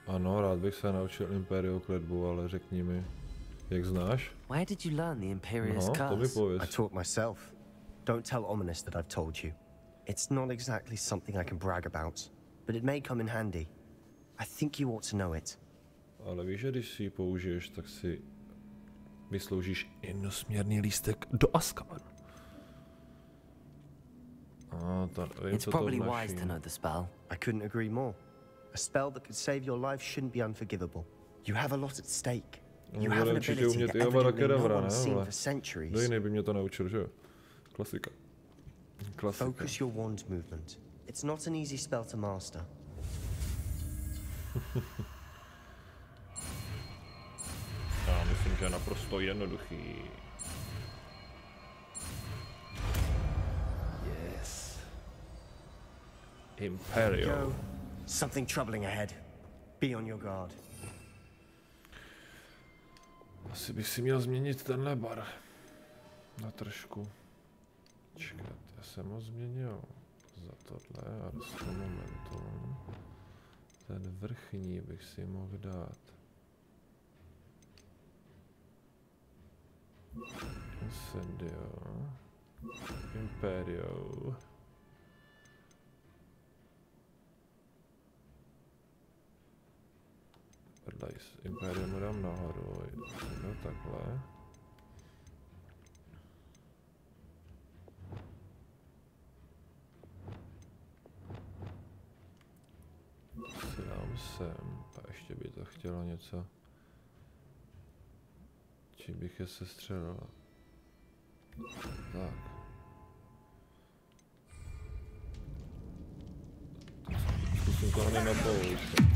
[SPEAKER 1] Ano, rád bych se naučil Imperio kletbu, ale řekni mi, jak znáš?
[SPEAKER 2] Where did you learn the Imperious
[SPEAKER 1] No, to mi
[SPEAKER 2] curse?
[SPEAKER 1] pověz.
[SPEAKER 4] I taught myself. Don't tell Ominous that I've told you. It's not exactly something I can brag about, but it may come in handy. I think you ought to know it.
[SPEAKER 1] Ale víš, že když si ji použiješ, tak si vysloužíš jednosměrný lístek do Azkabanu.
[SPEAKER 2] It's probably wise to know the spell.
[SPEAKER 4] I couldn't agree more. A spell that could save your life shouldn't be unforgivable. You have a lot at stake. You have an ability that evidently no one's seen for centuries.
[SPEAKER 1] Kdo jiný by mě to naučil, že jo? Klasika.
[SPEAKER 4] Focus your wand movement. It's not an easy spell to master.
[SPEAKER 1] Já myslím, že je naprosto jednoduchý. Yes. Imperio.
[SPEAKER 4] Something troubling ahead. Be on your guard.
[SPEAKER 1] Asi bych si měl změnit tenhle bar. Na trošku. Čekat, já jsem ho změnil za tohle a dost momentum. Ten vrchní bych si mohl dát. Incendio. Imperio. Imperium dám nahoru, no takhle. Si dám sem a ještě by to chtělo něco, čím bych je sestřelil. Tak. Zkusím to hned na poušť.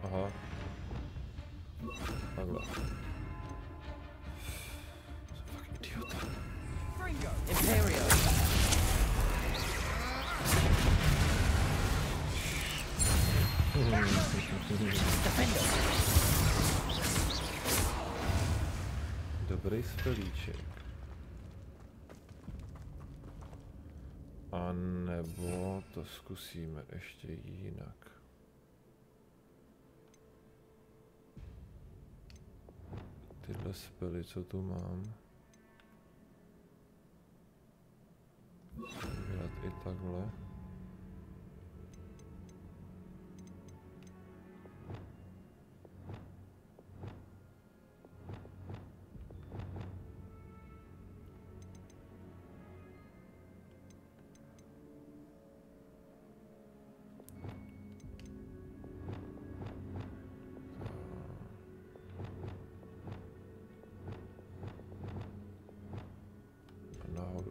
[SPEAKER 1] Aha. Takhle. Jsem fakt idiota.
[SPEAKER 20] Imperio.
[SPEAKER 1] Dobrý spelíček. A nebo to zkusíme ještě jinak. Tyhle spely, co tu mám. Musím dělat i takhle.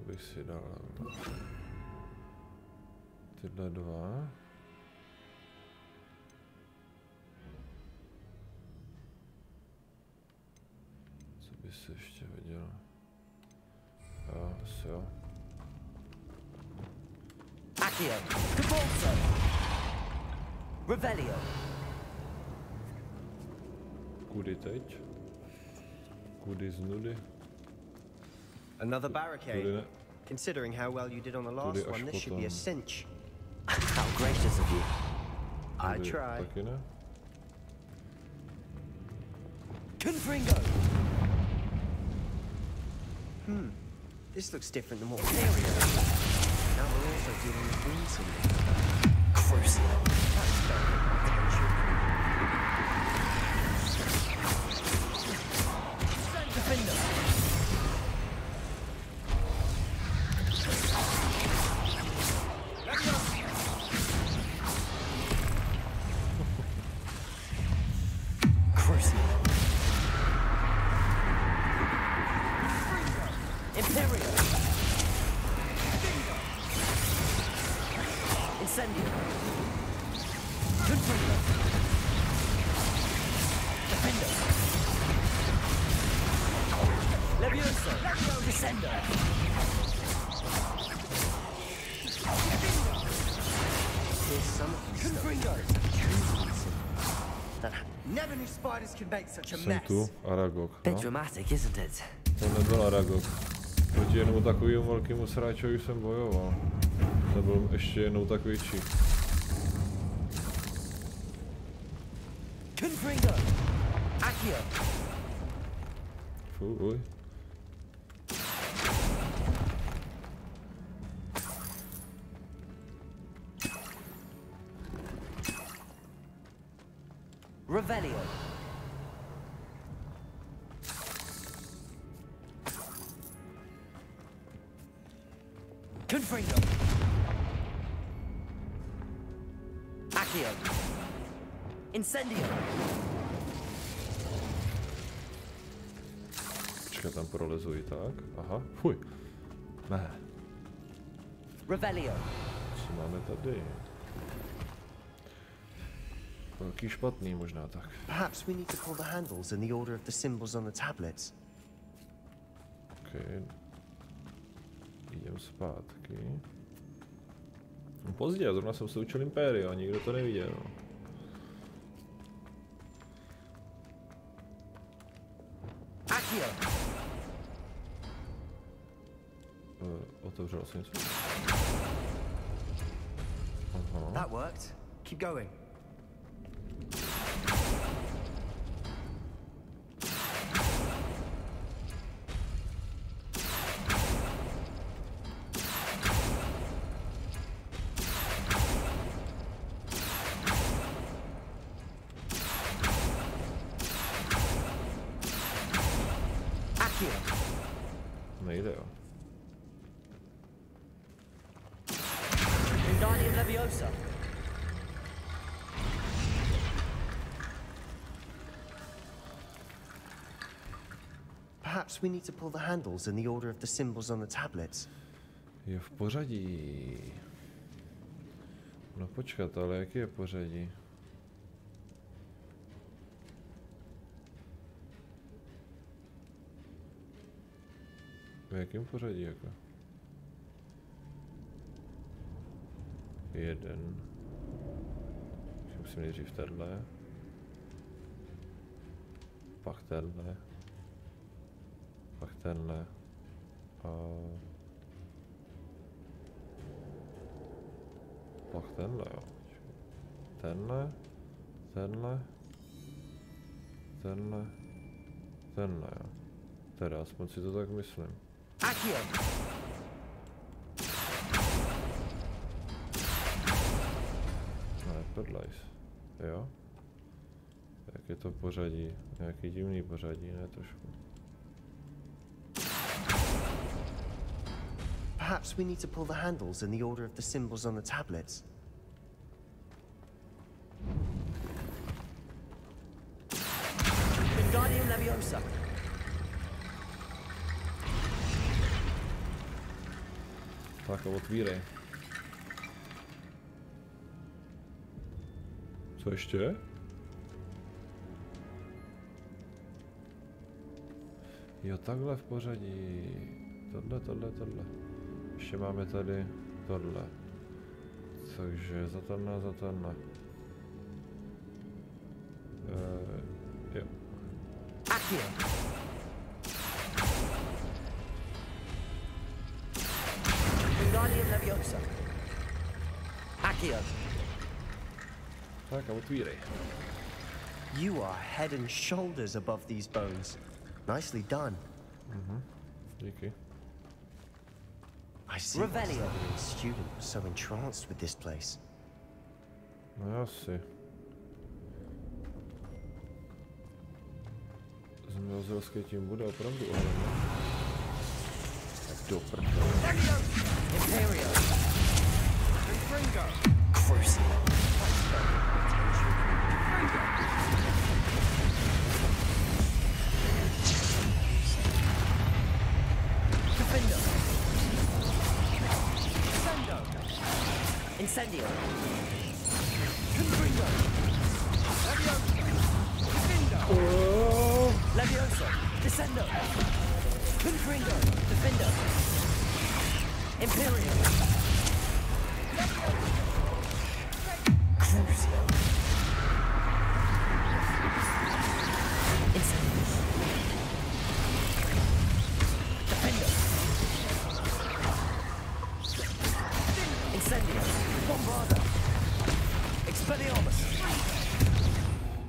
[SPEAKER 1] Bych si dal tyhle dva. Co by se ještě viděl? Asi jo.
[SPEAKER 20] Accio, Cabalso, Revelio.
[SPEAKER 1] Kudy teď? Kudy z nudy?
[SPEAKER 4] Another barricade. Considering how well you did on the last one, this should be a cinch.
[SPEAKER 2] How gracious of you.
[SPEAKER 4] I try.
[SPEAKER 1] Taky ne?
[SPEAKER 20] Confringo.
[SPEAKER 4] This looks different than what we did. Now we're also dealing with green.
[SPEAKER 2] Crucial.
[SPEAKER 20] Defender. Never knew spiders can make such a
[SPEAKER 1] Jsem
[SPEAKER 20] mess.
[SPEAKER 1] tu, Aragog.
[SPEAKER 2] Bit dramatic, isn't it?
[SPEAKER 1] To nebyl Aragog. Proti jednomu takovému velkému sráčovi jsem bojoval. To byl ještě jednou tak větší.
[SPEAKER 20] Confringo. Accio.
[SPEAKER 1] Fuj.
[SPEAKER 20] Revelio. Confringo. Accio. Incendio.
[SPEAKER 1] Počkej, tam prolezu i tak. Aha, fuj. Ne.
[SPEAKER 20] Revelio.
[SPEAKER 1] Co máme tady? Velký špatný možná tak.
[SPEAKER 4] Perhaps we need to pull the handles in the order of the symbols on the tablets.
[SPEAKER 1] Okay. Jdem zpátky. No pozdě, zrovna jsem se učil Império a nikdo to neviděl. Otevřel jsem něco. Aha.
[SPEAKER 20] That worked. Keep going.
[SPEAKER 1] Nejde, jo.
[SPEAKER 20] Wingardium Leviosa.
[SPEAKER 4] Perhaps we need to pull the handles in the order of the symbols on the tablets.
[SPEAKER 1] Je v pořadí. No počkat, ale jaký je pořadí? V jakém pořadí jako? Jeden. Musím nejdřív tenhle. Pak tenhle. Pak tenhle. A... pak tenhle, jo. Tenhle. Tenhle. Tenhle. Tenhle, jo. Teda aspoň si to tak myslím.
[SPEAKER 20] Accio.
[SPEAKER 1] Ne, podlejs. Jo? Jak je to pořadí? Nějaký divný pořadí, ne trošku.
[SPEAKER 4] Perhaps we need to pull the handles in the order of the symbols on the tablets.
[SPEAKER 20] Wingardium Leviosa.
[SPEAKER 1] Tak a otvírej. Co ještě? Jo, takhle v pořadí. Tohle. Ještě máme tady tohle. Takže za tenhle. Jo.
[SPEAKER 20] Accio. Wingardium Leviosa. Accio.
[SPEAKER 1] Tak a otvírej.
[SPEAKER 4] You are head and shoulders above these bones. Nicely done.
[SPEAKER 1] Díky.
[SPEAKER 4] I see why the student was so entranced with this place.
[SPEAKER 1] No asi. Zemědělské tím bude opravdu ohledně. Tak do prdele.
[SPEAKER 20] Imperio. Confringo. Crucible. Defendo. Descendo. Incendio. Confringo. Leviosa. Defendo. Leviosa. Descendo. Confringo. Defendo. Imperio.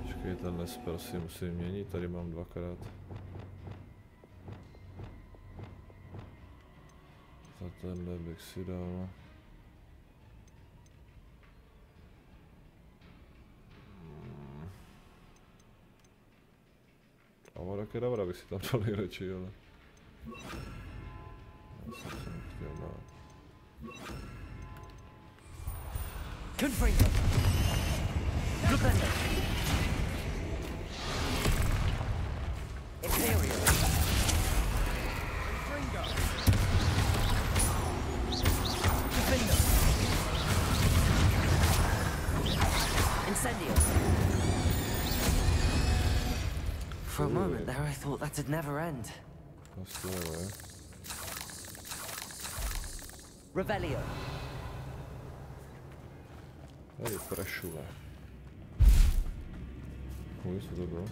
[SPEAKER 1] Počkej, tenhle spell si musím měnit, tady mám dvakrát. Za tenhle bych si dal. Avada kedavra bych si tam dal nejradši, ale... Já jsem se nechtěl dát.
[SPEAKER 20] Confringo. Defender. Imperial. Confringo. Defender. Incendio.
[SPEAKER 2] For a moment there, I thought that'd never end.
[SPEAKER 20] Revelio.
[SPEAKER 1] Tady prešuje. Uj, co to bylo?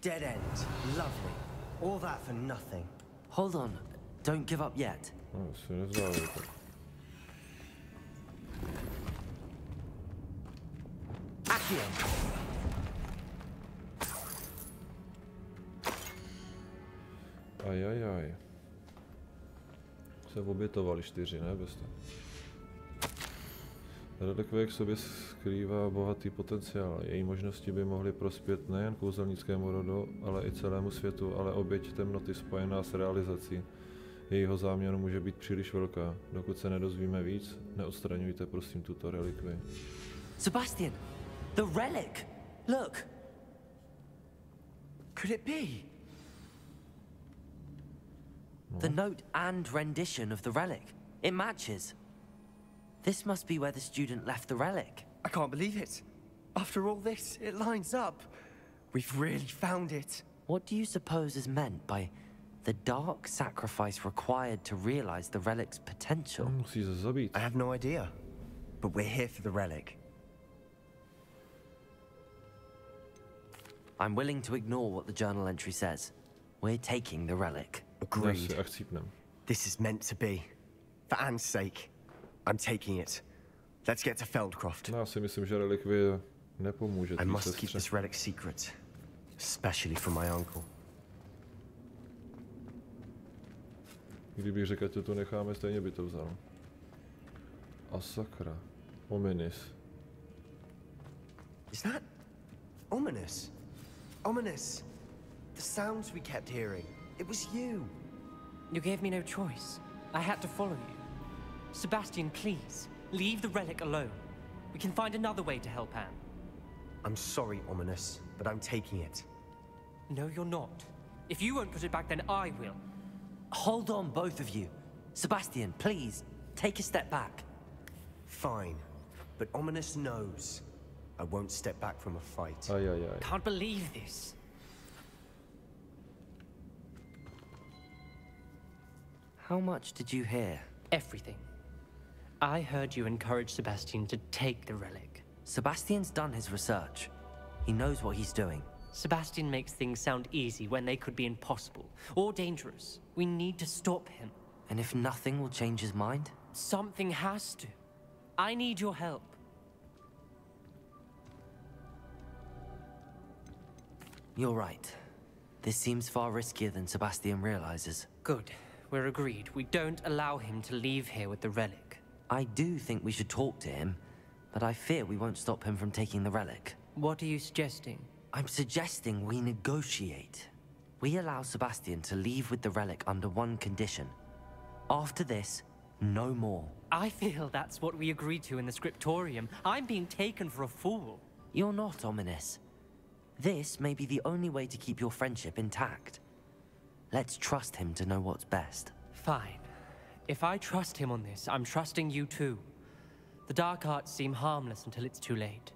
[SPEAKER 4] Dead end. Lovely. All that for nothing.
[SPEAKER 2] Hold on. Don't give up yet.
[SPEAKER 1] No, si nezdávejte.
[SPEAKER 20] Accio.
[SPEAKER 1] Ajajaj. Se obětovali 4, ne? Bez toho. Relikvie k sobě skrývá bohatý potenciál. Její možnosti by mohly prospět nejen kouzelnickému rodu, ale i celému světu, ale oběť temnoty spojená s realizací jejího záměru může být příliš velká. Dokud se nedozvíme víc, neodstraňujte prosím tuto relikvii.
[SPEAKER 2] Sebastian! The relic! Look!
[SPEAKER 4] Could it be?
[SPEAKER 2] The note and rendition of the relic. It matches. This must be where the student left the relic.
[SPEAKER 4] I can't believe it. After all this, it lines up. We've really found it.
[SPEAKER 2] What do you suppose is meant by the dark sacrifice required to realize the relic's potential?
[SPEAKER 4] I have no idea. But we're here for the relic.
[SPEAKER 2] I'm willing to ignore what the journal entry says. We're taking the relic.
[SPEAKER 4] Agreed. This is meant to be. For Anne's sake, I'm taking it. Let's get to Feldcroft.
[SPEAKER 1] Já si myslím, že relikvie nepomůže.
[SPEAKER 4] I must keep this relic secret, especially from my uncle.
[SPEAKER 1] Kdybych řekl, že to necháme, stejně by to vzal. A sakra. Ominous.
[SPEAKER 4] Is that ominous? Ominous. The sounds we kept hearing. It was you.
[SPEAKER 5] You gave me no choice. I had to follow you. Sebastian, please, leave the relic alone. We can find another way to help Anne.
[SPEAKER 4] I'm sorry, Ominous, but I'm taking it.
[SPEAKER 5] No, you're not. If you won't put it back, then I will.
[SPEAKER 2] Hold on, both of you. Sebastian, please, take a step back.
[SPEAKER 4] Fine, but Ominous knows I won't step back from a fight.
[SPEAKER 1] Aye, aye, aye.
[SPEAKER 5] Can't believe this.
[SPEAKER 2] How much did you hear?
[SPEAKER 5] Everything. I heard you encourage Sebastian to take the relic.
[SPEAKER 2] Sebastian's done his research. He knows what he's doing.
[SPEAKER 5] Sebastian makes things sound easy when they could be impossible or dangerous. We need to stop him.
[SPEAKER 2] And if nothing will change his mind?
[SPEAKER 5] Something has to. I need your help.
[SPEAKER 2] You're right. This seems far riskier than Sebastian realizes.
[SPEAKER 5] Good. We're agreed. We don't allow him to leave here with the relic.
[SPEAKER 2] I do think we should talk to him, but I fear we won't stop him from taking the relic.
[SPEAKER 5] What are you suggesting?
[SPEAKER 2] I'm suggesting we negotiate. We allow Sebastian to leave with the relic under one condition. After this, no more.
[SPEAKER 5] I feel that's what we agreed to in the scriptorium. I'm being taken for a fool.
[SPEAKER 2] You're not, Ominous. This may be the only way to keep your friendship intact. Let's trust him to know what's best.
[SPEAKER 5] Fine. If I trust him on this, I'm trusting you too. The dark arts seem harmless until it's too late.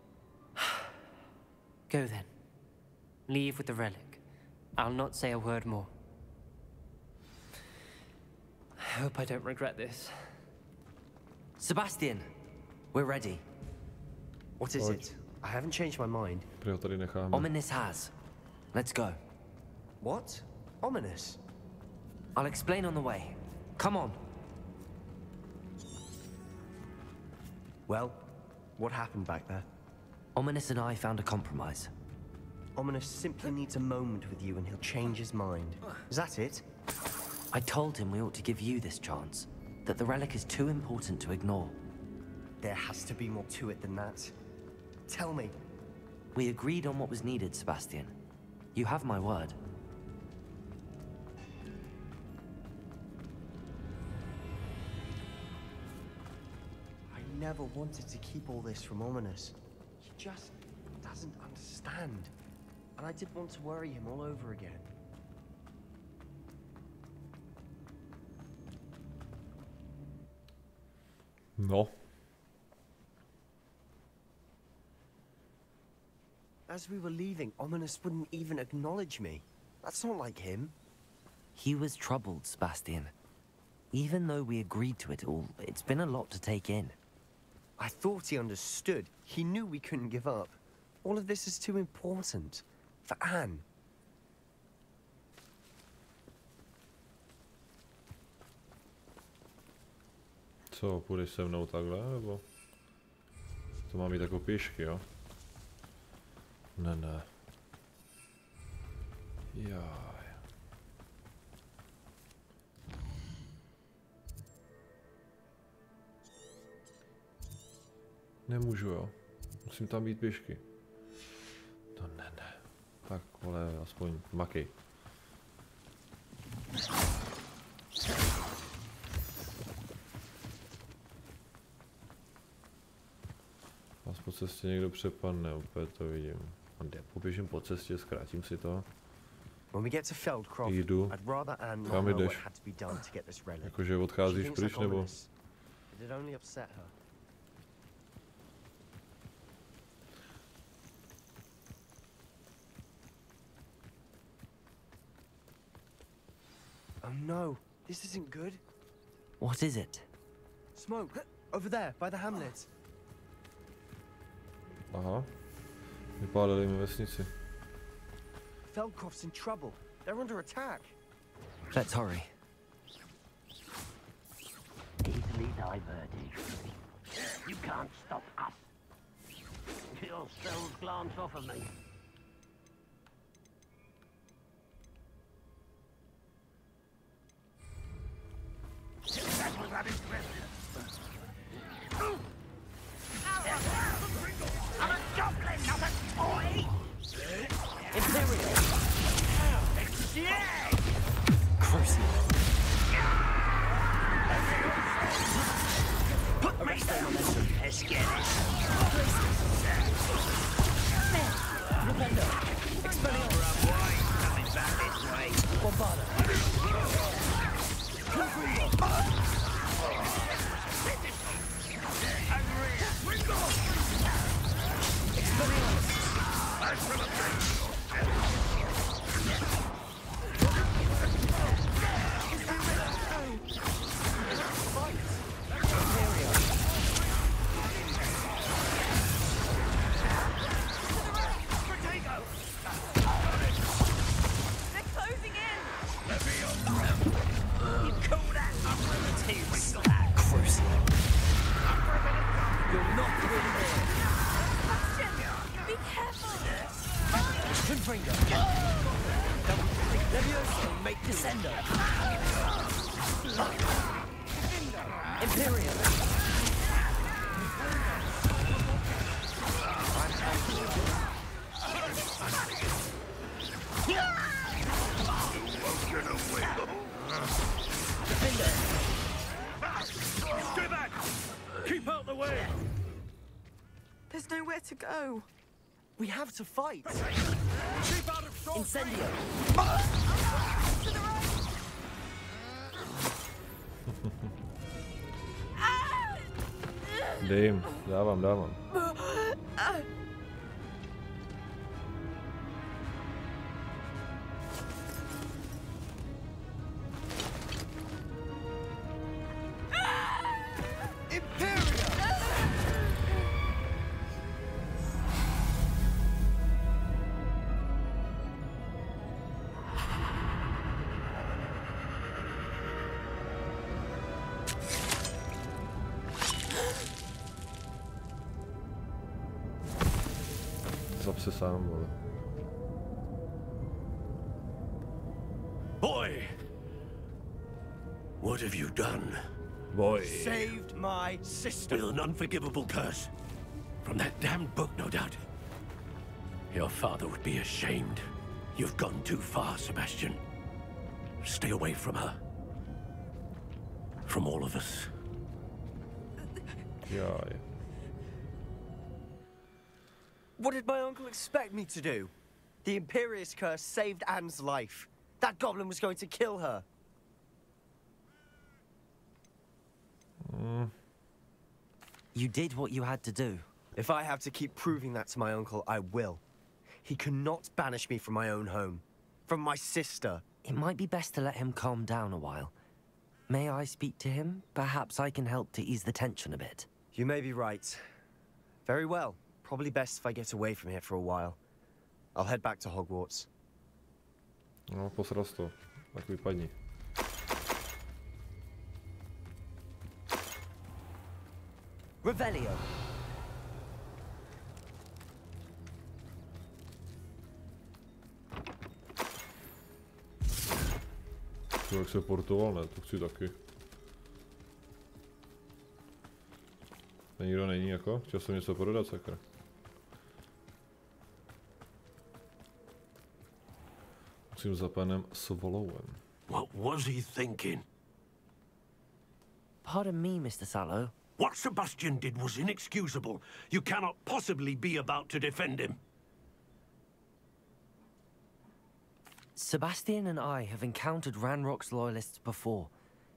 [SPEAKER 5] Go then. Leave with the relic. I'll not say a word more. I hope I don't regret this.
[SPEAKER 2] Sebastian, we're ready.
[SPEAKER 4] What is it? I haven't changed my mind.
[SPEAKER 2] Ominous has. Let's go.
[SPEAKER 4] What? ominous?
[SPEAKER 2] I'll explain on the way. Come on.
[SPEAKER 4] Well, what happened back there?
[SPEAKER 2] Ominous and I found a compromise.
[SPEAKER 4] Ominous simply needs a moment with you and he'll change his mind. Is that it?
[SPEAKER 2] I told him we ought to give you this chance. That the relic is too important to ignore.
[SPEAKER 4] There has to be more to it than that. Tell me.
[SPEAKER 2] We agreed on what was needed, Sebastian. You have my word.
[SPEAKER 4] I never wanted to keep all this from Ominous. He just doesn't understand. And I didn't want to worry him all over again.
[SPEAKER 1] No.
[SPEAKER 4] As we were leaving, Ominous wouldn't even acknowledge me. That's not like him.
[SPEAKER 2] He was troubled, Sebastian. Even though we agreed to it all, it's been a lot to take in.
[SPEAKER 4] I thought he understood. He knew we couldn't give up. All of this is too important. For Anne.
[SPEAKER 1] Co, půjdeš se mnou takhle, nebo? To mám jít jako pěšky, jo? Ne. Jaj. Nemůžu, jo? Musím tam být pěšky. To ne. Tak, vole, aspoň makej. Vás po cestě někdo přepadne, úplně to vidím. Poběžím po cestě, zkrátím si to. Jdu. Kam jdeš? Jakože odcházíš pryč, nebo?
[SPEAKER 4] Oh no, this isn't good.
[SPEAKER 2] What is it?
[SPEAKER 4] Smoke, over there, by the hamlet.
[SPEAKER 1] Aha. Vypálili mi vesnici.
[SPEAKER 4] Feldcroft's in trouble. They're under attack.
[SPEAKER 2] Let's hurry.
[SPEAKER 9] Easily diverted. You can't stop us. Your cells glance off of me. That was unimpressive. I'm a goblin, not a toy!
[SPEAKER 2] Imperial!
[SPEAKER 9] Yeah!
[SPEAKER 2] Crucial.
[SPEAKER 9] Put me down, let's get it.
[SPEAKER 20] Rependo. Expelliarmus.
[SPEAKER 9] Coming back this way.
[SPEAKER 20] Bombarda.
[SPEAKER 10] There's nowhere to go.
[SPEAKER 4] We have to fight.
[SPEAKER 20] Incendio.
[SPEAKER 10] To the right.
[SPEAKER 1] Dej jim, dávám. se sám, vole.
[SPEAKER 21] Boy! What have you done?
[SPEAKER 1] Boy.
[SPEAKER 21] Saved my sister. With an unforgivable curse. From that damned book, no doubt. Your father would be ashamed. You've gone too far, Sebastian. Stay away from her. From all of us.
[SPEAKER 1] Jaj.
[SPEAKER 4] What did my uncle expect me to do? The Imperious curse saved Anne's life. That goblin was going to kill her.
[SPEAKER 2] You did what you had to do.
[SPEAKER 4] If I have to keep proving that to my uncle, I will. He cannot banish me from my own home. From my sister.
[SPEAKER 2] It might be best to let him calm down a while. May I speak to him? Perhaps I can help to ease the tension a bit.
[SPEAKER 4] You may be right. Very well. Probably best if I get away from here for a while. I'll head back to Hogwarts.
[SPEAKER 1] No, posral to. Tak vypadni.
[SPEAKER 2] Revelio.
[SPEAKER 1] Jak se portoval, ne? To chci taky. Nikdo není jako? Chtěl jsem něco prodat, sakra. Musím za panem Svolovem.
[SPEAKER 21] What was he thinking?
[SPEAKER 2] Pardon me, Mr. Sallow.
[SPEAKER 21] What Sebastian did was inexcusable. You cannot possibly be about to defend him.
[SPEAKER 2] Sebastian and I have encountered Ranrock's loyalists before.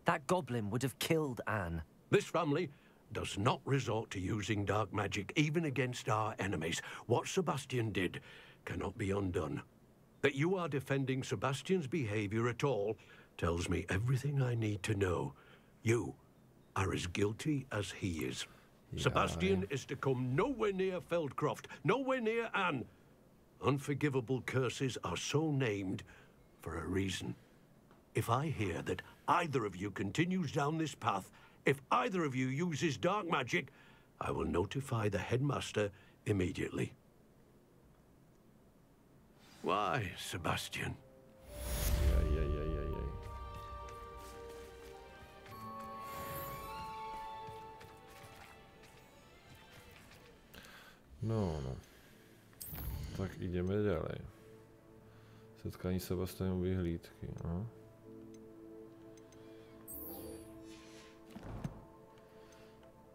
[SPEAKER 2] That goblin would have killed Anne.
[SPEAKER 21] This family does not resort to using dark magic even against our enemies. What Sebastian did cannot be undone. That you are defending Sebastian's behavior at all tells me everything I need to know. You are as guilty as he is. Yeah. Sebastian is to come nowhere near Feldcroft, nowhere near Anne. Unforgivable curses are so named for a reason. If I hear that either of you continues down this path, if either of you uses dark magic, I will notify the headmaster immediately. Why, Sebastian?
[SPEAKER 1] No. Tak ideme ďalej. Setkání Sebastianovy hlídky, no.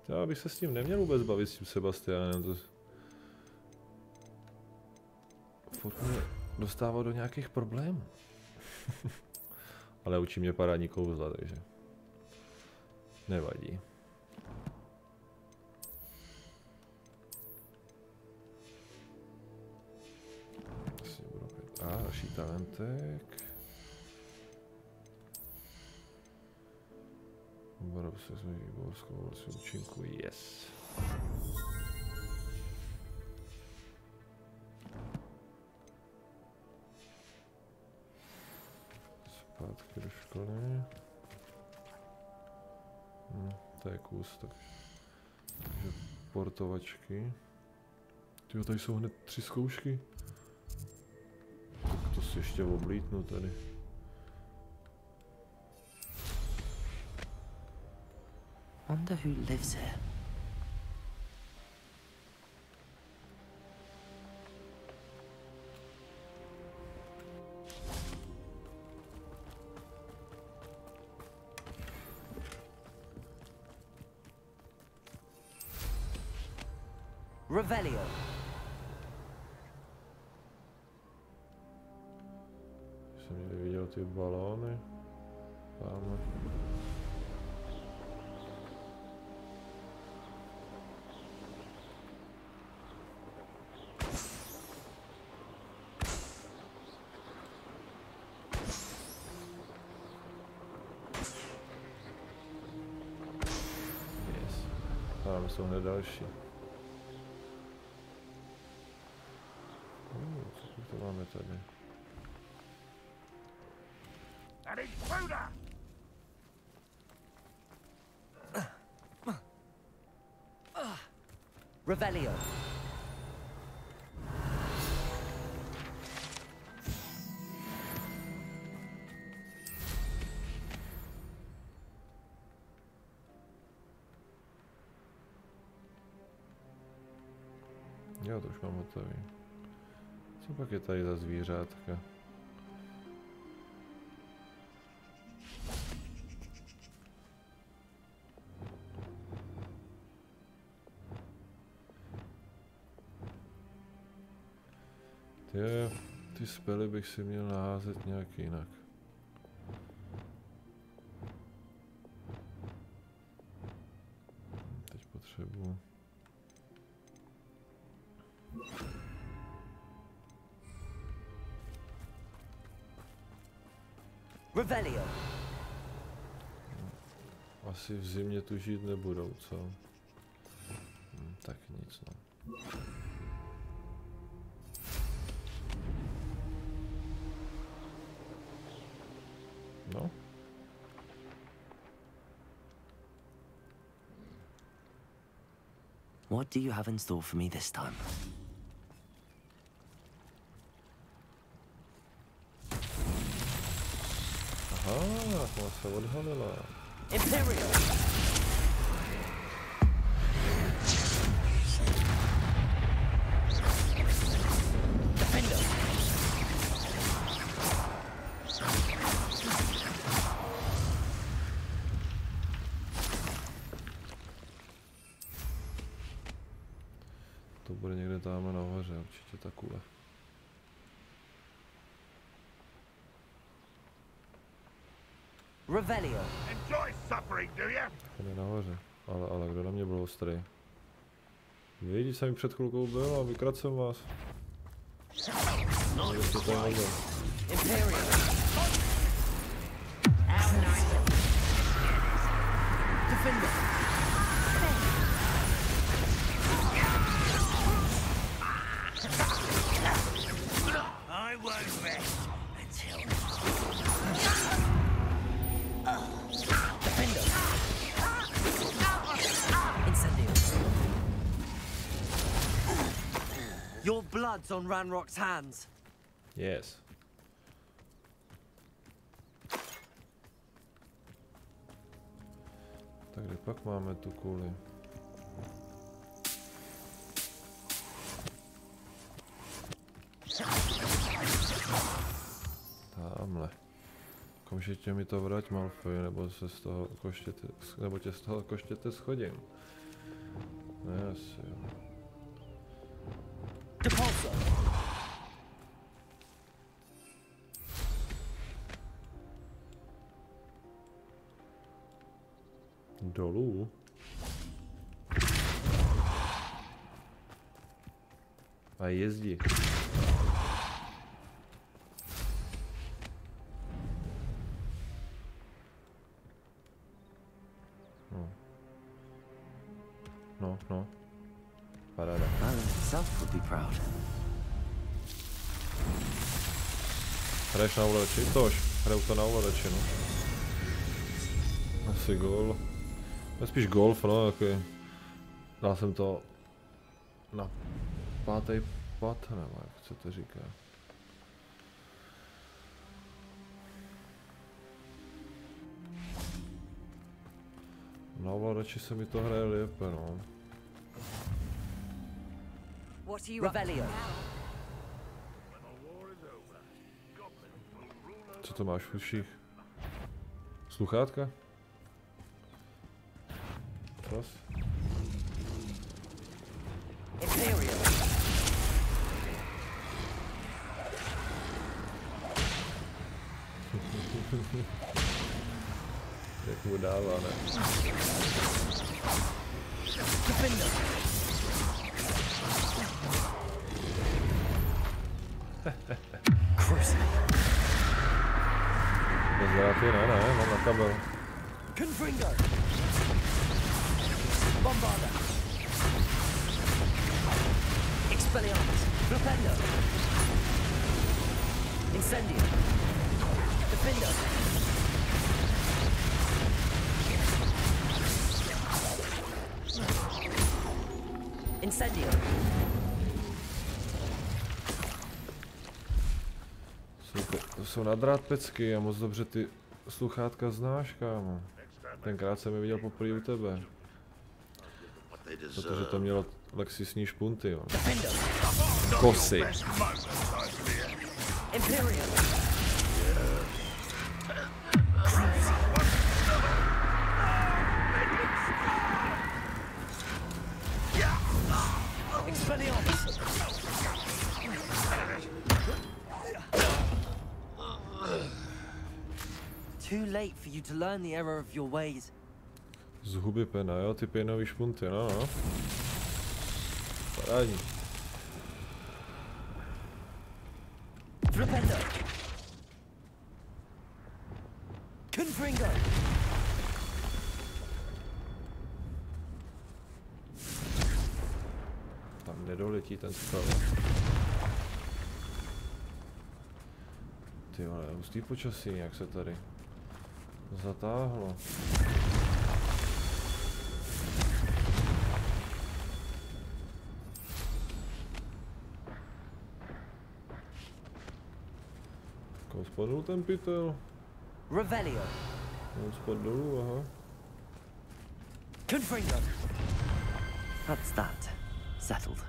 [SPEAKER 1] Já bych se s tím neměl vůbec bavit s tím Sebastianem, to... Furt mě dostává do nějakých problémů. Ale učí mě parádní kouzla, takže... Nevadí. A další talentek. Obarov se jsme výborskou vlastně účinku, yes. Zpátky do školy. To je kus, takže portovačky. Tyjo, tady jsou hned 3 zkoušky. Tak to si ještě oblítnu tady.
[SPEAKER 2] Wonder who lives here. Revelio.
[SPEAKER 1] Jsem někde viděl ty balóny. Tamhle. Yes. Tam jsou hned další. Co to máme tady?
[SPEAKER 7] An intruder!
[SPEAKER 2] Revelio.
[SPEAKER 1] Jo, to už mám hotový. Co pak je tady za zvířátka? Ty spely bych si měl naházet nějak jinak. Teď potřebuji.
[SPEAKER 2] Revelio.
[SPEAKER 1] Asi v zimě tu žít nebudou, co? Tak nic, no. No.
[SPEAKER 2] What do you have in store for me this time?
[SPEAKER 1] Aha, to se odhalila.
[SPEAKER 2] Imperial. Defender.
[SPEAKER 1] To bude někde tam nahoře, určitě ta kule.
[SPEAKER 2] Revelio.
[SPEAKER 7] Enjoy suffering, do you?
[SPEAKER 1] Ten je nahoře, ale kdo na mě byl ostrý? Vidíte, jsem před chvilkou byl a vykradl jsem vás. Jste tady nebyl.
[SPEAKER 2] Defender.
[SPEAKER 20] I won't rest until...
[SPEAKER 2] Defender. Incendio. Your blood's on Ranrock's hands.
[SPEAKER 1] Yes. Tak kde pak máme tu kuli? Tamhle. Okamžitě mi to vrať, Malfoy, nebo se z toho koštěte, nebo tě z toho koštěte schodím. Ne, asi jo. Dolů? A jezdí. No. Paráda.
[SPEAKER 2] Alan himself would be proud.
[SPEAKER 1] Hraješ na ovladači? Tož. Hraju to na ovladači, no. Asi gol. Spíš golf, no, jako dal jsem to na 5. pat, nebo jak se to říká. Na ovladači se mi to hraje lépe, no.
[SPEAKER 2] Revelio.
[SPEAKER 1] Co to máš v uších? Sluchátka? Pros?
[SPEAKER 2] Imperial.
[SPEAKER 1] Jak mu dává, ne? Bez dráty, ne, mám na kabel.
[SPEAKER 2] Confringo. Bombarda. Expelliarmus. Flipendo. Incendio. Defender. Incendio.
[SPEAKER 1] To jsou na drát pecky a moc dobře ty sluchátka znáš, kámo. Tenkrát jsem je viděl poprvé u tebe. Protože to mělo lexisní špunty, jo. Kosy.
[SPEAKER 2] Too late for you to learn the error of your ways.
[SPEAKER 1] Z huby pena, jo, ty pěnový špunty, no. Parádní. Tam nedoletí ten spell. Ty vole, hustý počasí, jak se tady zatáhlo. Kam spadl ten pytel?
[SPEAKER 2] Revelio.
[SPEAKER 1] On spadl dolů, aha.
[SPEAKER 2] Confringo. That's that. Settled.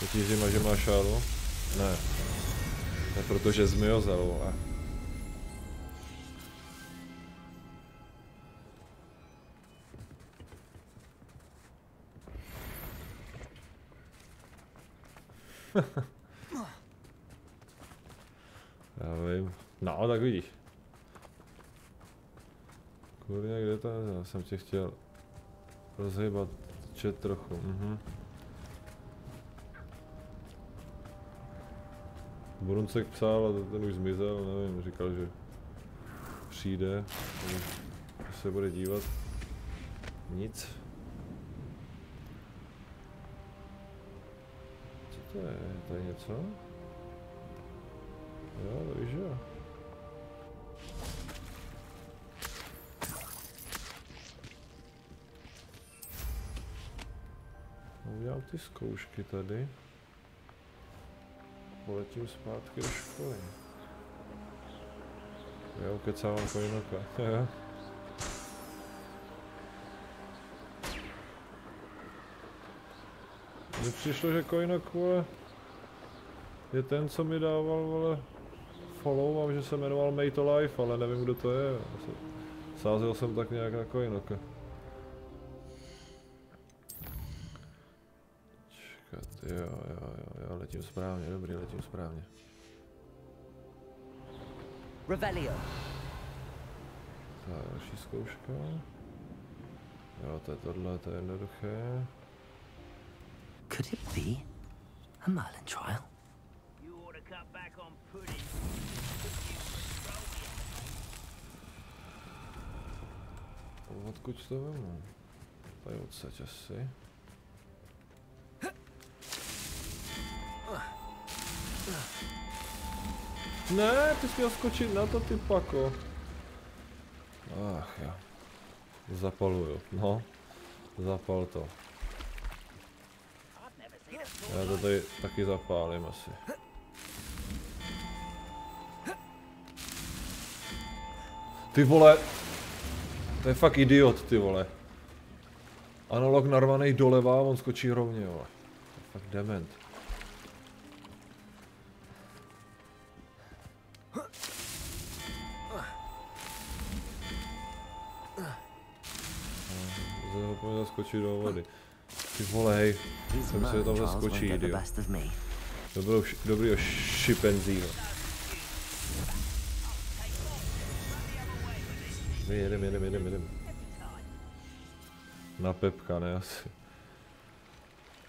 [SPEAKER 1] To ti zima, že máš šálu? Ne. Ne, protože jsi mi ho vzal, vole. Já vím. No, tak vidíš. Kurňa, kde to je? Já jsem tě chtěl rozhýbat chat trochu. Bruncek psal a ten už zmizel, nevím, říkal, že přijde, že se bude dívat. Nic. Co to je? Tady něco? Jo, víš jo. Udělám ty zkoušky tady. Poletím zpátky do školy. Já ukecávám Kojnoka. Mně přišlo, že Kojnok, vole, je ten, co mi dával, vole, follow a že se jmenoval Made to Life, ale nevím, kdo to je. Sázel jsem tak nějak na Kojnoka. Jo, letím správně, dobrý, letím správně.
[SPEAKER 2] Revelio.
[SPEAKER 1] Tak, další zkouška. Jo, to je tohle, to je jednoduché.
[SPEAKER 2] Could it be a Merlin trial?
[SPEAKER 1] Odkud to vemu? Tady odsaď asi. Ne, ty jsi měl skočit na to, ty pako. Ach jo. Zapaluju, no. Zapal to. Já to tady taky zapálím asi. Ty vole. To je fakt idiot, ty vole. Analog narvanej doleva, on skočí rovně, vole. To je fakt dement. Zapomněl skočit do vody. Ty vole, hej. Jsem si tam zaskočí, idiot. Dobrýho šipenzího. Jedem. Na Pepka, ne asi.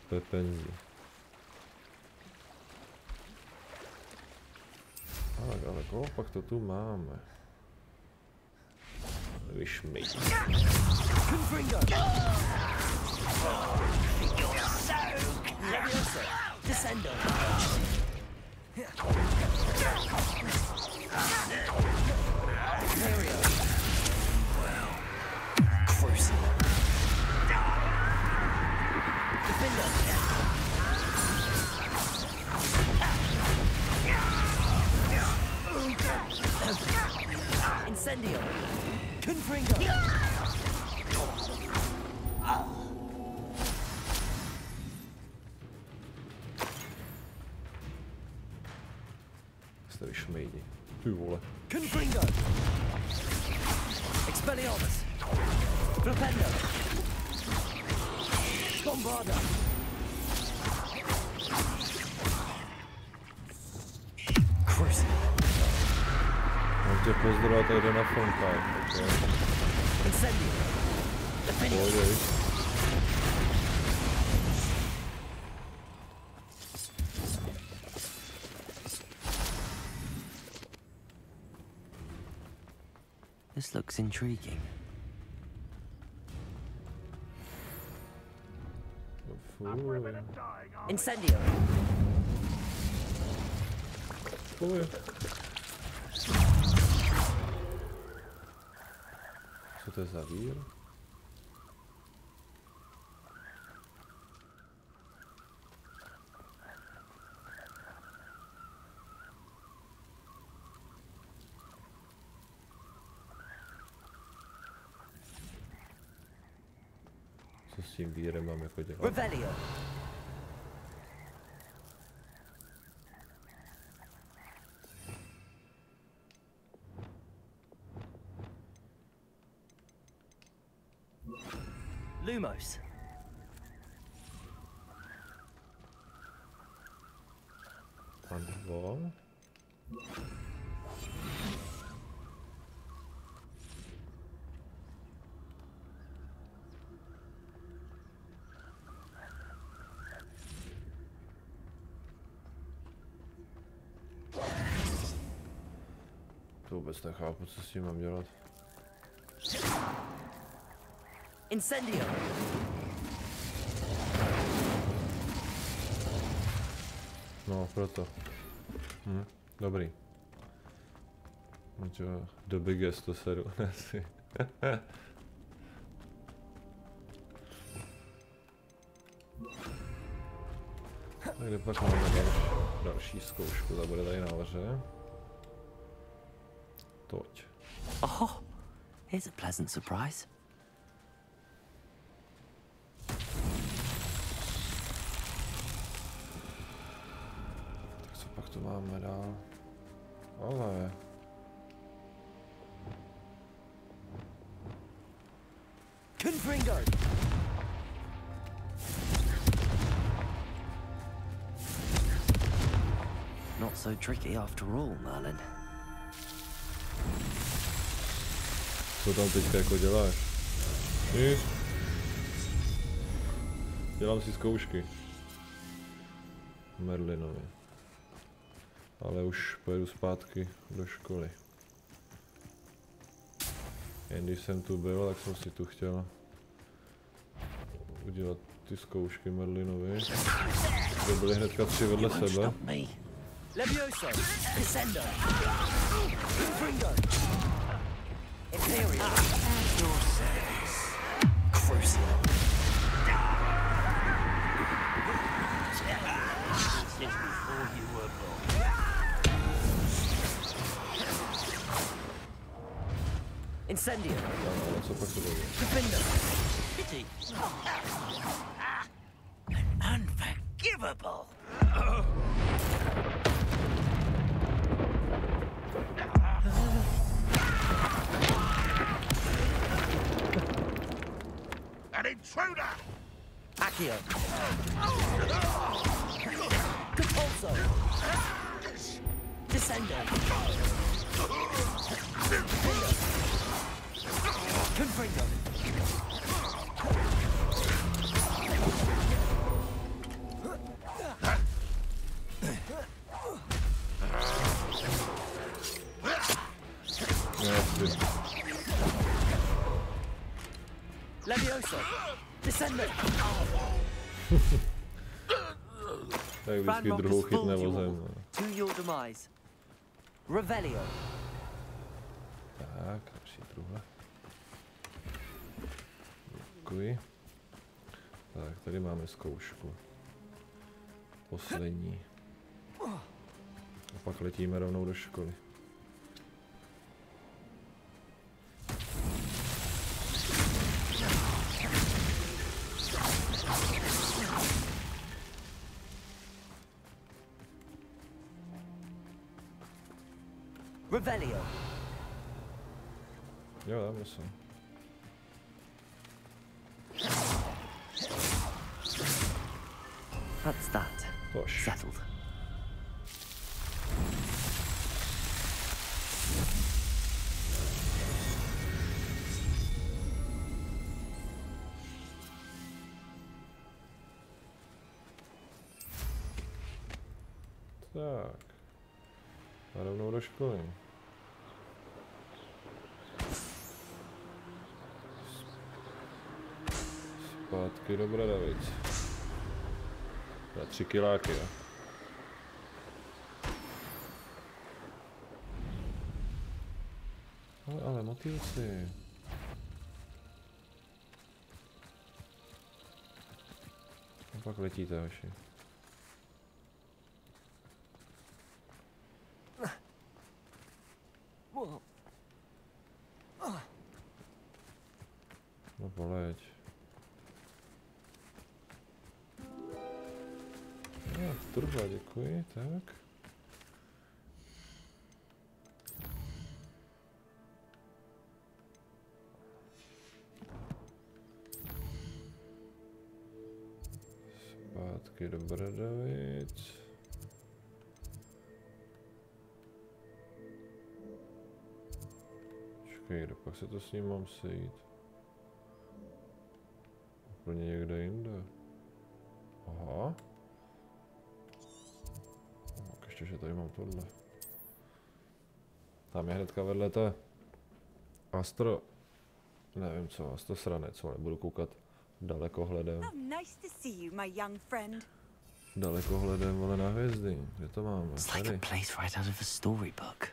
[SPEAKER 1] Pepenzí. Ale koho pak to tu máme? Vyšmejt.
[SPEAKER 2] Incendio. Confringo.
[SPEAKER 1] jste vyšmejdi. Ty vole.
[SPEAKER 2] Confringo! Expelliarmus! Flipendo! Bombarda! Cruise!
[SPEAKER 1] On tě pozdravil, tady jde na frontline, okay.
[SPEAKER 2] Incendio!
[SPEAKER 1] Pohodě.
[SPEAKER 2] This looks intriguing. Incendio!
[SPEAKER 1] Co to je za vír? Co s tím vírem mám jako dělat?
[SPEAKER 2] Revelio! Lumos.
[SPEAKER 1] Handball. To vůbec nechápu, co s tím mám dělat.
[SPEAKER 2] Incendio!
[SPEAKER 1] No, proto. Dobrý. The biggest to seru, asi. Tak kde pak máme další zkoušku, ta bude tady nahoře. Toť.
[SPEAKER 2] Oh, here's a pleasant surprise.
[SPEAKER 1] Tak co pak to máme dál? Ale...
[SPEAKER 2] Confringo! Not so tricky after all, Merlin.
[SPEAKER 1] Co tam teďka jako děláš? Nic. Dělám si zkoušky. Merlinovi. Ale už pojedu zpátky do školy. Jen když jsem tu byl, tak jsem si tu chtěl udělat ty zkoušky Merlinovi. Kde byly hnedka 3 vedle sebe.
[SPEAKER 2] Levioso! Descendo! Confringo! Imperial! At your service. Crucial!
[SPEAKER 9] Since before you were born.
[SPEAKER 2] Incendio!
[SPEAKER 1] No, co pak se bude?
[SPEAKER 2] Defender!
[SPEAKER 9] Pity. Unforgivable.
[SPEAKER 7] An intruder!
[SPEAKER 2] Accio! Compulso! Descendo! Confringo! Levioso! Descendo!
[SPEAKER 1] Tak vždycky druhou chytne vozem.
[SPEAKER 2] To your demise. Revelio.
[SPEAKER 1] Tak, další druhé. Děkuji. Tak, tady máme zkoušku. Poslední. A pak letíme rovnou do školy.
[SPEAKER 2] Revelio.
[SPEAKER 1] Jo, dáme se.
[SPEAKER 2] That's that. Settled.
[SPEAKER 1] Tak. A rovnou do školy. Zpátky do Bradavic. Na 3 kiláky, jo. Ale motýlci. A pak letíte, hoši. No poleď. No, turba, děkuji, tak. Zpátky do Bradavic. Čekej, kdo pak se to s ním mám sejít? Úplně někde jinde. Aha. Tak ještě, že tady mám tohle. Tam je hnedka vedle té Astro... Nevím co, Astrosranec, nebudu koukat dalekohledem. Dalekohledem, ale na hvězdy. Kde to máme?
[SPEAKER 2] It's like a place right out of a storybook.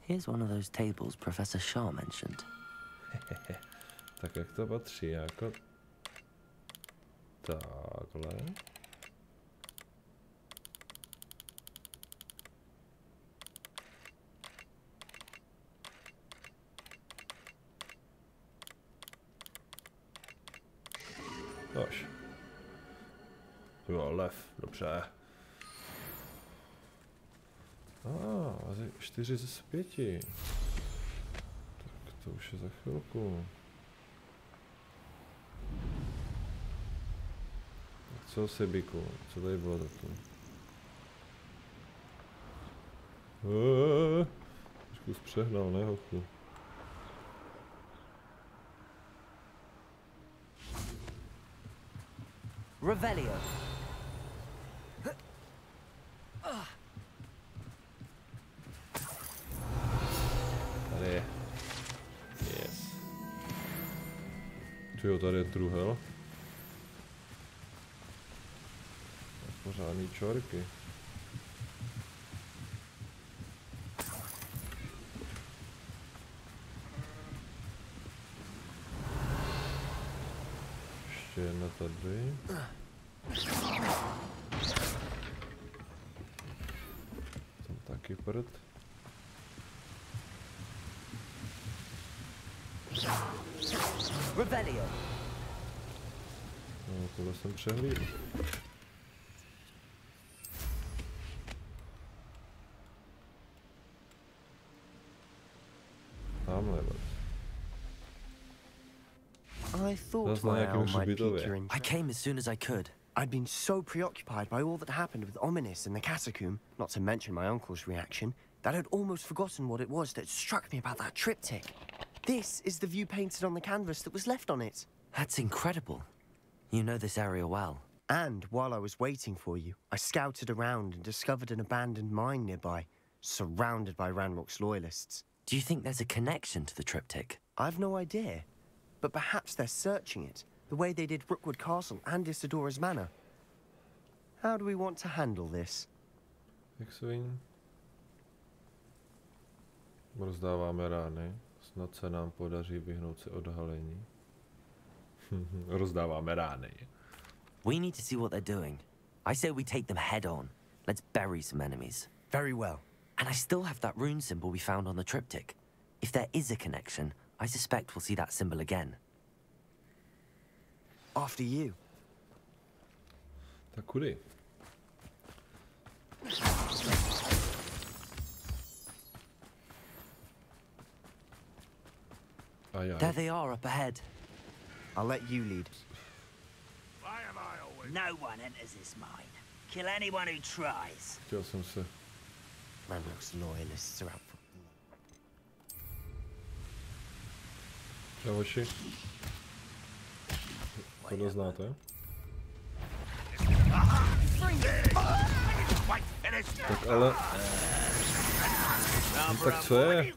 [SPEAKER 2] Here's one of those tables Professor Shaw mentioned.
[SPEAKER 1] Tak jak to patří, jako... Takhle. Tož. Jo, lev, dobře. Asi 4 z 5. Tak to už je za chvilku. Co Sebiku? Co tady bylo tato? Trošku zpřehnal, ne hochu?
[SPEAKER 2] Revelio.
[SPEAKER 1] Tady je. Yes. Tyjo, tady je truhel. Pořádný čorky. Ještě jedna tady. Tam taky prd.
[SPEAKER 2] Revelio.
[SPEAKER 1] No, tohle jsem přehlídl.
[SPEAKER 4] I thought my owl might pique your interest.
[SPEAKER 2] I came as soon as I could.
[SPEAKER 4] I'd been so preoccupied by all that happened with Ominis and the catacomb, not to mention my uncle's reaction, that I'd almost forgotten what it was that struck me about that triptych. This is the view painted on the canvas that was left on it.
[SPEAKER 2] That's incredible. You know this area well.
[SPEAKER 4] And while I was waiting for you, I scouted around and discovered an abandoned mine nearby, surrounded by Ranrock's loyalists.
[SPEAKER 2] Do you think there's a connection to the triptych?
[SPEAKER 4] I've no idea. But perhaps they're searching it, the way they did Rookwood Castle and Isidora's Manor. How do we want to handle this?
[SPEAKER 1] X-Wing. Rozdáváme rány. Snad se nám podaří vyhnout se odhalení. Rozdáváme rány.
[SPEAKER 2] We need to see what they're doing. I say we take them head on. Let's bury some enemies.
[SPEAKER 4] Very well.
[SPEAKER 2] And I still have that rune symbol we found on the triptych. If there is a connection, I suspect we'll see that symbol again.
[SPEAKER 4] After you.
[SPEAKER 1] Tak kudy?
[SPEAKER 2] There they are up ahead.
[SPEAKER 4] I'll let you lead.
[SPEAKER 20] No one enters this mine. Kill anyone who tries.
[SPEAKER 1] Chtěl jsem se.
[SPEAKER 4] Mlok's loyalists are out for
[SPEAKER 1] Čavoši. Tohle znáte? Tak ale... No, tak co je?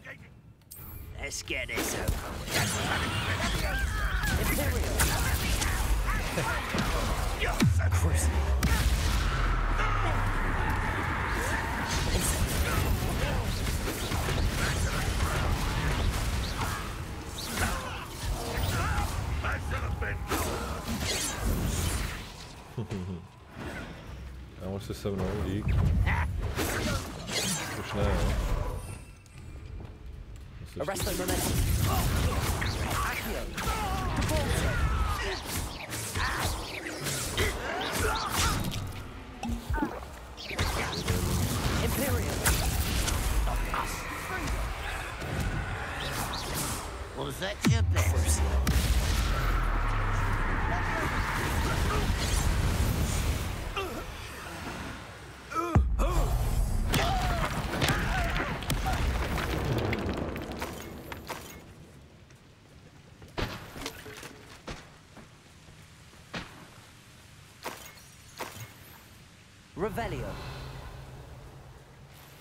[SPEAKER 20] Let's get this over with.
[SPEAKER 1] Já můžu se mnou, dík. Už ne, jo.
[SPEAKER 20] Was that your best?
[SPEAKER 2] Revelio.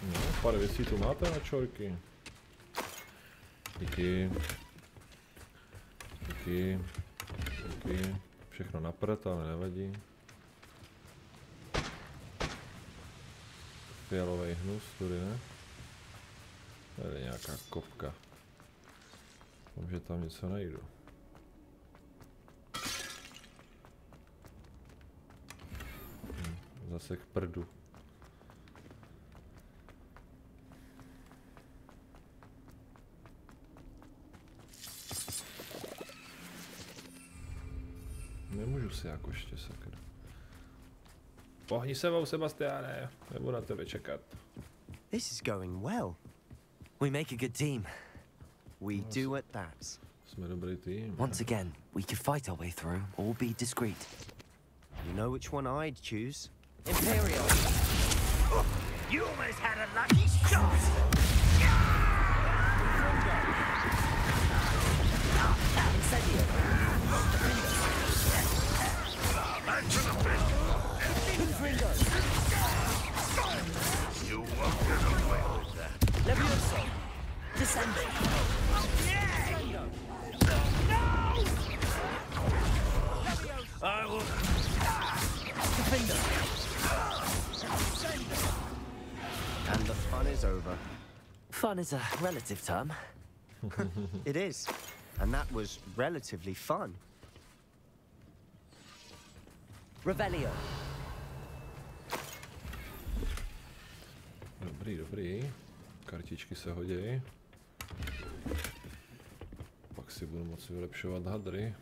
[SPEAKER 1] No, pár věcí tu máte na čorky. Díky. Díky. Díky. Všechno na prd, ale nevadí. Fialový hnus, tudy ne? Tady je nějaká kopka. Doufám, že tam něco najdu. Zase k prdu. Nemůžu si jako ještě sakra. Pohni sebou, Sebastiane, nebudu na tebe čekat.
[SPEAKER 4] This is going well.
[SPEAKER 2] We make a good team.
[SPEAKER 4] We do at that.
[SPEAKER 1] Jsme dobrý tým.
[SPEAKER 2] Once again, we could fight our way through or be discreet.
[SPEAKER 4] You know which one I'd choose?
[SPEAKER 2] Imperial.
[SPEAKER 20] You almost had a lucky shot.
[SPEAKER 2] Incendio.
[SPEAKER 7] You won't get away with that.
[SPEAKER 2] Levioso. Descending.
[SPEAKER 20] I will.
[SPEAKER 2] Defender.
[SPEAKER 4] And the fun is over.
[SPEAKER 2] Fun is a relative term.
[SPEAKER 4] It is. And that was relatively fun.
[SPEAKER 2] Revelio.
[SPEAKER 1] Dobrý, dobrý. Kartičky se hodí. Pak si budu moci vylepšovat hadry.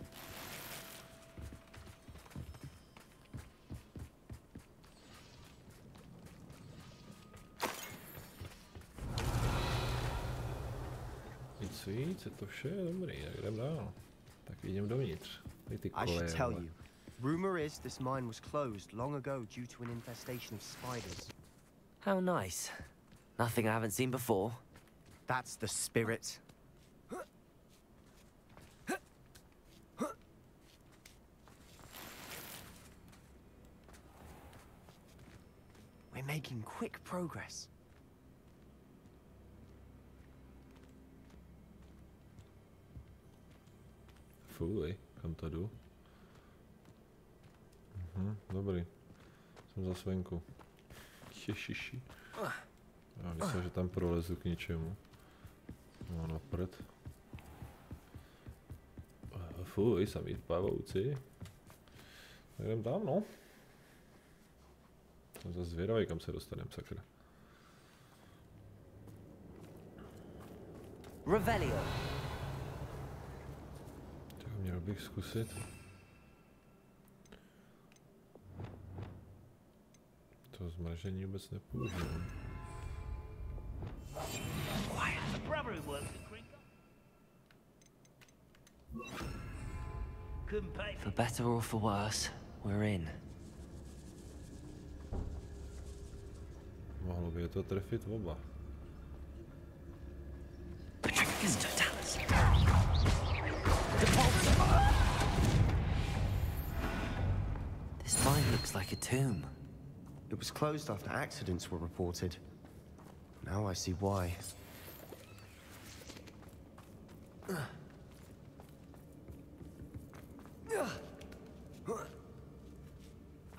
[SPEAKER 1] Víc, je to vše dobrý, tak jdem dál. Tak jdem dovnitř.
[SPEAKER 4] I should tell you, rumor is this mine was closed long ago due to an infestation of spiders.
[SPEAKER 2] How nice. Nothing I haven't seen before.
[SPEAKER 4] That's the spirit. We're making quick progress.
[SPEAKER 1] Fuj, kam to jdu? Dobrý. Jsem za svenku. Ježiši. Já myslím, že tam prolezu k ničemu. No na prd. Fuj, samý pavouci. Tak jdem tam, no. Jsem zase zvědavý, kam se dostaneme, sakra.
[SPEAKER 2] Revelio.
[SPEAKER 1] Tak měl bych zkusit. To zmražení vůbec nepoužiju.
[SPEAKER 2] For better or for worse, we're in.
[SPEAKER 1] Mohlo by to trefit oba.
[SPEAKER 2] This mine looks like a tomb.
[SPEAKER 4] It was closed after accidents were reported. Now I see why.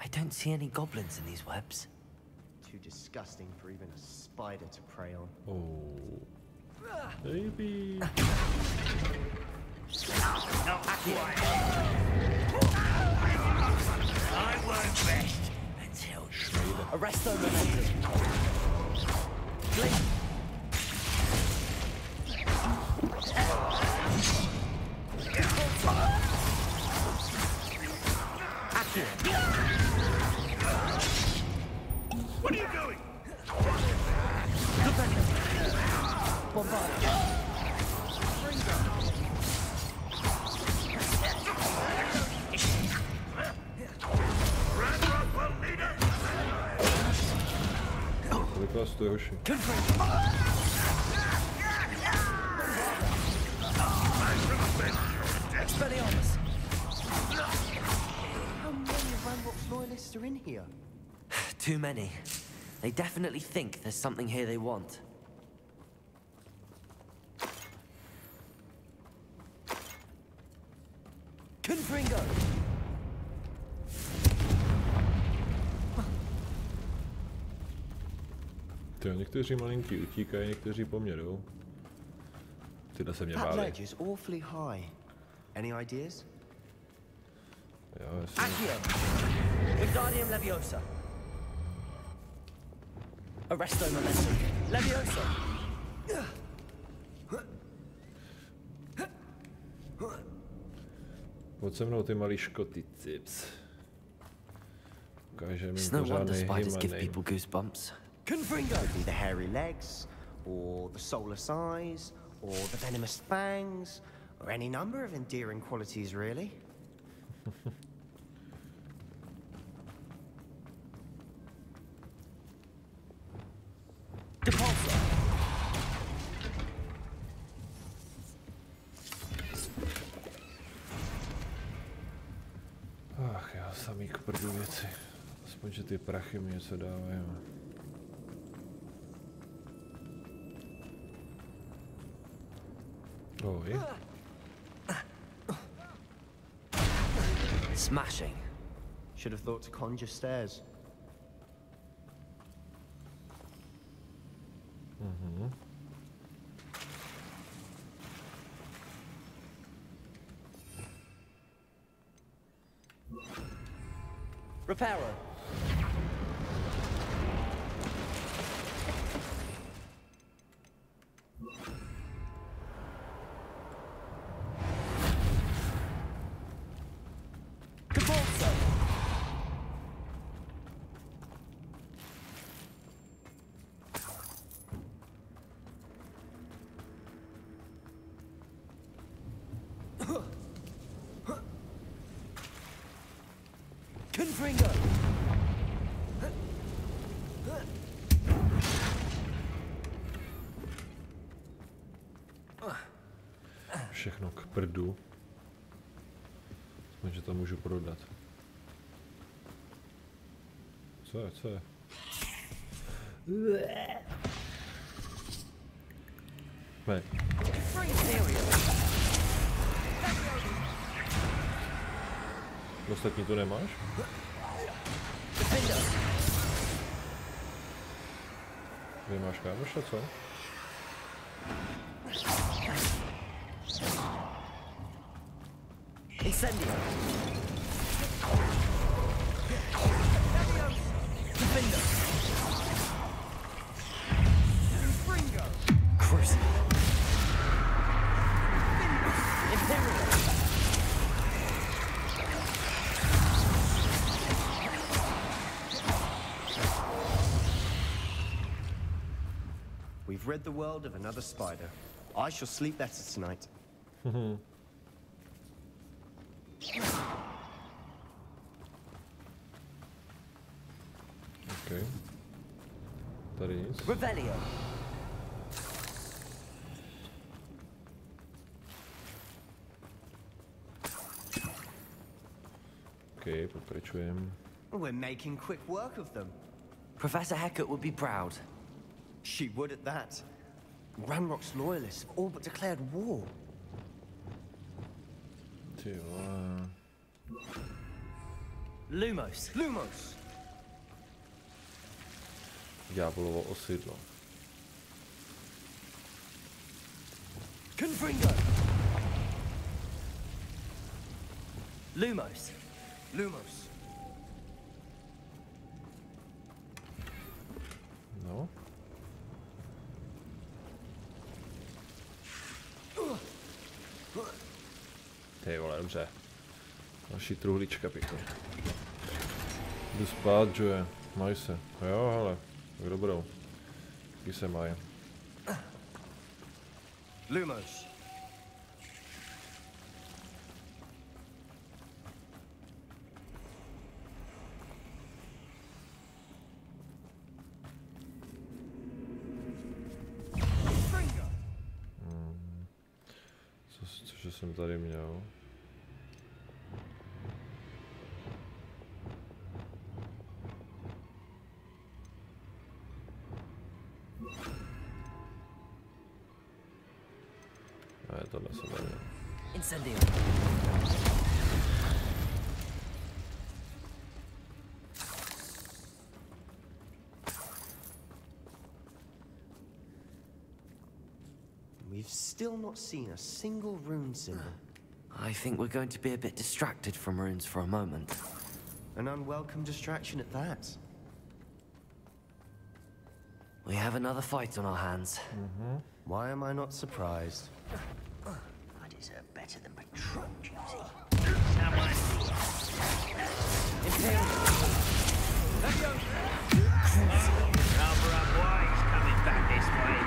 [SPEAKER 2] I don't see any goblins in these webs.
[SPEAKER 4] Too disgusting for even a spider to prey on.
[SPEAKER 1] Oh. Baby.
[SPEAKER 20] I won't rest until
[SPEAKER 2] arrest those momentum. Blink.
[SPEAKER 20] What are you doing?
[SPEAKER 1] Kolik vás stojí, hoši?
[SPEAKER 4] How many Ranrock's loyalists are in here?
[SPEAKER 2] Too many. They definitely think there's something here they want. Confringo!
[SPEAKER 1] Tyjo, někteří malinký utíkají, někteří po mně jdou. Tyhle se mě
[SPEAKER 4] That
[SPEAKER 1] báli.
[SPEAKER 4] ledge is awfully high. Any ideas?
[SPEAKER 1] Jo, jasně.
[SPEAKER 2] Accio! Wingardium Leviosa! Arresto momentum! Leviosa!
[SPEAKER 1] Pojď se mnou ty malý škoty, cips. Ukážeme
[SPEAKER 2] It's
[SPEAKER 1] jim
[SPEAKER 2] no wonder
[SPEAKER 1] pořádnej
[SPEAKER 2] spiders give
[SPEAKER 1] hejmanej.
[SPEAKER 2] people goosebumps.
[SPEAKER 4] Confringo! Could be the hairy legs, or the soulless eyes, or the venomous fangs, or any number of endearing qualities, really.
[SPEAKER 1] Ach já, samý k prdu věci. Aspoň, že ty prachy mi něco dávají. Oj.
[SPEAKER 2] Smashing.
[SPEAKER 4] Should have thought to conjure stairs.
[SPEAKER 1] Mhm.
[SPEAKER 2] Reparo. Confringo.
[SPEAKER 1] Všechno k prdu. Aspoň, že to můžu prodat. Co je, co je? Ne. Ostatní to nemáš? Vy máš kámoša, co?
[SPEAKER 2] Incendio. Crucible.
[SPEAKER 4] We've rid the world of another spider. I shall sleep better tonight.
[SPEAKER 1] Okay. Tady nic.
[SPEAKER 2] Revelio.
[SPEAKER 1] Okay, pokračujeme.
[SPEAKER 4] We're making quick work of them.
[SPEAKER 2] Professor Hecat would be proud.
[SPEAKER 4] She would at that. Ranrock's loyalists have all but declared war.
[SPEAKER 1] Ty vole.
[SPEAKER 2] Lumos.
[SPEAKER 4] Lumos.
[SPEAKER 1] Ďáblovo osidlo.
[SPEAKER 2] Confringo. Lumos.
[SPEAKER 4] Lumos.
[SPEAKER 1] No. Ty vole, dobře. Další truhlička pěkně. Jdu spát, Joe. Maj se. Jo, hele. Tak dobrou. Taky se maj.
[SPEAKER 4] Lumos.
[SPEAKER 1] Cože jsem tady měl? Ne, tohle jsem neměl.
[SPEAKER 2] Incendio.
[SPEAKER 4] We've still not seen a single rune symbol.
[SPEAKER 2] I think we're going to be a bit distracted from runes for a moment.
[SPEAKER 4] An unwelcome distraction at that.
[SPEAKER 2] We have another fight on our hands.
[SPEAKER 4] Why am I not surprised?
[SPEAKER 9] I deserve better than patrol duty.
[SPEAKER 20] Cover up wise coming back this way.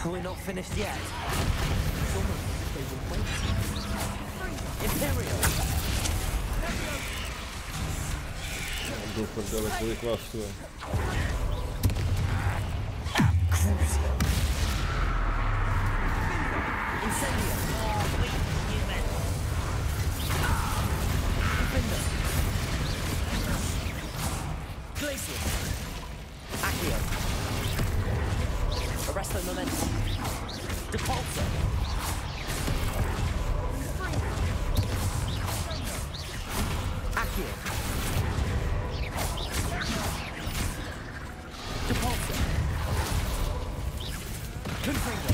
[SPEAKER 2] We're not finished yet. It's almost as if they were waiting. Imperial!
[SPEAKER 1] Jdu prdele, kolik vás tu je.
[SPEAKER 2] Incendio! Glacier! Accio! Arresto momentum! Depulso! Accio! Depulso! Confringo!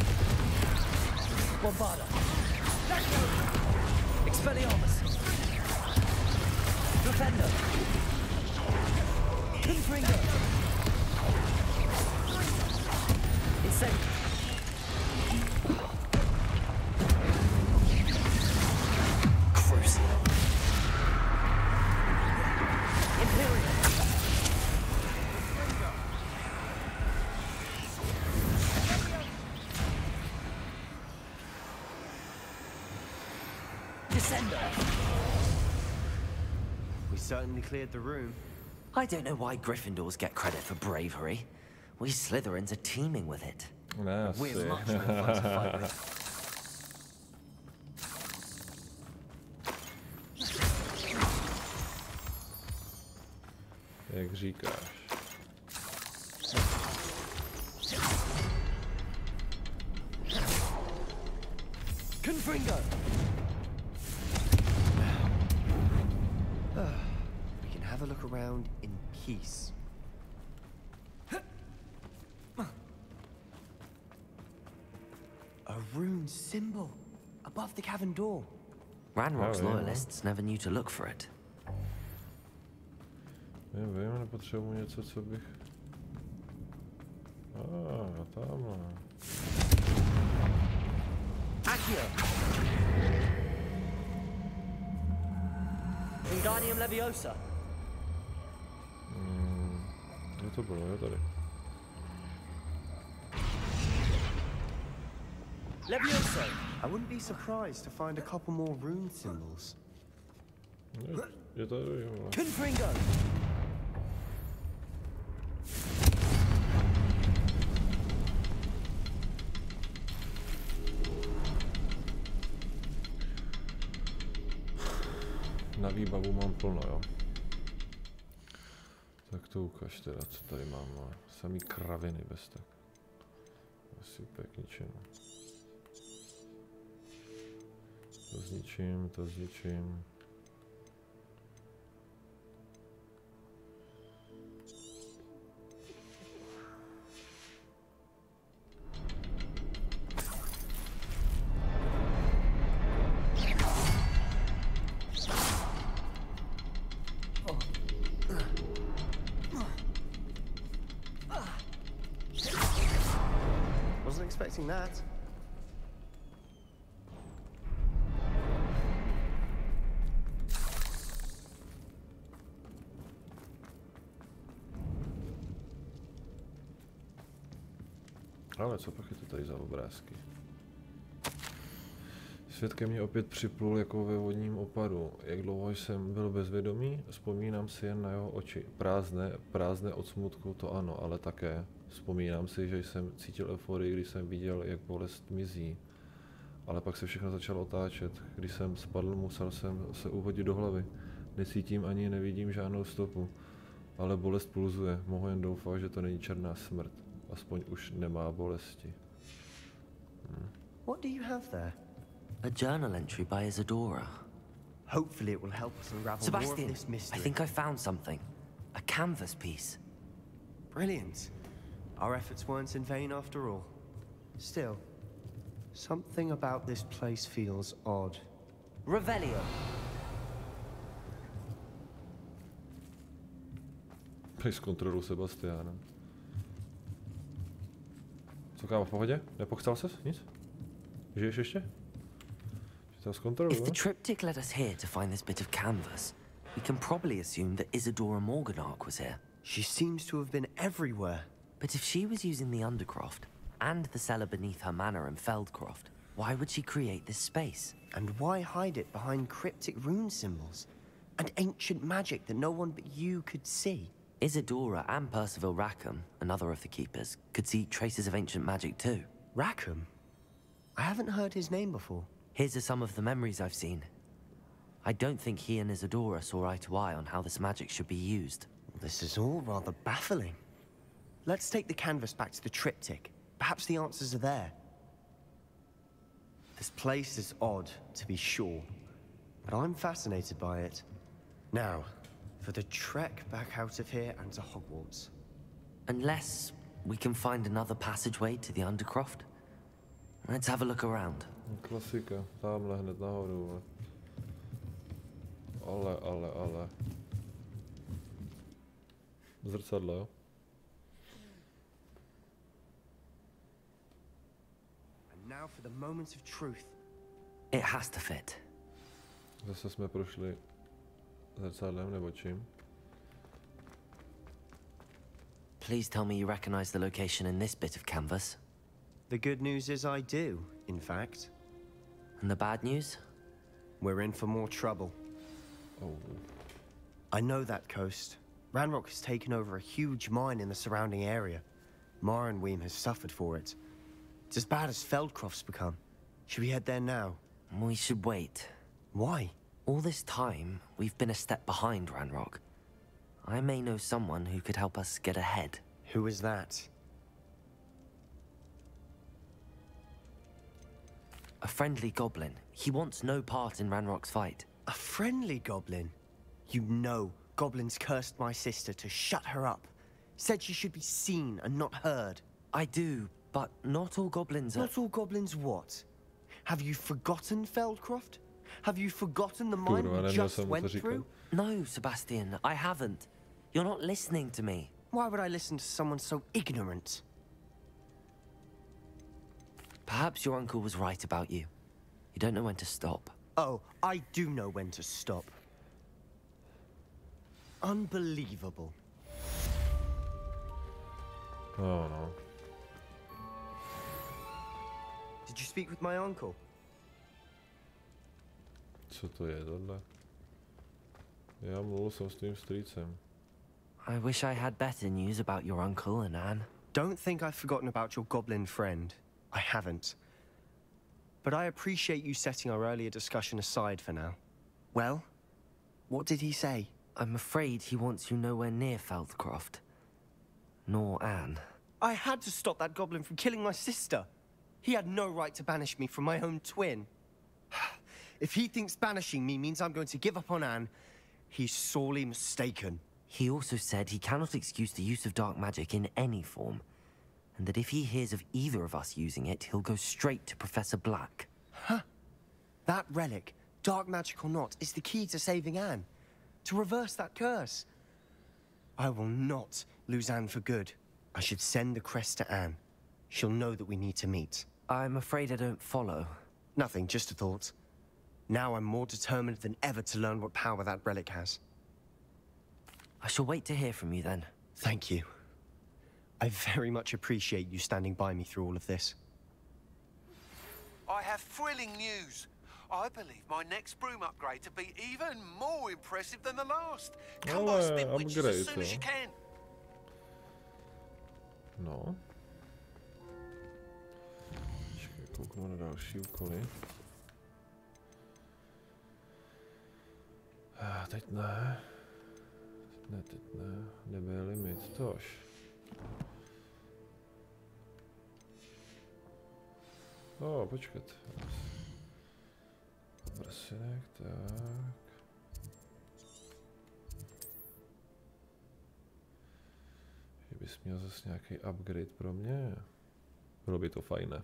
[SPEAKER 2] Bombarda! Expelliarmus! Defender! Confringo! Incendio! Crucial! Imperial! Descender!
[SPEAKER 4] We certainly cleared the room.
[SPEAKER 2] I don't know why Gryffindors get credit for bravery. We Slytherins are teeming with it. We're much more fun to fight with.
[SPEAKER 1] Jak říkáš.
[SPEAKER 4] We can have a look around in peace. A rune symbol above the cavern door.
[SPEAKER 2] Ranrock's loyalists never knew to look for it.
[SPEAKER 1] Nevím, nepotřebuji něco, co bych... tamhle.
[SPEAKER 2] Wingardium Leviosa.
[SPEAKER 1] Kde to bylo? Je tady.
[SPEAKER 4] Leviosa! I wouldn't be surprised to find a couple more rune symbols.
[SPEAKER 1] Je tady, jo.
[SPEAKER 2] Confringo!
[SPEAKER 1] Na výbavu mám plno, jo. Tak to ukaž teda, co tady mám. No. Samý kraviny bez tak. Asi úplně k ničemu. To zničím, to zničím.
[SPEAKER 4] Wasn't expecting that.
[SPEAKER 1] Ale co pak je to tady za obrázky? Svět ke mně opět připlul jako ve vodním opadu. Jak dlouho jsem byl bezvědomý? Vzpomínám si jen na jeho oči. Prázdné od smutku, to ano, ale také. Vzpomínám si, že jsem cítil euforii, když jsem viděl, jak bolest mizí. Ale pak se všechno začalo otáčet. Když jsem spadl, musel jsem se uhodit do hlavy. Necítím ani nevidím žádnou stopu. Ale bolest pulzuje. Mohu jen doufat, že to není černá smrt. Aspoň už nemá bolesti.
[SPEAKER 4] What do you have there?
[SPEAKER 2] A journal entry by Isadora.
[SPEAKER 4] Hopefully it will help us unravel more of this mystery.
[SPEAKER 2] I think I found something. A canvas piece.
[SPEAKER 4] Brilliant. Our efforts weren't in vain after all. Still, something about this place feels odd.
[SPEAKER 2] Revelio.
[SPEAKER 1] Přes kontrolu Sebastiana. Co kámo, v pohodě? Nepochcel ses? Nic? Žiješ ještě?
[SPEAKER 2] If the triptych led us here to find this bit of canvas, we can probably assume that Isadora Morganach was here.
[SPEAKER 4] She seems to have been everywhere.
[SPEAKER 2] But if she was using the Undercroft, and the cellar beneath her manor in Feldcroft, why would she create this space?
[SPEAKER 4] And why hide it behind cryptic rune symbols? And ancient magic that no one but you could see?
[SPEAKER 2] Isadora and Percival Rackham, another of the keepers, could see traces of ancient magic too.
[SPEAKER 4] Rackham? I haven't heard his name before.
[SPEAKER 2] Here's are some of the memories I've seen. I don't think he and Isadora saw eye to eye on how this magic should be used.
[SPEAKER 4] This is all rather baffling. Let's take the canvas back to the triptych. Perhaps the answers are there. This place is odd, to be sure, but I'm fascinated by it. Now, for the trek back out of here and to Hogwarts.
[SPEAKER 2] Unless we can find another passageway to the Undercroft. Let's have a look around.
[SPEAKER 1] Klasika, tamhle hned nahoru. Ale. Zrcadlo, jo?
[SPEAKER 4] And now for the moment of truth.
[SPEAKER 2] It has to fit.
[SPEAKER 1] Zase jsme prošli zrcadlem nebo čím?
[SPEAKER 2] Please tell me you recognize the location in this bit of canvas.
[SPEAKER 4] The good news is I do, in fact.
[SPEAKER 2] And the bad news?
[SPEAKER 4] We're in for more trouble.
[SPEAKER 1] Oh.
[SPEAKER 4] I know that coast. Ranrock has taken over a huge mine in the surrounding area. Marrenweem has suffered for it. It's as bad as Feldcroft's become. Should we head there now?
[SPEAKER 2] We should wait.
[SPEAKER 4] Why?
[SPEAKER 2] All this time, we've been a step behind Ranrock. I may know someone who could help us get ahead.
[SPEAKER 4] Who is that?
[SPEAKER 2] A friendly goblin. He wants no part in Ranrock's fight.
[SPEAKER 4] A friendly goblin? You know, goblins cursed my sister to shut her up. Said she should be seen and not heard.
[SPEAKER 2] I do, but not all goblins are...
[SPEAKER 4] Not all goblins what? Have you forgotten Feldcroft? Have you forgotten the mine we just went through?
[SPEAKER 2] No, Sebastian, I haven't. You're not listening to me.
[SPEAKER 4] Why would I listen to someone so ignorant?
[SPEAKER 2] Perhaps your uncle was right about you. You don't know when to stop.
[SPEAKER 4] Oh, I do know when to stop. Unbelievable.
[SPEAKER 1] Oh no.
[SPEAKER 4] Did you speak with my uncle?
[SPEAKER 1] Co to je tohle? Já mluvil jsem s tvým strýcem.
[SPEAKER 2] I wish I had better news about your uncle and Anne.
[SPEAKER 4] Don't think I've forgotten about your goblin friend. I haven't. But I appreciate you setting our earlier discussion aside for now. Well, what did he say?
[SPEAKER 2] I'm afraid he wants you nowhere near Feldcroft. Nor Anne.
[SPEAKER 4] I had to stop that goblin from killing my sister. He had no right to banish me from my own twin. If he thinks banishing me means I'm going to give up on Anne, he's sorely mistaken.
[SPEAKER 2] He also said he cannot excuse the use of dark magic in any form, and that if he hears of either of us using it, he'll go straight to Professor Black.
[SPEAKER 4] Huh? That relic, dark magic or not, is the key to saving Anne. To reverse that curse. I will not lose Anne for good. I should send the crest to Anne. She'll know that we need to meet.
[SPEAKER 2] I'm afraid I don't follow.
[SPEAKER 4] Nothing, just a thought. Now I'm more determined than ever to learn what power that relic has.
[SPEAKER 2] I shall wait to hear from you then.
[SPEAKER 4] Thank you. I very much appreciate you standing by me through all of this.
[SPEAKER 15] I have thrilling news. I believe my next broom upgrade to be even more impressive than the last. Come by Spitwitches as soon as you can.
[SPEAKER 1] No. Počkej, kouknu na další úkoly. Teď ne. Teď ne. Nebyl limit, tož. Počkat. Prsinek, tak. Že bys měl zase nějaký upgrade pro mě. Bylo by to fajné.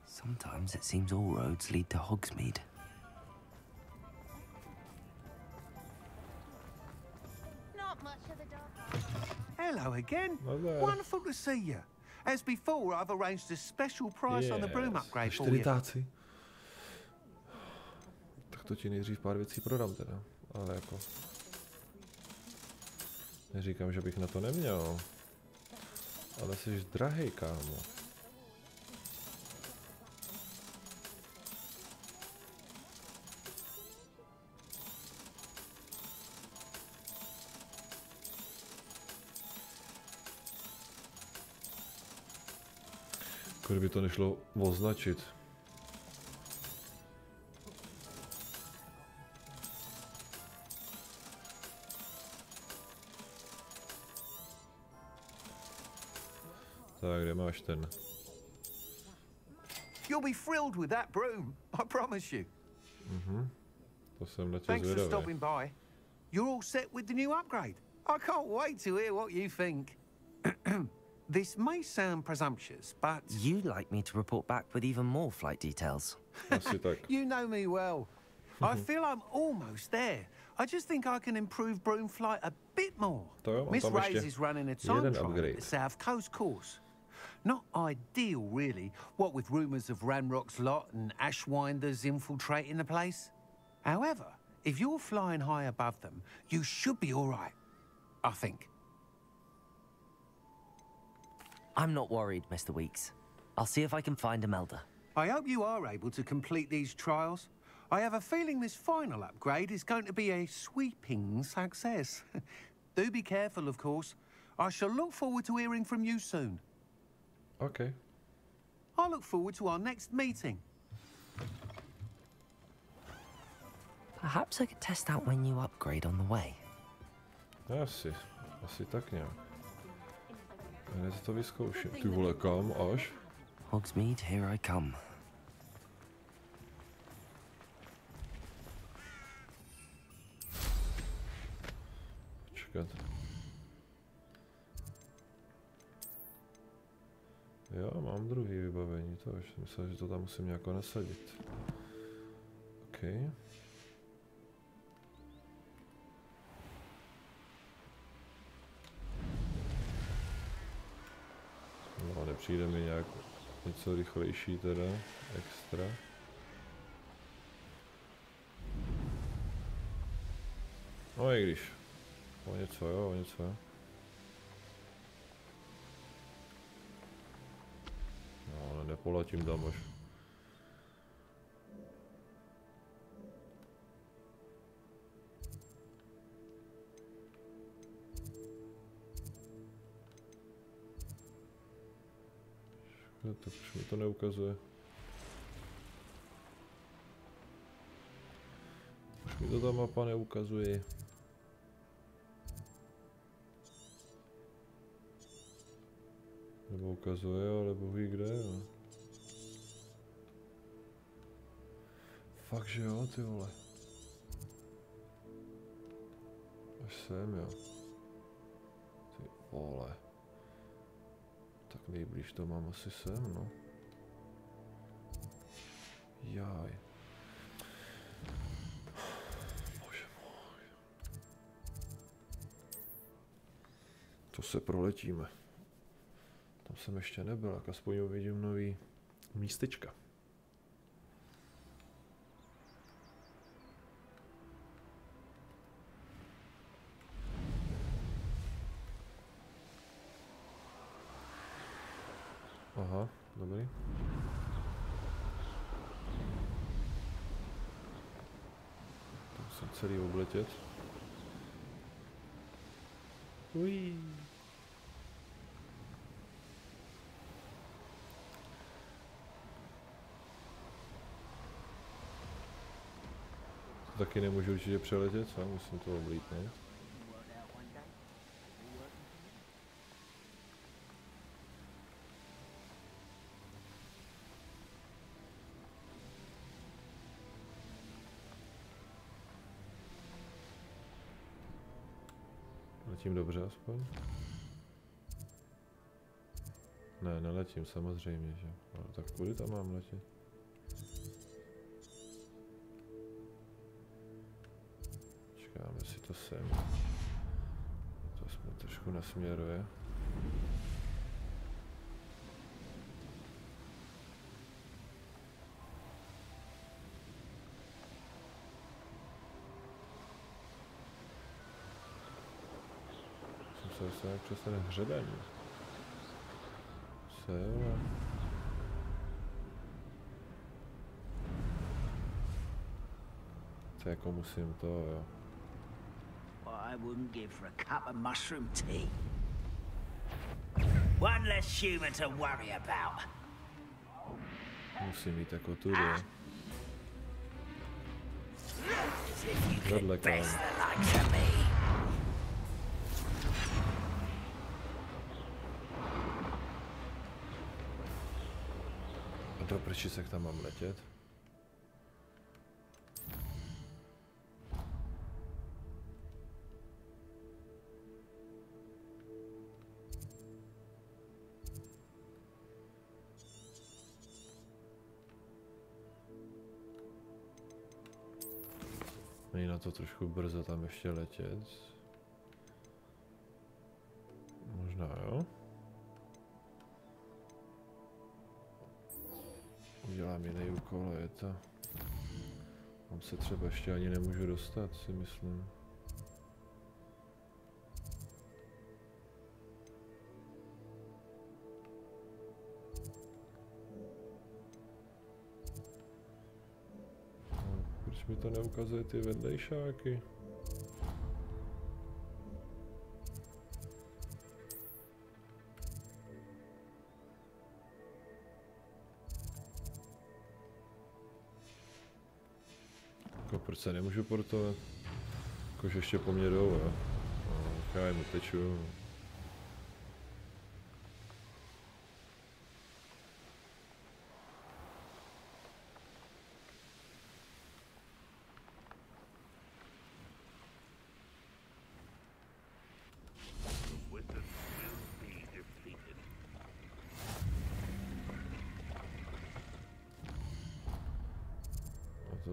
[SPEAKER 2] Sometimes it seems all roads lead to Hogsmeade.
[SPEAKER 6] Hello again. Wonderful to see you. As before, I've arranged a special price on the broom upgrade for you.
[SPEAKER 1] Tak to ti nejdřív pár věcí prodám teda, ale jako... Neříkám, že bych na to neměl. Ale jsi drahej, kámo. Kdyby to nešlo označit. Tak, kde máš ten?
[SPEAKER 6] You'll be thrilled with that broom, I promise you.
[SPEAKER 1] To jsem na tě
[SPEAKER 6] Thanks for
[SPEAKER 1] zvědavý.
[SPEAKER 6] stopping by. You're all set with the new upgrade. I can't wait to hear what you think. This may sound presumptuous, but...
[SPEAKER 2] You'd like me to report back with even more flight details.
[SPEAKER 6] You know me well. I feel I'm almost there. I just think I can improve broom flight a bit more. Miss Ray's is running a time trial at the South Coast course. Not ideal, really, what with rumours of Ranrock's lot and Ashwinders infiltrating the place. However, if you're flying high above them, you should be all right, I think.
[SPEAKER 2] I'm not worried, Mr. Weeks. I'll see if I can find Imelda.
[SPEAKER 6] I hope you are able to complete these trials. I have a feeling this final upgrade is going to be a sweeping success. Do be careful, of course. I shall look forward to hearing from you soon.
[SPEAKER 1] Okay.
[SPEAKER 6] I look forward to our next meeting.
[SPEAKER 2] Perhaps I could test out my new upgrade on the way.
[SPEAKER 1] Asi tak nějak. Hned to vyzkouším. Ty vole, kam až?
[SPEAKER 2] Hogsmeade, here I come.
[SPEAKER 1] Počkat. Jo, mám druhý vybavení, to už jsem myslel, že to tam musím nějak nasadit. OK. No, nepřijde mi nějak něco rychlejší teda, extra. No i když, o něco jo, o něco jo. No, nepoletím tam až. Tak už mi to neukazuje. Už mi to ta mapa neukazuje. Nebo ukazuje, ale Bůh ví kde, jo. Fakt, že jo, ty vole. Až sem, jo. Ty vole. Tak nejblíž to mám asi sem, no. Jaj. Bože můj. To se proletíme. Tam jsem ještě nebyl, tak aspoň uvidím nový místečka. Aha, dobrý. Tak musím celý obletět. Ují. Taky nemůžu určitě přeletět, co? Musím to oblítnout. Letím dobře aspoň? Ne, neletím samozřejmě, že? Ale tak kudy tam mám letět? Čekám, jestli to sem. To aspoň trošku nasměruje. Jsem se jak přes ten hřeben. Cela. To jako musím to, jo.
[SPEAKER 20] I wouldn't give for a cup of mushroom tea. One less human to worry about.
[SPEAKER 1] Musím jít jako tudy. Vedle kam. A do prčísek tam mám letět? Není na to trošku brzo tam ještě letět? Možná jo? Udělám jiný úkol, je to... Tam se třeba ještě ani nemůžu dostat, si myslím. Proč mi to neukazuje ty vedlejšáky? Jako proč se nemůžu portovat? Jakože ještě po mně jdou, jo? No, já jim uteču.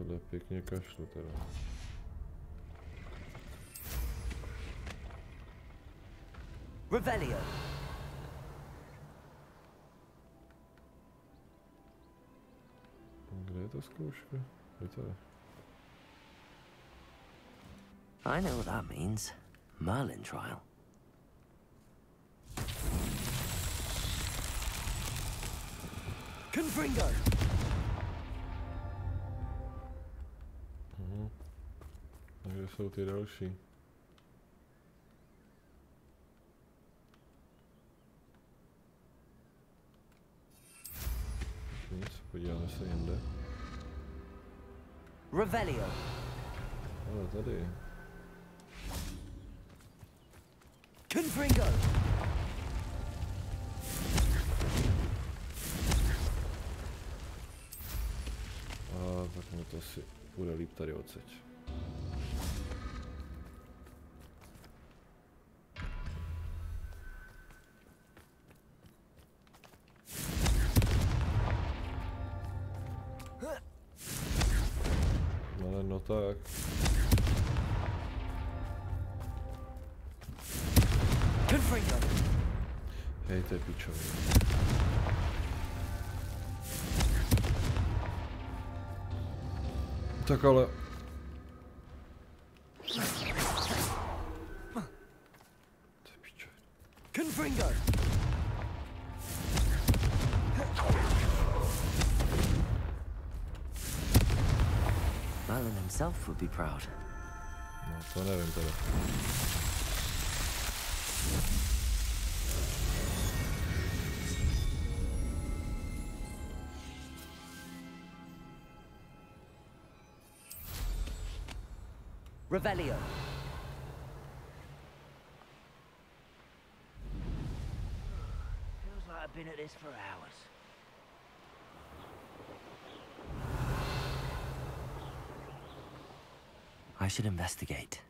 [SPEAKER 1] Tohle pěkně kašlu teda.
[SPEAKER 2] Revelio.
[SPEAKER 1] Kde je ta zkouška? Kde to je?
[SPEAKER 2] I know what that means. Merlin trial. Confringo.
[SPEAKER 1] A kde jsou ty další? Nic, podíváme se jinde.
[SPEAKER 2] Revelio.
[SPEAKER 1] Ale tady.
[SPEAKER 2] Confringo.
[SPEAKER 1] A tak mi to asi bude líp tady odseď. No tak. Hej, to je pičový. Tak ale... To je pičový.
[SPEAKER 2] Confringo. Merlin himself would be proud.
[SPEAKER 1] No, to nevím teda.
[SPEAKER 2] Revelio.
[SPEAKER 20] Feels like I've been at this for hours.
[SPEAKER 2] I should investigate.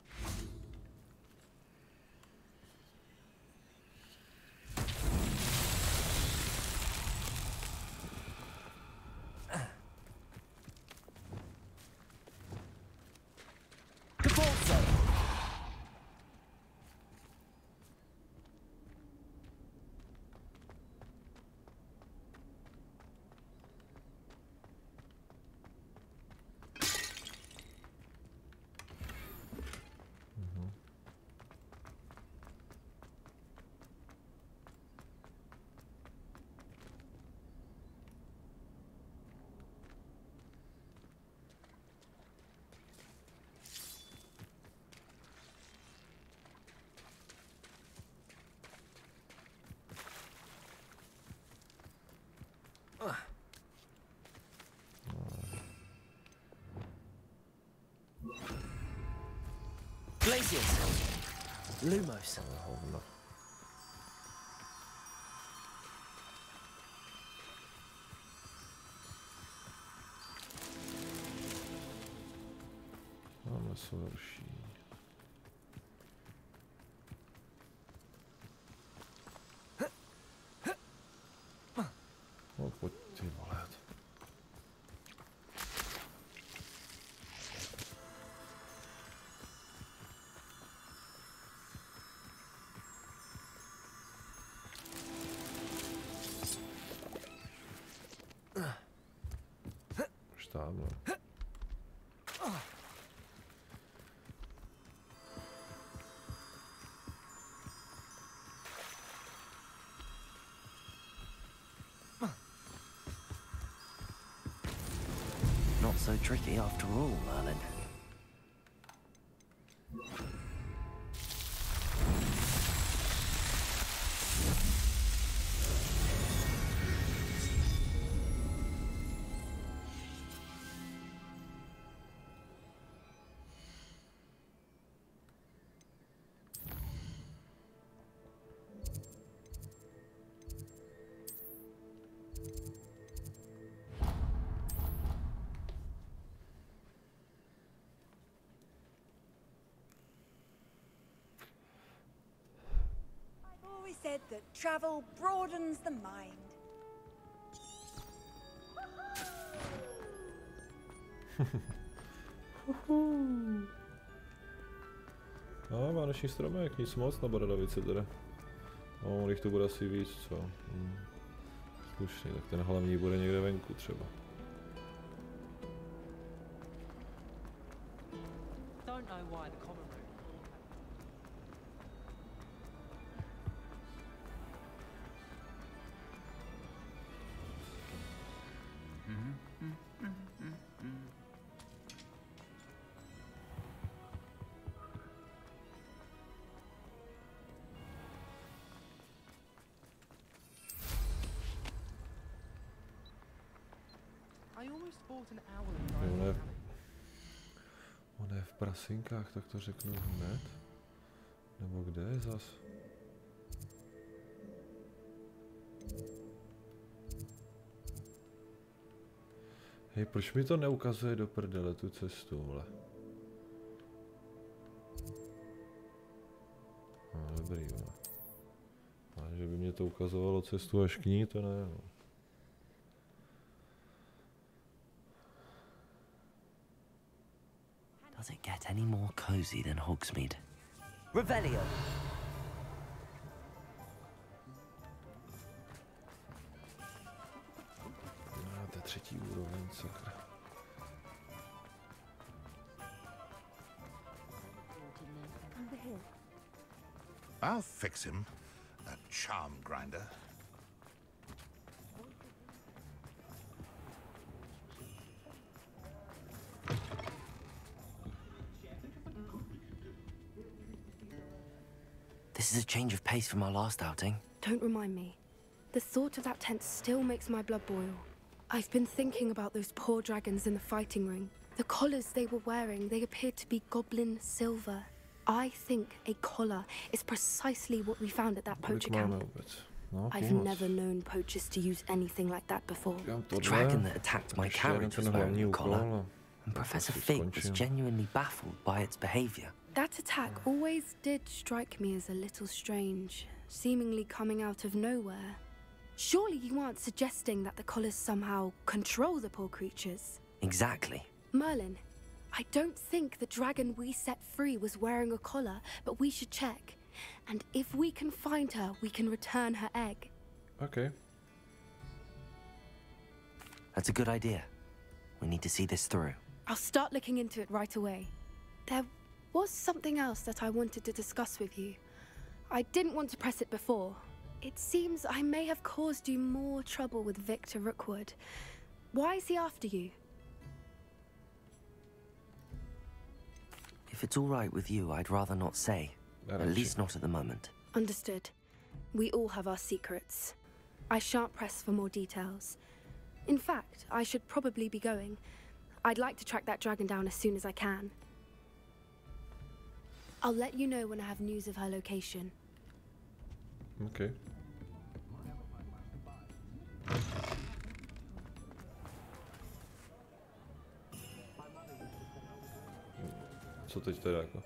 [SPEAKER 2] Glaciers. Lumos.
[SPEAKER 1] Hovno. Máme se horší. No, pojď ty vole. Tamhle.
[SPEAKER 2] Not so tricky after all, Merlin.
[SPEAKER 16] Said that travel broadens the mind.
[SPEAKER 1] A vánoční stromek, nic moc na Borodovici teda. No, jich tu bude asi víc, co? Slušně, tak ten hlavní bude někde venku třeba. On je v prasinkách, tak to řeknu hned. Nebo kde je zas? Hej, proč mi to neukazuje do prdele tu cestu, vole? No, dobrý, vole. A že by mě to ukazovalo cestu až k ní, to ne, no.
[SPEAKER 2] Does it get any more cozy than Hogsmeade? Revelio!
[SPEAKER 1] No, to je třetí úroveň, sakra.
[SPEAKER 7] I'll fix him, that charm grinder.
[SPEAKER 2] This is a change of pace from our last outing.
[SPEAKER 8] Don't remind me. The thought of that tent still makes my blood boil. I've been thinking about those poor dragons in the fighting ring. The collars they were wearing, they appeared to be goblin silver. I think a collar is precisely what we found at that poacher camp.
[SPEAKER 1] No,
[SPEAKER 8] I've never known poachers to use anything like that before.
[SPEAKER 2] The dragon that attacked my carriage was wearing a collar, and Professor Fig was genuinely baffled by its behavior.
[SPEAKER 8] That attack always did strike me as a little strange, seemingly coming out of nowhere. Surely you aren't suggesting that the collars somehow control the poor creatures?
[SPEAKER 2] Exactly.
[SPEAKER 8] Merlin, I don't think the dragon we set free was wearing a collar, but we should check. And if we can find her, we can return her egg.
[SPEAKER 1] Okay.
[SPEAKER 2] That's a good idea. We need to see this through.
[SPEAKER 8] I'll start looking into it right away. There was something else that I wanted to discuss with you. I didn't want to press it before. It seems I may have caused you more trouble with Victor Rookwood. Why is he after you?
[SPEAKER 2] If it's all right with you, I'd rather not say. At least not at the moment.
[SPEAKER 8] Understood. We all have our secrets. I shan't press for more details. In fact, I should probably be going. I'd like to track that dragon down as soon as I can. I'll let you know when I have news of her location.
[SPEAKER 1] Okay. Co teď teda jako?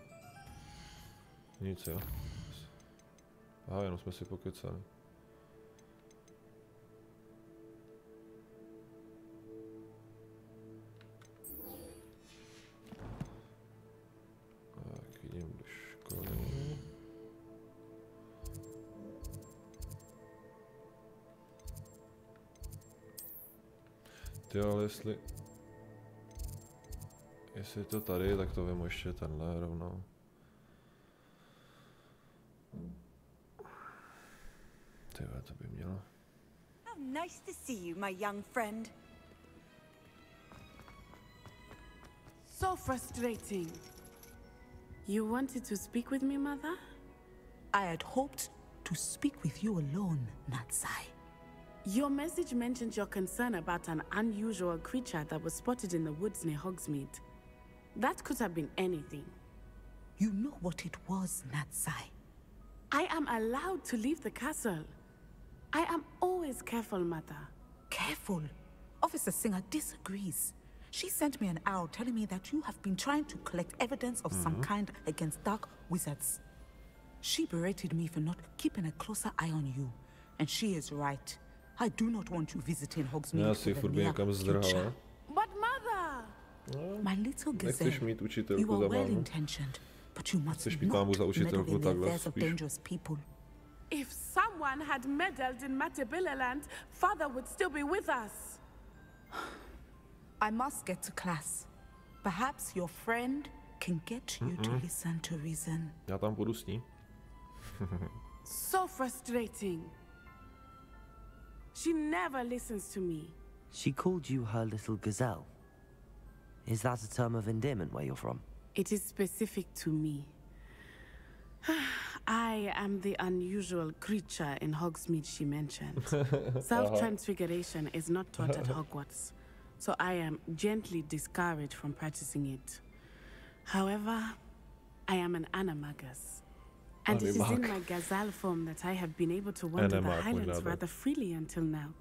[SPEAKER 1] Nic, jo? Aha, jenom jsme si pokecali. Tak, jdem do školy. Ty, ale jestli je to tady, tak to vemu ještě tenhle rovnou. Tyhle, to by mělo.
[SPEAKER 16] How nice to see you, my young friend.
[SPEAKER 11] So frustrating. You wanted to speak with me, Mother?
[SPEAKER 22] I had hoped to speak with you alone, Natsai.
[SPEAKER 11] Your message mentioned your concern about an unusual creature that was spotted in the woods near Hogsmeade. That could have been anything.
[SPEAKER 22] You know what it was, Natsai.
[SPEAKER 11] I am allowed to leave the castle. I am always careful, Mother.
[SPEAKER 22] Careful? Officer Singer disagrees. She sent me an owl telling me that you have been trying to collect evidence of some kind against dark wizards. She berated me for not keeping a closer eye on you. And she is right. I do not want you visiting Hogsmeade for the near future.
[SPEAKER 11] But Mother!
[SPEAKER 22] My little gazelle, you are well intentioned, but you must not meddle in the affairs of dangerous people.
[SPEAKER 11] If someone had meddled in Matabeleland, Father would still be with us.
[SPEAKER 22] I must get to class. Perhaps your friend can get you to listen to reason.
[SPEAKER 1] Já tam půjdu s ní.
[SPEAKER 11] So frustrating. She never listens to me.
[SPEAKER 2] She called you her little gazelle. Is that a term of endearment where you're from?
[SPEAKER 11] It is specific to me. I am the unusual creature in Hogsmeade she mentioned. Self-transfiguration is not taught at Hogwarts, so I am gently discouraged from practicing it. However, I am an animagus, and it is in my gazelle form that I have been able to wander the Highlands rather freely until now,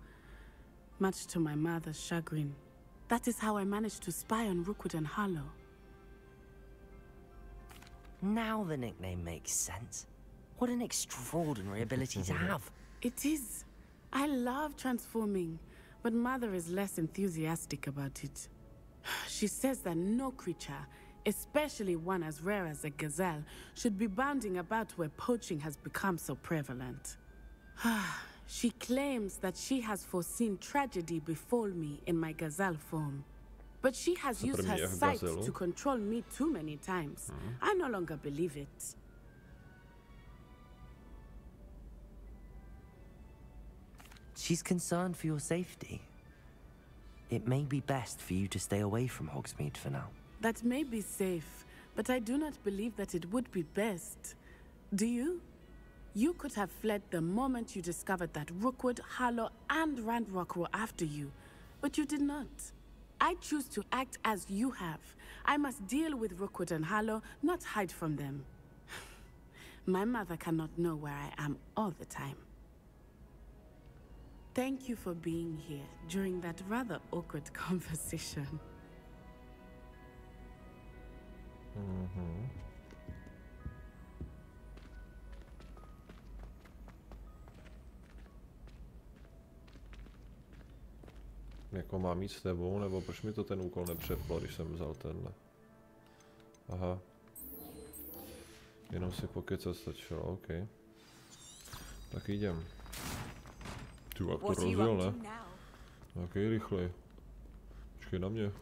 [SPEAKER 11] much to my mother's chagrin. That is how I managed to spy on Rookwood and Harlow.
[SPEAKER 2] Now the nickname makes sense. What an extraordinary ability to have.
[SPEAKER 11] It is. I love transforming, but Mother is less enthusiastic about it. She says that no creature, especially one as rare as a gazelle, should be bounding about where poaching has become so prevalent. She claims that she has foreseen tragedy befall me in my gazelle form. But she has used her sight to control me too many times. I no longer believe it.
[SPEAKER 2] She's concerned for your safety. It may be best for you to stay away from Hogsmeade for now.
[SPEAKER 11] That may be safe, but I do not believe that it would be best. Do you? You could have fled the moment you discovered that Rookwood, Harlow, and Ranrock were after you, but you did not. I choose to act as you have. I must deal with Rookwood and Harlow, not hide from them. My mother cannot know where I am all the time. Thank you for being here during that rather awkward conversation.
[SPEAKER 1] Jako mám jít s tebou, nebo proč mi to ten úkol nepřeplo, když jsem vzal tenhle? Aha. Jenom si pokecat stačilo, OK. Tak jdem. Ty jak to rozjel, ne? Jaký rychlej. Počkej na mě.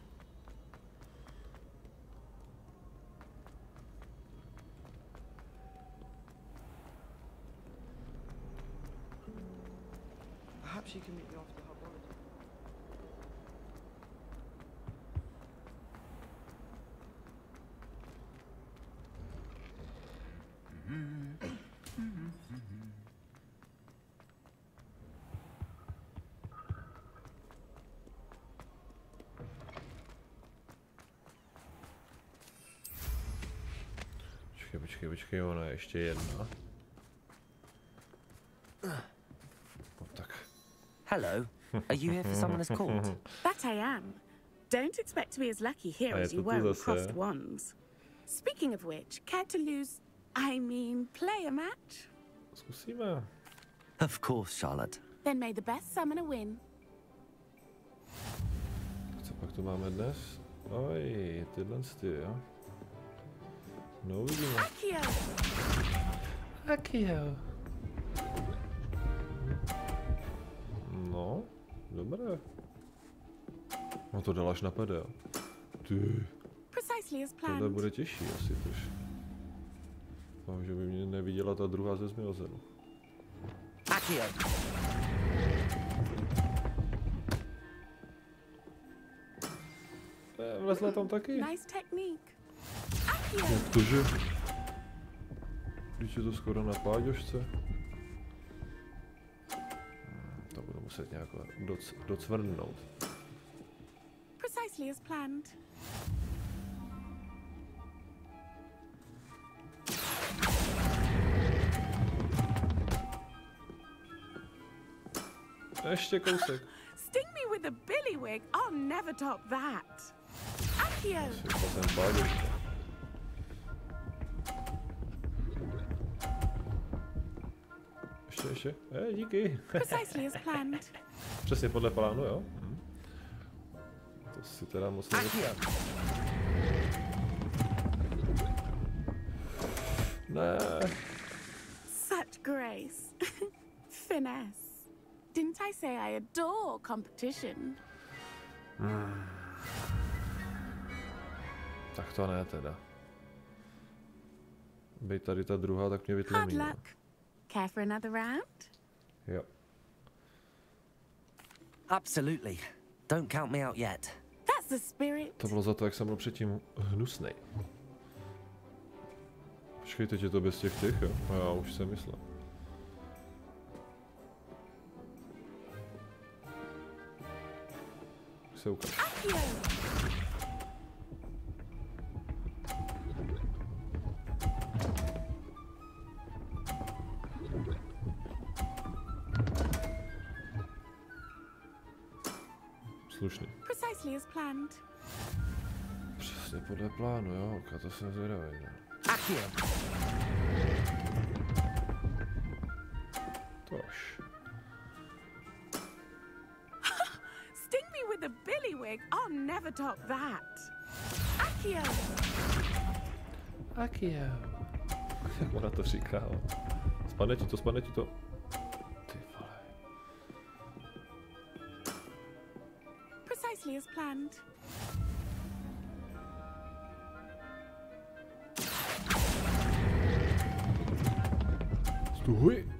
[SPEAKER 12] Perhaps you can meet me after HOGWARTS.
[SPEAKER 1] Počkej, ona je ještě jedna.
[SPEAKER 2] Hello. Are you here for Summoner's Court?
[SPEAKER 11] That I am. Don't expect to be as lucky here as you were with crossed wands. Speaking of which, care to lose, play a match?
[SPEAKER 1] Zkusíme.
[SPEAKER 2] Of course, Charlotte.
[SPEAKER 11] Then may the best summoner win.
[SPEAKER 1] Co pak tu máme dnes? Oj, tyhle ty, jo? No, uvidíme. Akio. No, dobré. No to dal až na pede. Ty. Tohle bude těžší asi tož. Doufám, že by mě neviděla ta druhá ze Zmiozenu.
[SPEAKER 2] Akio.
[SPEAKER 1] Vlezla tam taky.
[SPEAKER 11] Nice technique.
[SPEAKER 1] Jak to, že? Když je to skoro na páďošce. To budu muset nějak docvrnout.
[SPEAKER 11] Precisely as planned.
[SPEAKER 1] Ještě kousek.
[SPEAKER 11] Sting me with a billywig. I'll never top that. Akio.
[SPEAKER 1] Ten páďoška. Ještě. Díky.
[SPEAKER 11] Precisely as planned.
[SPEAKER 1] Přesně podle plánu, jo? To si teda moc nevím. Ne.
[SPEAKER 11] Such grace. Finesse. Didn't I say I adore competition?
[SPEAKER 1] Tak to ne teda. Bej tady ta druhá, tak mě
[SPEAKER 11] Hard
[SPEAKER 1] vytlumí.
[SPEAKER 11] luck. Care for another round?
[SPEAKER 1] Jo.
[SPEAKER 2] Absolutely. Don't count me out yet.
[SPEAKER 11] That's the spirit.
[SPEAKER 1] To bylo za to, jak jsem byl předtím hnusnej. Počkej, teď je to bez těch, jo? Já už jsem myslel. Se ukáž. Slušný.
[SPEAKER 11] Precisely as planned.
[SPEAKER 1] Přesně podle plánu, jo, to jsem zvědavý. Tož.
[SPEAKER 11] Sting me with a billywig. I'll never top that. Accio.
[SPEAKER 1] Accio. Jak ona to říká. Spadne ti to, spadne ti to. Ty vole.
[SPEAKER 11] Precisely as planned.
[SPEAKER 1] Stůj.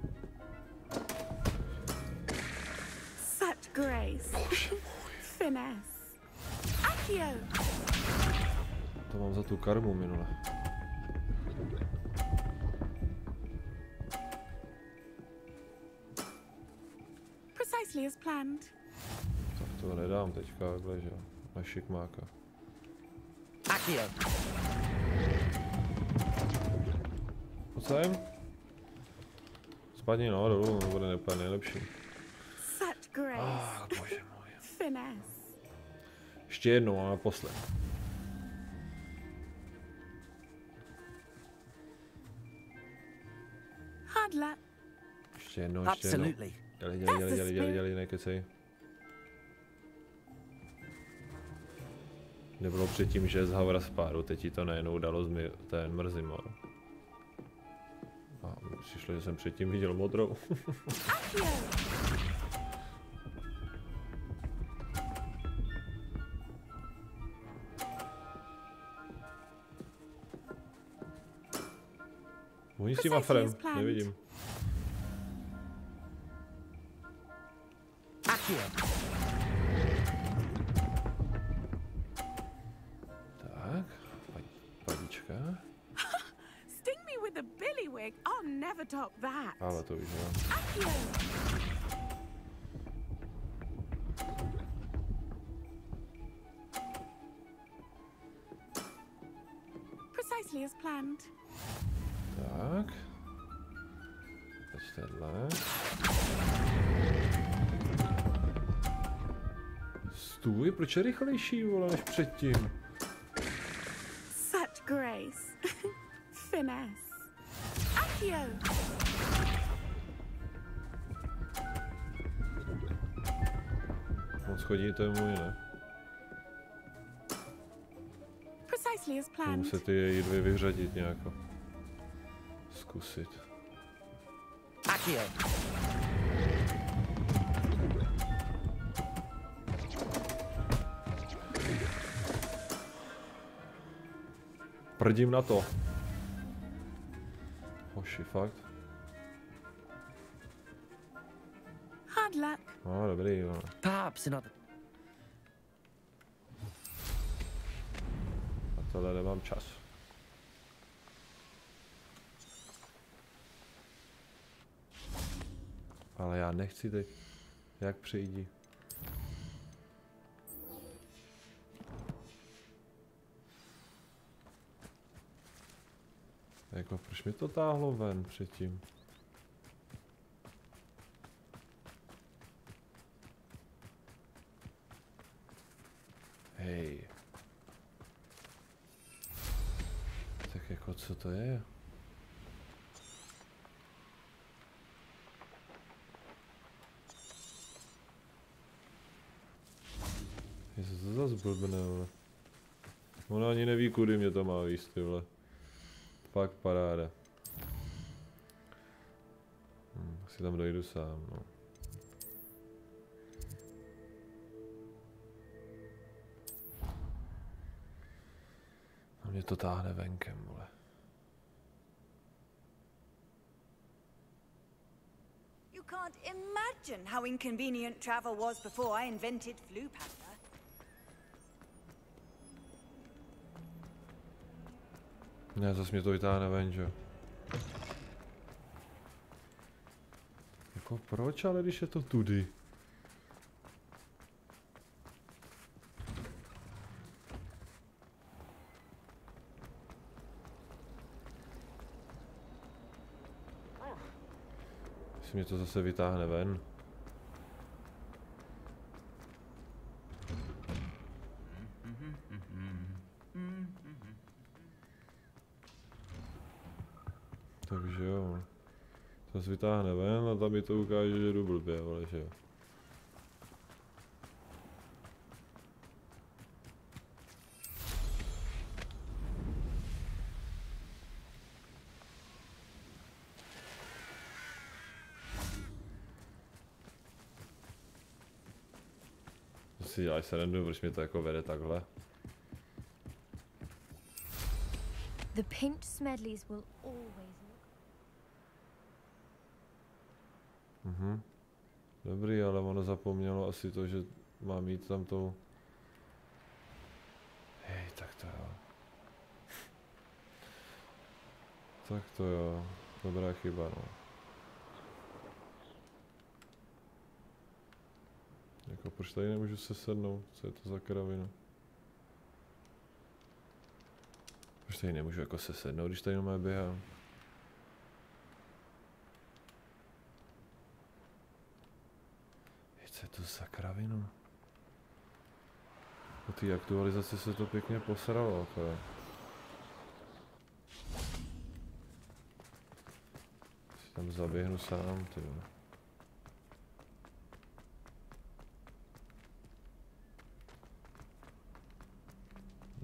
[SPEAKER 11] Such grace. Finesse. Accio.
[SPEAKER 1] To mám za tu karmu minule.
[SPEAKER 11] Precisely as planned.
[SPEAKER 1] Tak to nedám teďka, takhle, že jo. Na šikmáka.
[SPEAKER 2] Accio.
[SPEAKER 1] Pojď sem. Spadni no, dolů, to bude úplně nejlepší.
[SPEAKER 11] Such grace.
[SPEAKER 1] Bože můj.
[SPEAKER 11] Finesse.
[SPEAKER 1] Ještě jednou a naposled.
[SPEAKER 11] Hard luck.
[SPEAKER 1] Ještě jednou, ještě jednou. Dělej, nekecej. Nebylo předtím, že je z Havra spáru, teď ti to najednou dalo ten mrzimor. A přišlo, že jsem předtím viděl modrou. Oni s tím afrem, nevidím. Tak, padička.
[SPEAKER 11] Sting me with a billywig. I'll never top that.
[SPEAKER 1] Ale to už jo.
[SPEAKER 11] Precisely as planned.
[SPEAKER 1] Tak. Teď tenhle. Stůj, proč je rychlejší, vole, než předtím?
[SPEAKER 11] Such grace. Finesse. Accio.
[SPEAKER 1] On schodí, to je můj, ne?
[SPEAKER 11] Precisely as planned.
[SPEAKER 1] Musím ty její dvě vyřadit nějako. Zkusit.
[SPEAKER 2] Accio.
[SPEAKER 1] Prdím na to. Hoši, fakt.
[SPEAKER 11] Hard luck.
[SPEAKER 1] No, dobrý, jo.
[SPEAKER 2] Perhaps another.
[SPEAKER 1] Na tohle nemám čas. Ale já nechci teď. Jak přejdi? Jako, proč mi to táhlo ven předtím? Hej. Tak jako, co to je? Jestli to zase blbne, vole. Ona ani neví, kudy mě to má víc, ty vole. Fakt paráda. si tam dojdu sám, no. A mě to táhne venkem, vole.
[SPEAKER 16] You can't imagine how inconvenient travel was before I invented Flu Panda.
[SPEAKER 1] Ne, zase mě to vytáhne ven, že? Jako proč, ale když je to tudy? Jestli mě to zase vytáhne ven. Takže jo. To se vytáhne ven a tam mi to ukáže, že jdu blbě, ale že jo. To si děláš srandu, proč mě to jako vede takhle.
[SPEAKER 13] The pinched Smedleys will always look.
[SPEAKER 1] Dobrý, ale ono zapomnělo asi to, že má mít tam tou... Hej, tak to jo. Tak to jo. Dobrá chyba, no. Jako proč tady nemůžu se sednout? Co je to za kravinu? Proč tady nemůžu jako se sednout, když tady normálně běhám? Co je to za kravinu? Po té aktualizaci se to pěkně posralo, to je. Si tam zaběhnu sám, ty jo.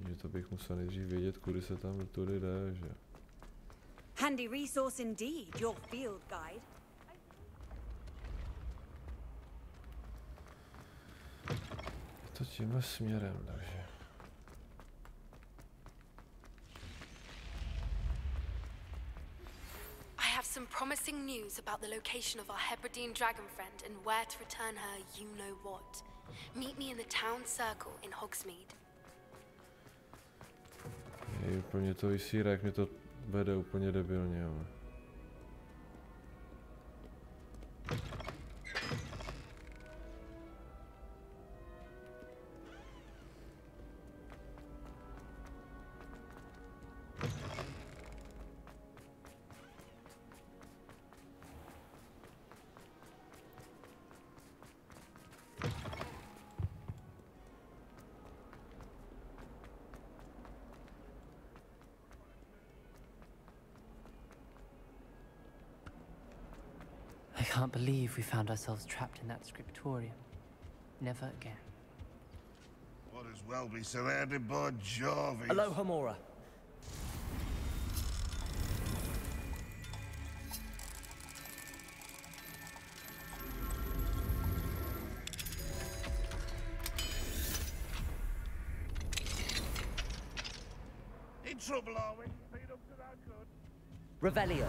[SPEAKER 1] Že to bych musel nejdřív vědět, kudy se tam tudy jde, že?
[SPEAKER 16] Handy resource indeed, your field guide.
[SPEAKER 1] Je to tímhle směrem, takže.
[SPEAKER 8] I have some promising news about the location of our Hebridean dragon friend and where to return her you-know-what. Meet me in the town circle in Hogsmeade.
[SPEAKER 1] Jej, úplně to vysírá, jak mě to vede úplně debilně, ale.
[SPEAKER 5] I can't believe we found ourselves trapped in that scriptorium. Never again.
[SPEAKER 7] What as well be surrounded by Jarvis.
[SPEAKER 2] Hello, Hamora.
[SPEAKER 7] In trouble, are we? Been up to that good?
[SPEAKER 2] Revelio.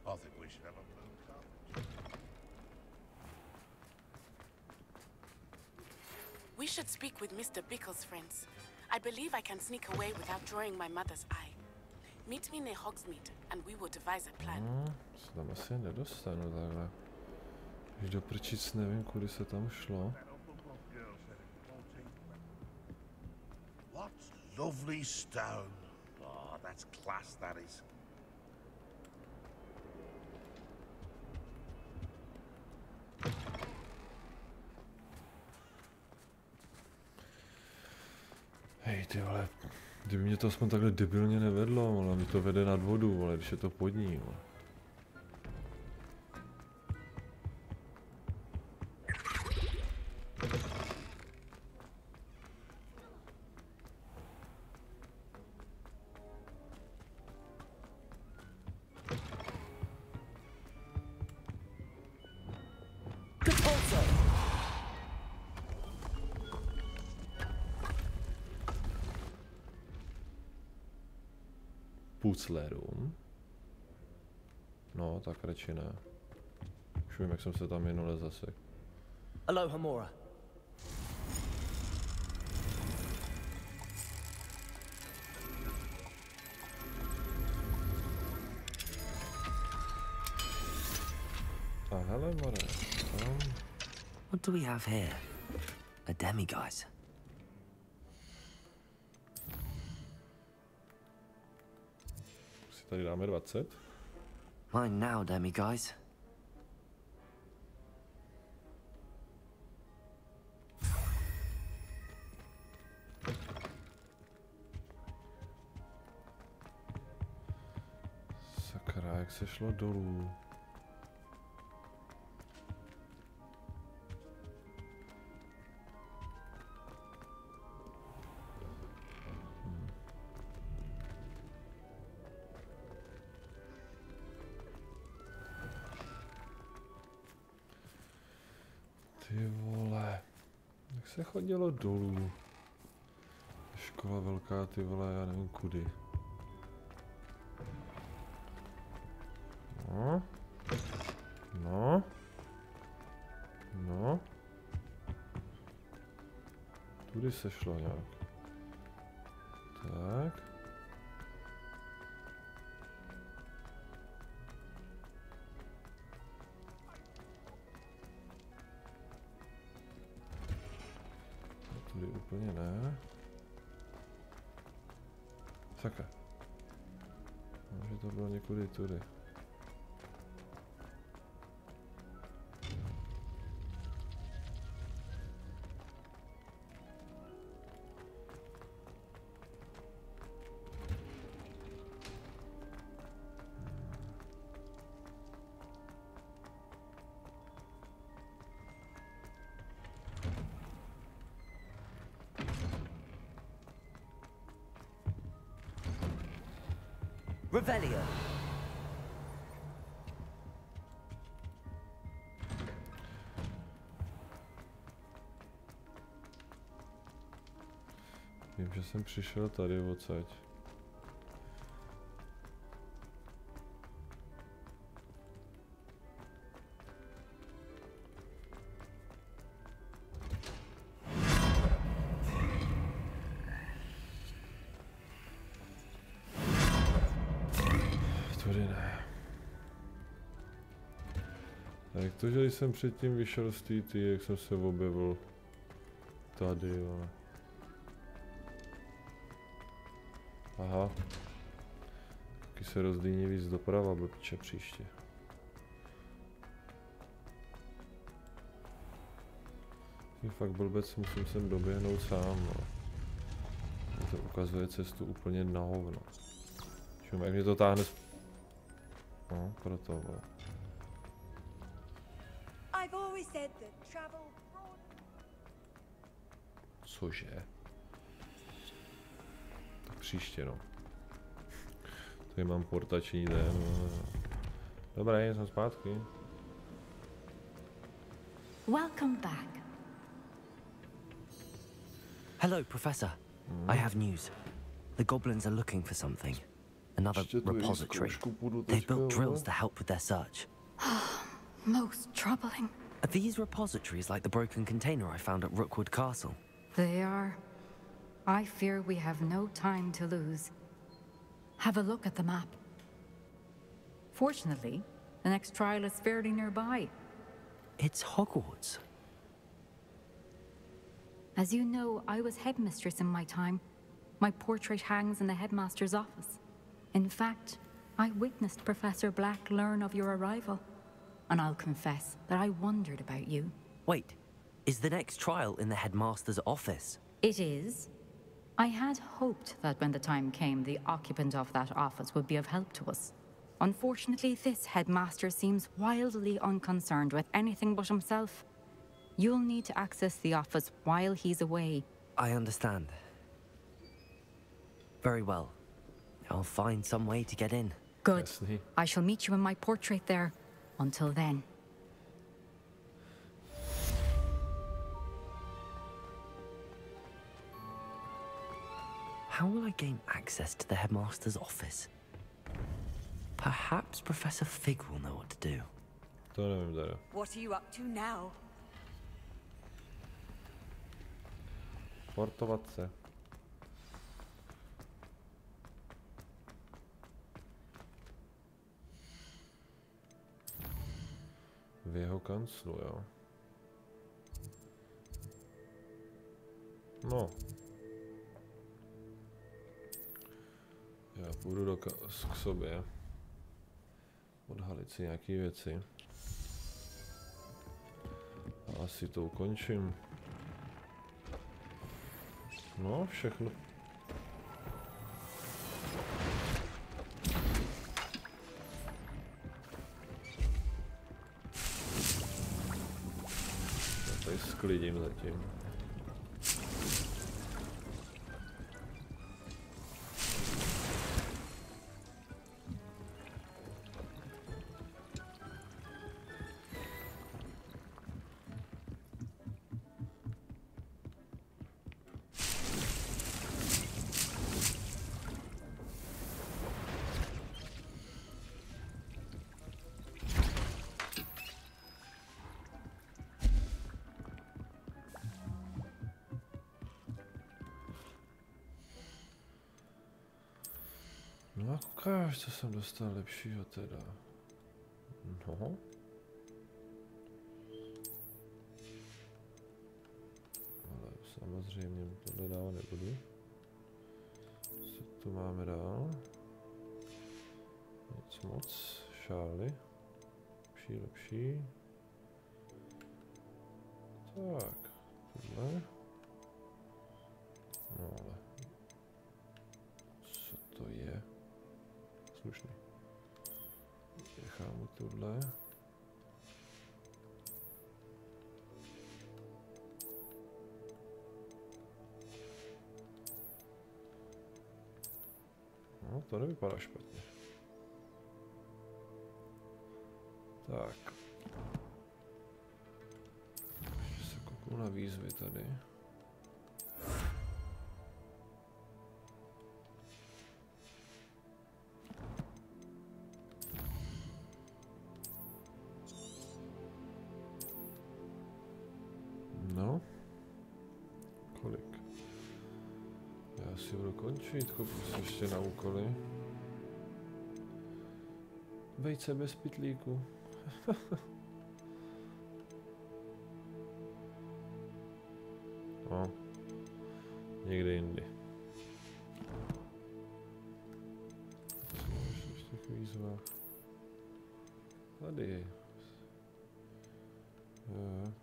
[SPEAKER 7] I think we should have a blue carpet.
[SPEAKER 14] We should speak with Mr. Bickle's friends. I believe I can sneak away without drawing my mother's eye. Meet me near Hogsmeade, and we will devise a plan.
[SPEAKER 1] Se tam asi nedostanu takhle. Když do prčic nevím, kudy se tam šlo.
[SPEAKER 7] What lovely stone. Oh, that's class, that is.
[SPEAKER 1] ty vole, kdyby mě to aspoň takhle debilně nevedlo, ale mi to vede nad vodu, vole, když je to pod ní, vole. Puclerům. No, tak radši ne. Už vím, jak jsem se tam minule zasek.
[SPEAKER 3] Aloha, Mora.
[SPEAKER 1] A hele, More.
[SPEAKER 2] What do we have here? A demiguise.
[SPEAKER 1] Si tady dáme 20.
[SPEAKER 2] Mine now, demiguise.
[SPEAKER 1] Sakra, jak se šlo dolů. Ty vole, jak se chodilo dolů? Škola velká, ty vole, já nevím kudy. No. No. No. Tudy se šlo nějak. Tak. Tudy úplně ne. Sakra. Že to bylo někudy tudy.
[SPEAKER 3] Revelio.
[SPEAKER 1] Vím, že jsem přišel tady odsaď. Jak to, že když jsem předtím vyšel z TT, jak jsem se objevil tady, ale... Aha. Taky se rozdýní víc doprava, blbče příště. Je fakt blbec, musím sem doběhnout sám, no. Mě to ukazuje cestu úplně na hovno. Čím, jak mě to táhne... No, proto, vole. Cože? Tak příště, no. Tady mám portační den. No. Dobré, jsem zpátky.
[SPEAKER 17] Welcome back.
[SPEAKER 2] Hello, Professor. I have news. The goblins are looking for something. Another repository. They've built drills to help with their search.
[SPEAKER 17] Most troubling.
[SPEAKER 2] Are these repositories like the broken container I found at Rookwood Castle?
[SPEAKER 17] They are. I fear we have no time to lose. Have a look at the map. Fortunately, the next trial is fairly nearby.
[SPEAKER 2] It's Hogwarts.
[SPEAKER 17] As you know, I was headmistress in my time. My portrait hangs in the headmaster's office. In fact, I witnessed Professor Black learn of your arrival. And I'll confess that I wondered about you.
[SPEAKER 2] Wait, is the next trial in the headmaster's office?
[SPEAKER 17] It is. I had hoped that when the time came, the occupant of that office would be of help to us. Unfortunately, this headmaster seems wildly unconcerned with anything but himself. You'll need to access the office while he's away.
[SPEAKER 2] I understand. Very well. I'll find some way to get in.
[SPEAKER 17] Good. I shall meet you in my portrait there. Until then.
[SPEAKER 2] How will I gain access to the headmaster's office? Perhaps Professor Fig will know what to do.
[SPEAKER 16] What are you up to now?
[SPEAKER 1] Sportovat se. V jeho kanclu, jo. No. Já půjdu k sobě. Odhalit si nějaké věci. A asi to ukončím. No, všechno. Já tady sklidím zatím. No a ukáž, co jsem dostal lepšího teda. No. Ale samozřejmě tohle dál nebudu. Co tu máme dál? Nic moc. Šály. Lepší. Tak. Tohle. No ale. Co to je? Slušný. Nechám mu tohle. No, to nevypadá špatně. Tak. Ještě se kouknu na výzvy tady. No. Kolik? Já si budu končit, koupím si ještě na úkoly. Vejce bez pytlíku. No. Někde jindy. Co ještě v těch výzvách? Tady. Jo.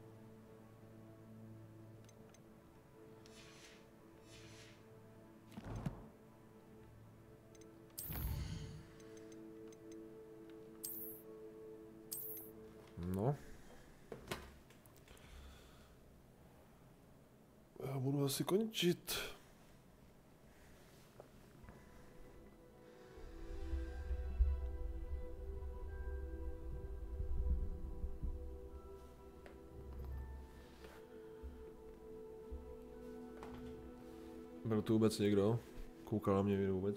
[SPEAKER 1] No. Já budu asi končit. Byl tu vůbec někdo? Koukal na mě vůbec?